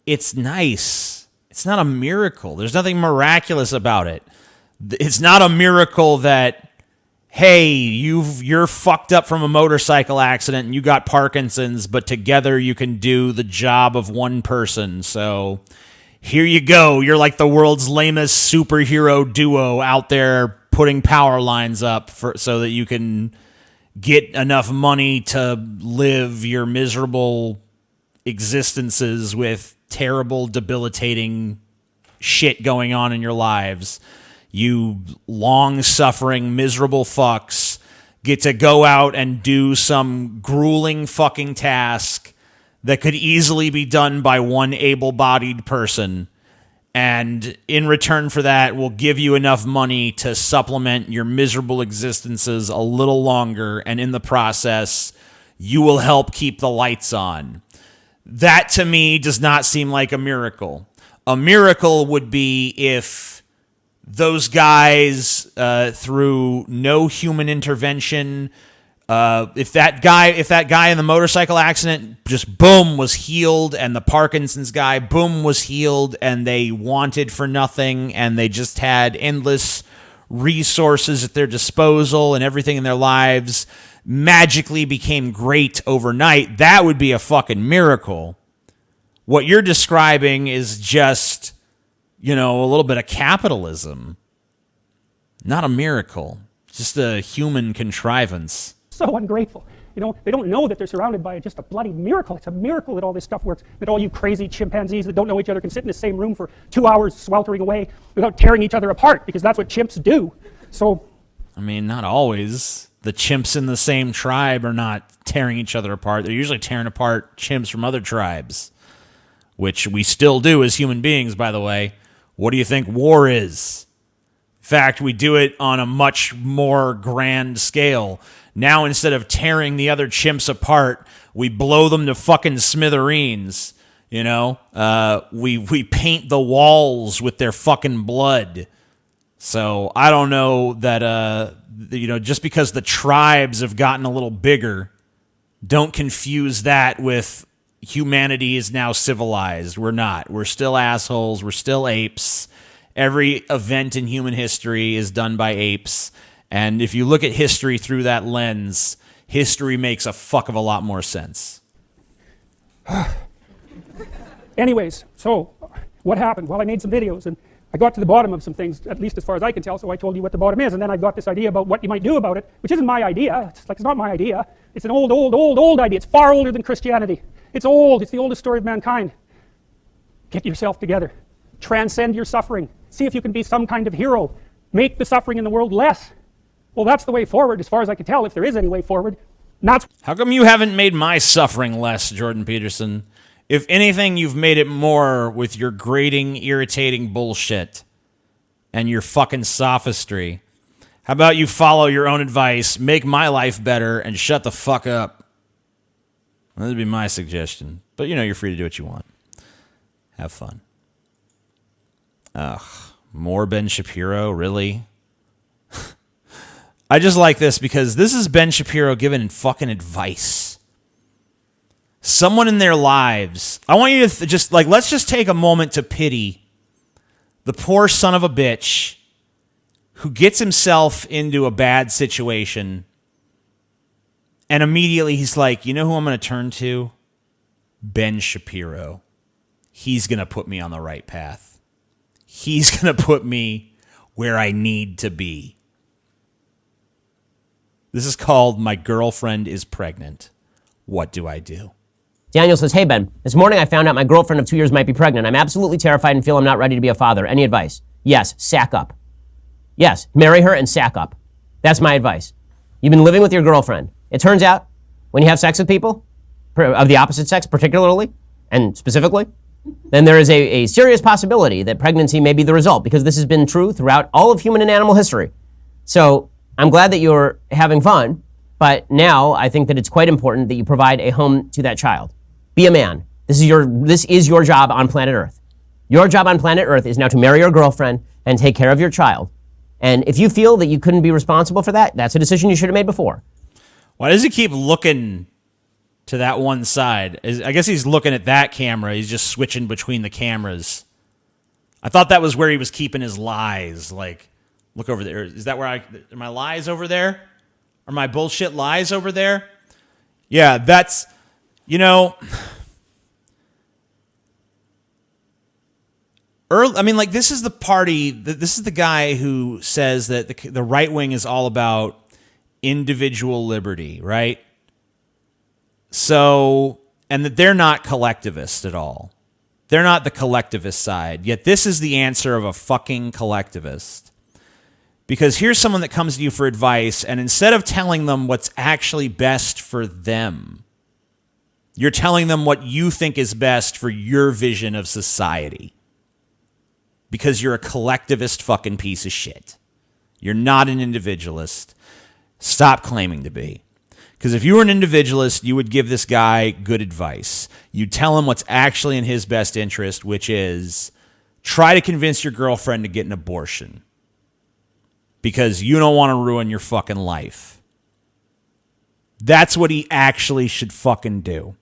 it's nice. It's not a miracle. There's nothing miraculous about it. It's not a miracle that hey, you're fucked up from a motorcycle accident and you got Parkinson's, but together you can do the job of one person. So here you go. You're like the world's lamest superhero duo out there putting power lines up so that you can get enough money to live your miserable existences with terrible, debilitating shit going on in your lives. You long-suffering, miserable fucks get to go out and do some grueling fucking task that could easily be done by one able-bodied person. And in return for that, we'll give you enough money to supplement your miserable existences a little longer. And in the process, you will help keep the lights on. That, to me, does not seem like a miracle. A miracle would be if those guys, through no human intervention, if that guy in the motorcycle accident just boom was healed, and the Parkinson's guy boom was healed, and they wanted for nothing, and they just had endless resources at their disposal, and everything in their lives magically became great overnight, that would be a fucking miracle. What you're describing is just, a little bit of capitalism. Not a miracle. Just a human contrivance. So ungrateful. They don't know that they're surrounded by just a bloody miracle. It's a miracle that all this stuff works, that all you crazy chimpanzees that don't know each other can sit in the same room for 2 hours sweltering away without tearing each other apart, because that's what chimps do. So, not always. The chimps in the same tribe are not tearing each other apart. They're usually tearing apart chimps from other tribes, which we still do as human beings, by the way. What do you think war is? In fact, we do it on a much more grand scale. Now, instead of tearing the other chimps apart, we blow them to fucking smithereens. We paint the walls with their fucking blood. So I don't know that, just because the tribes have gotten a little bigger, don't confuse that with humanity is now civilized. We're not. We're still assholes. We're still apes. Every event in human history is done by apes. And if you look at history through that lens, history makes a fuck of a lot more sense. anyways, so what happened? Well, I made some videos and I got to the bottom of some things, at least as far as I can tell, so I told you what the bottom is, and then I got this idea about what you might do about it, which isn't my idea. It's not my idea. It's an old idea. It's far older than Christianity. It's old. It's the oldest story of mankind. Get yourself together. Transcend your suffering. See if you can be some kind of hero. Make the suffering in the world less. Well, that's the way forward, as far as I can tell, if there is any way forward. How come you haven't made my suffering less, Jordan Peterson? If anything, you've made it more with your grating, irritating bullshit and your fucking sophistry. How about you follow your own advice, make my life better, and shut the fuck up? That'd be my suggestion. But, you're free to do what you want. Have fun. Ugh. More Ben Shapiro, really? I just like this because this is Ben Shapiro giving fucking advice. Someone in their lives. I want you to let's just take a moment to pity the poor son of a bitch who gets himself into a bad situation, and immediately he's like, you know who I'm going to turn to? Ben Shapiro. He's going to put me on the right path. He's going to put me where I need to be. This is called My Girlfriend is Pregnant. What do I do? Daniel says, hey, Ben, this morning I found out my girlfriend of 2 years might be pregnant. I'm absolutely terrified and feel I'm not ready to be a father. Any advice? Yes, sack up. Yes, marry her and sack up. That's my advice. You've been living with your girlfriend. It turns out when you have sex with people of the opposite sex particularly and specifically, then there is a serious possibility that pregnancy may be the result, because this has been true throughout all of human and animal history. So I'm glad that you're having fun, but now I think that it's quite important that you provide a home to that child. Be a man. This is your job on planet Earth. Your job on planet Earth is now to marry your girlfriend and take care of your child. And if you feel that you couldn't be responsible for that, that's a decision you should have made before. Why does he keep looking to that one side? I guess he's looking at that camera. He's just switching between the cameras. I thought that was where he was keeping his lies. Like Look over there. Is that where are my lies over there? Are my bullshit lies over there? Yeah, that's, this is the party, this is the guy who says that the right wing is all about individual liberty, right? So, and that they're not collectivist at all. They're not the collectivist side. Yet this is the answer of a fucking collectivist. Because here's someone that comes to you for advice, and instead of telling them what's actually best for them, you're telling them what you think is best for your vision of society. Because you're a collectivist fucking piece of shit. You're not an individualist. Stop claiming to be. Because if you were an individualist, you would give this guy good advice. You'd tell him what's actually in his best interest, which is try to convince your girlfriend to get an abortion. Because you don't want to ruin your fucking life. That's what he actually should fucking do.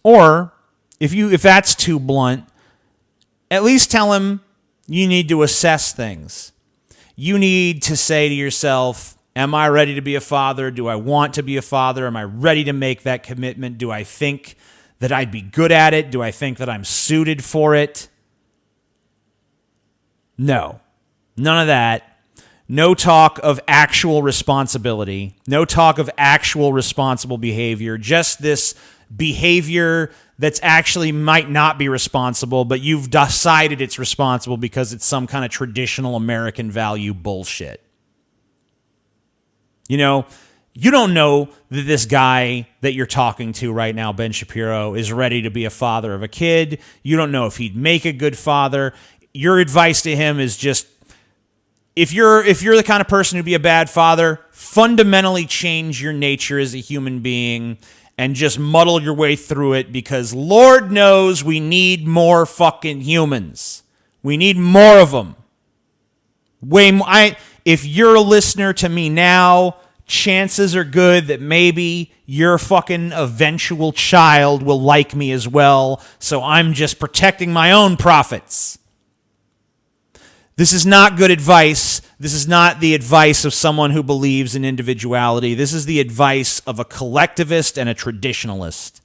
Or, if that's too blunt, at least tell him you need to assess things. You need to say to yourself, am I ready to be a father? Do I want to be a father? Am I ready to make that commitment? Do I think that I'd be good at it? Do I think that I'm suited for it? No. None of that. No talk of actual responsibility. No talk of actual responsible behavior. Just this behavior that's actually might not be responsible, but you've decided it's responsible because it's some kind of traditional American value bullshit. You don't know that this guy that you're talking to right now, Ben Shapiro, is ready to be a father of a kid. You don't know if he'd make a good father. Your advice to him is just, if you're the kind of person who'd be a bad father, fundamentally change your nature as a human being and just muddle your way through it, because Lord knows we need more fucking humans. We need more of them. If you're a listener to me now, chances are good that maybe your fucking eventual child will like me as well, so I'm just protecting my own profits. This is not good advice. This is not the advice of someone who believes in individuality. This is the advice of a collectivist and a traditionalist.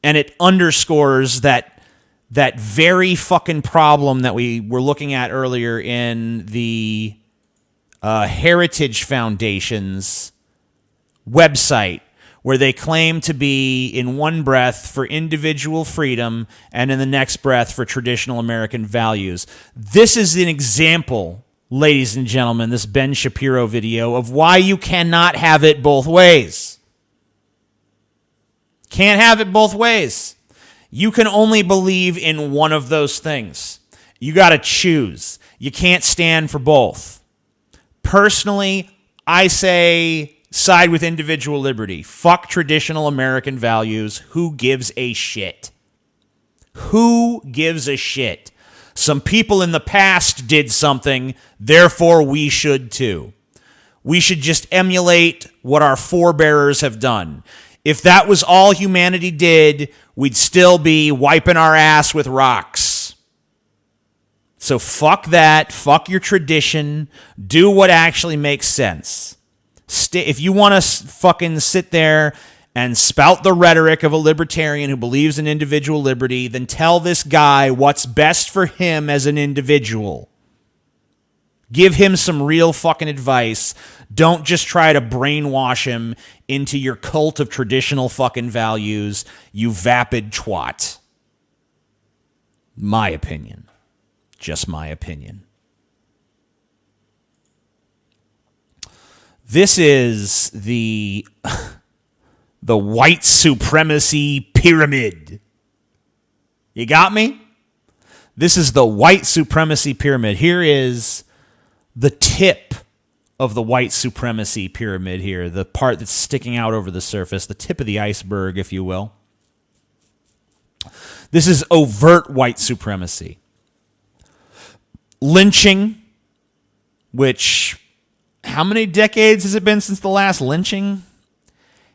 And it underscores that very fucking problem that we were looking at earlier in the Heritage Foundation's website, where they claim to be in one breath for individual freedom and in the next breath for traditional American values. This is an example, ladies and gentlemen, this Ben Shapiro video, of why you cannot have it both ways. Can't have it both ways. You can only believe in one of those things. You got to choose. You can't stand for both. Personally, I say side with individual liberty. Fuck traditional American values. Who gives a shit? Who gives a shit? Some people in the past did something, therefore we should too. We should just emulate what our forebears have done. If that was all humanity did, we'd still be wiping our ass with rocks. So fuck that. Fuck your tradition. Do what actually makes sense. If you want to fucking sit there and spout the rhetoric of a libertarian who believes in individual liberty, then tell this guy what's best for him as an individual. Give him some real fucking advice. Don't just try to brainwash him into your cult of traditional fucking values, you vapid twat. My opinion. Just my opinion. This is the white supremacy pyramid. You got me? This is the white supremacy pyramid. Here is the tip of the white supremacy pyramid here, the part that's sticking out over the surface, the tip of the iceberg, if you will. This is overt white supremacy. Lynching, which, how many decades has it been since the last lynching?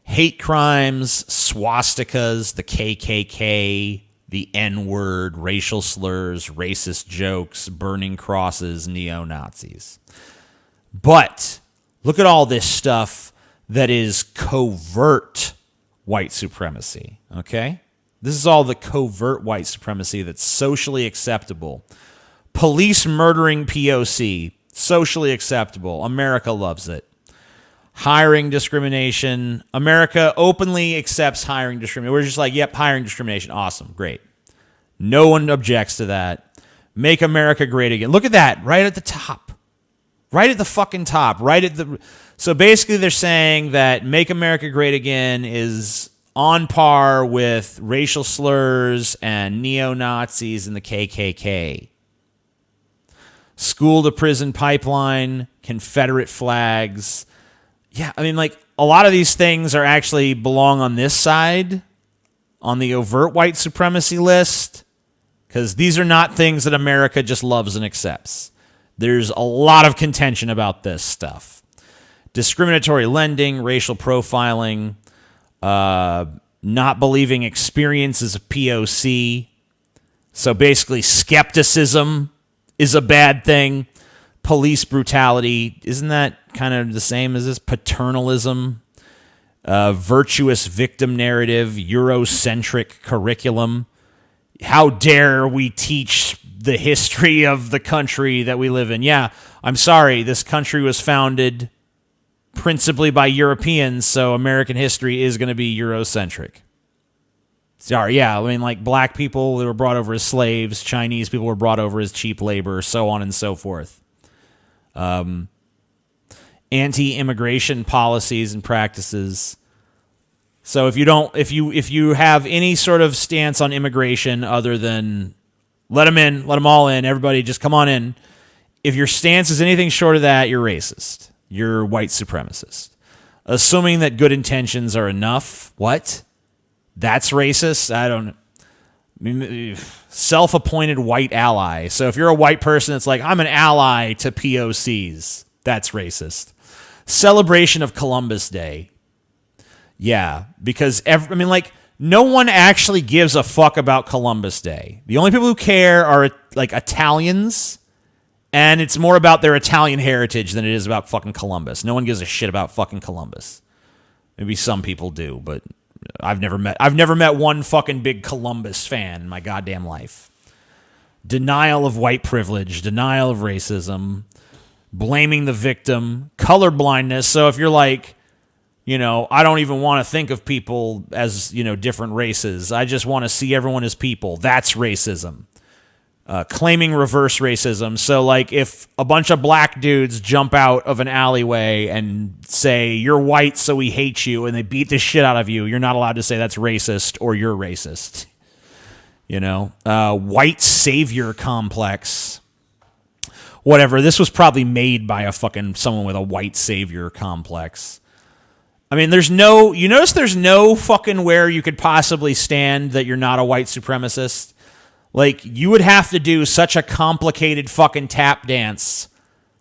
Hate crimes, swastikas, the KKK, the N-word, racial slurs, racist jokes, burning crosses, neo-Nazis. But look at all this stuff that is covert white supremacy, okay? This is all the covert white supremacy that's socially acceptable. Police murdering POC, socially acceptable. America loves it. Hiring discrimination. America openly accepts hiring discrimination. We're just like, yep, hiring discrimination. Awesome. Great. No one objects to that. Make America great again. Look at that. Right at the top. Right at the fucking top. Right at the... So basically they're saying that Make America Great Again is on par with racial slurs and neo-Nazis and the KKK. School to prison pipeline, Confederate flags. Yeah, I mean, like, a lot of these things are actually belong on this side, on the overt white supremacy list, because these are not things that America just loves and accepts. There's a lot of contention about this stuff. Discriminatory lending, racial profiling, not believing experience is a POC. So basically, skepticism is a bad thing. Police brutality, isn't that kind of the same as this? Paternalism, virtuous victim narrative, Eurocentric curriculum. How dare we teach the history of the country that we live in? Yeah, I'm sorry, this country was founded principally by Europeans, so American history is going to be Eurocentric. Sorry, yeah, I mean, like, black people were brought over as slaves, Chinese people were brought over as cheap labor, so on and so forth. Anti-immigration policies and practices. So if you have any sort of stance on immigration other than let them all in, everybody just come on in. If your stance is anything short of that, you're racist. You're white supremacist. Assuming that good intentions are enough. What? That's racist? I don't know. Self-appointed white ally. So if you're a white person that's like, I'm an ally to POCs, that's racist. Celebration of Columbus Day. Yeah, because no one actually gives a fuck about Columbus Day. The only people who care are like Italians, and it's more about their Italian heritage than it is about fucking Columbus. No one gives a shit about fucking Columbus. Maybe some people do, but I've never met one fucking big Columbus fan in my goddamn life. Denial of white privilege, denial of racism, blaming the victim, colorblindness. So if you're like, I don't even want to think of people as, different races. I just want to see everyone as people. That's racism. Claiming reverse racism. So, like, if a bunch of black dudes jump out of an alleyway and say, you're white, so we hate you, and they beat the shit out of you, you're not allowed to say that's racist or you're racist. White savior complex. Whatever. This was probably made by someone with a white savior complex. I mean, you notice there's no fucking where you could possibly stand that you're not a white supremacist. Like, you would have to do such a complicated fucking tap dance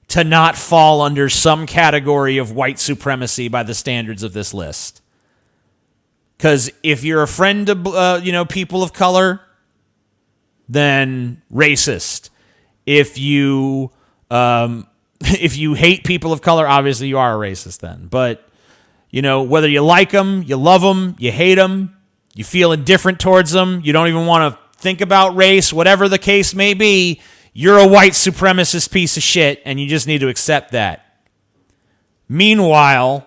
to not fall under some category of white supremacy by the standards of this list. Because if you're a friend of, people of color, then racist. If you hate people of color, obviously you are a racist then. But, whether you like them, you love them, you hate them, you feel indifferent towards them, you don't even want to think about race, whatever the case may be, you're a white supremacist piece of shit, and you just need to accept that. Meanwhile,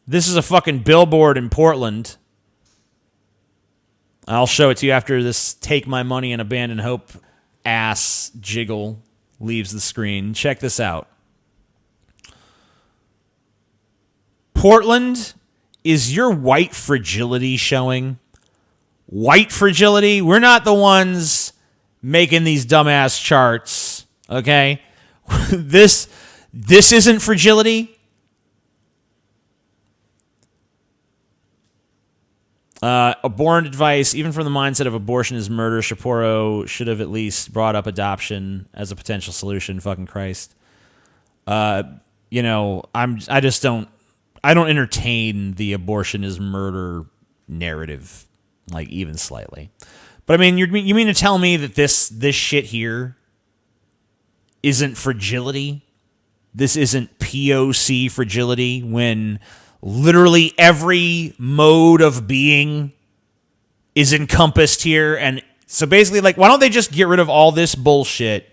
this is a fucking billboard in Portland. I'll show it to you after this Take My Money and Abandon Hope ass jiggle leaves the screen. Check this out. Portland, is your white fragility showing? White fragility? We're not the ones making these dumbass charts, okay? This isn't fragility. Abortion advice, even from the mindset of abortion is murder, Shapiro should have at least brought up adoption as a potential solution. Fucking Christ. I don't entertain the abortion is murder narrative like even slightly. But I mean, you mean to tell me that this shit here isn't fragility? This isn't POC fragility when literally every mode of being is encompassed here. And so basically, like, why don't they just get rid of all this bullshit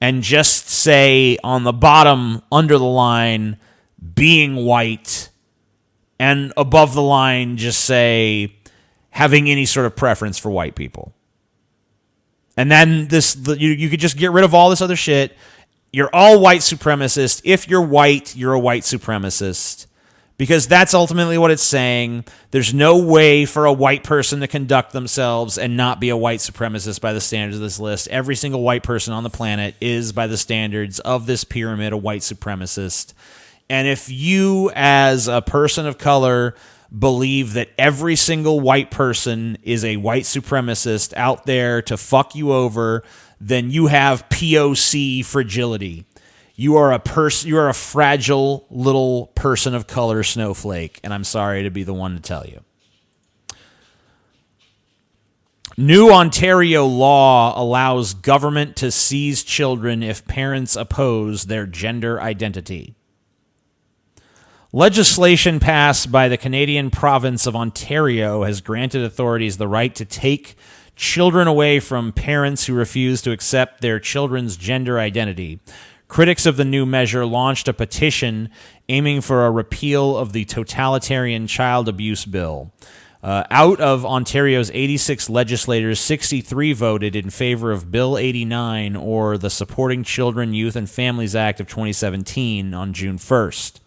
and just say on the bottom, under the line, being white, and above the line, just say having any sort of preference for white people. And then you could just get rid of all this other shit. You're all white supremacist. If you're white, you're a white supremacist. Because that's ultimately what it's saying. There's no way for a white person to conduct themselves and not be a white supremacist by the standards of this list. Every single white person on the planet is, by the standards of this pyramid, a white supremacist. And if you, as a person of color, believe that every single white person is a white supremacist out there to fuck you over, then you have POC fragility. You are a fragile little person of color snowflake, and I'm sorry to be the one to tell you. New Ontario law allows government to seize children if parents oppose their gender identity. Legislation passed by the Canadian province of Ontario has granted authorities the right to take children away from parents who refuse to accept their children's gender identity. Critics of the new measure launched a petition aiming for a repeal of the totalitarian child abuse bill. Out of Ontario's 86 legislators, 63 voted in favor of Bill 89, or the Supporting Children, Youth and Families Act of 2017, on June 1st.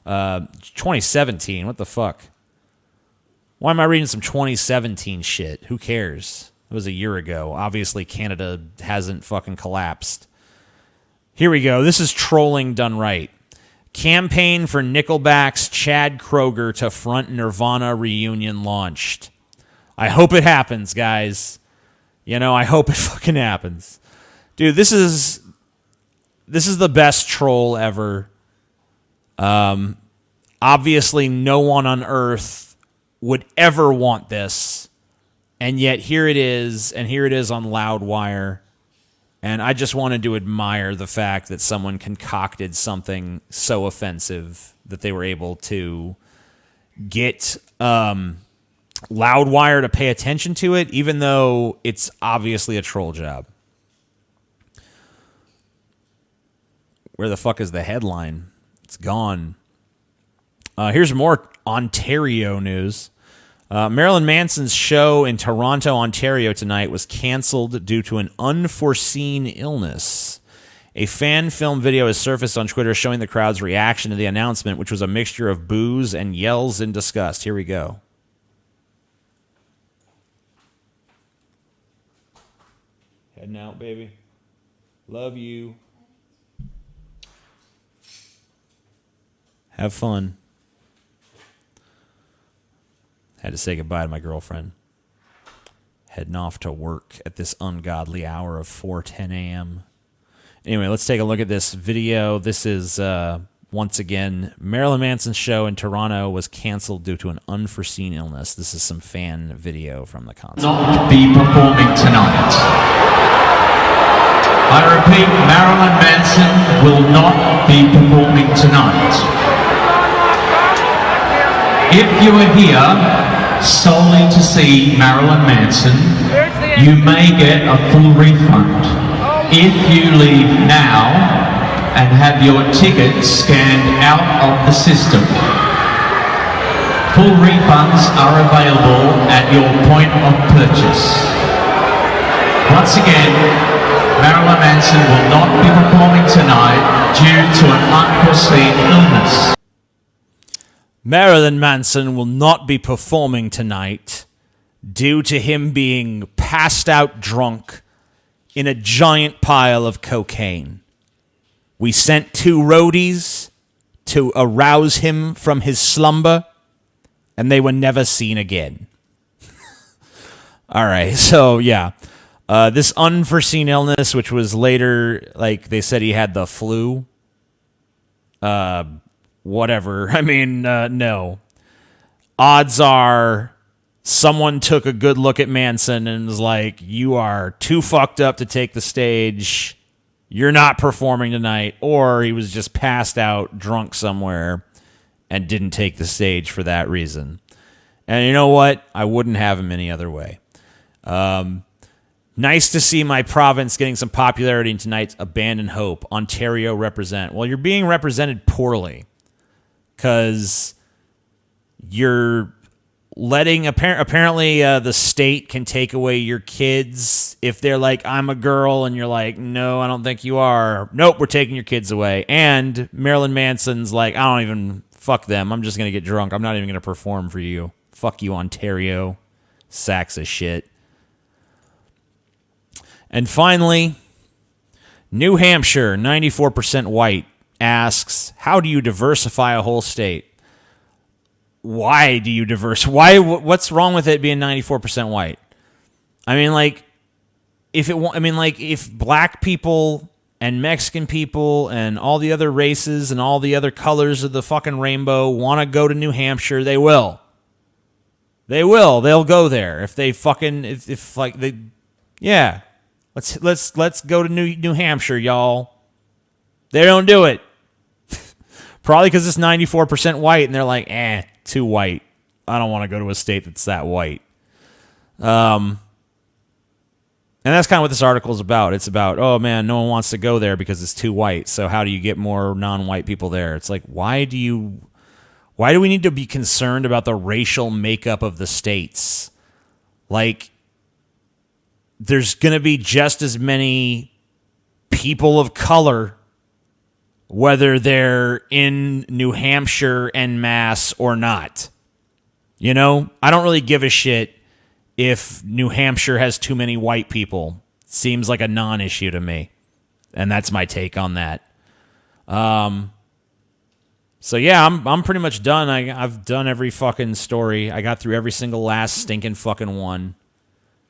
2017? What the fuck? Why am I reading some 2017 shit? Who cares? It was a year ago. Obviously, Canada hasn't fucking collapsed. Here we go. This is trolling done right. Campaign for Nickelback's Chad Kroeger to front Nirvana reunion launched. I hope it happens, guys. You know, I hope it fucking happens. Dude, this is the best troll ever. Obviously, no one on earth would ever want this. And yet here it is, and here it is on Loudwire. And I just wanted to admire the fact that someone concocted something so offensive that they were able to get Loudwire to pay attention to it, even though it's obviously a troll job. Where the fuck is the headline? It's gone. Here's more Ontario news. Marilyn Manson's show in Toronto, Ontario tonight was canceled due to an unforeseen illness. A fan film video has surfaced on Twitter showing the crowd's reaction to the announcement, which was a mixture of boos and yells in disgust. Here we go. Heading out, baby. Love you. Have fun. Had to say goodbye to my girlfriend. Heading off to work at this ungodly hour of 4:10 a.m. Anyway, let's take a look at this video. This is, once again, Marilyn Manson's show in Toronto was canceled due to an unforeseen illness. This is some fan video from the concert. Not be performing tonight. I repeat, Marilyn Manson will not be performing tonight. If you are here solely to see Marilyn Manson, you may get a full refund. If you leave now and have your ticket scanned out of the system, full refunds are available at your point of purchase. Once again, Marilyn Manson will not be performing tonight due to an unforeseen illness. Marilyn Manson will not be performing tonight due to him being passed out drunk in a giant pile of cocaine. We sent 2 roadies to arouse him from his slumber, and they were never seen again. All right, so yeah. This unforeseen illness, which was later, like, they said he had the flu. Whatever. I mean, no. Odds are someone took a good look at Manson and was like, you are too fucked up to take the stage. You're not performing tonight. Or he was just passed out, drunk somewhere, and didn't take the stage for that reason. And you know what? I wouldn't have him any other way. Nice to see my province getting some popularity in tonight's Abandon Hope. Ontario represent. Well, you're being represented poorly because you're letting apparently the state can take away your kids if they're like, I'm a girl, and you're like, no, I don't think you are. Nope, we're taking your kids away. And Marilyn Manson's like, I don't even, fuck them. I'm just going to get drunk. I'm not even going to perform for you. Fuck you, Ontario. Sacks of shit. And finally, New Hampshire, 94% white, asks, how do you diversify a whole state? Why do you diversify? What's wrong with it being 94% white? I mean, like, if black people and Mexican people and all the other races and all the other colors of the fucking rainbow want to go to New Hampshire, they will. They will. They'll go there if they fucking if like they, yeah. Let's go to New Hampshire, y'all. They don't do it. Probably because it's 94% white, and they're like, too white. I don't want to go to a state that's that white. And that's kind of what this article is about. It's about, oh man, no one wants to go there because it's too white. So how do you get more non-white people there? It's like, why do we need to be concerned about the racial makeup of the states? Like, there's going to be just as many people of color whether they're in New Hampshire en masse or not. You know, I don't really give a shit if New Hampshire has too many white people. Seems like a non-issue to me. And that's my take on that. So yeah, I'm pretty much done. I've done every fucking story. I got through every single last stinking fucking one.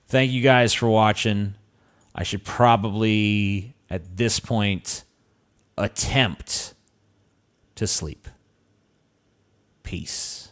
Thank you guys for watching. I should probably, at this point, attempt to sleep. Peace.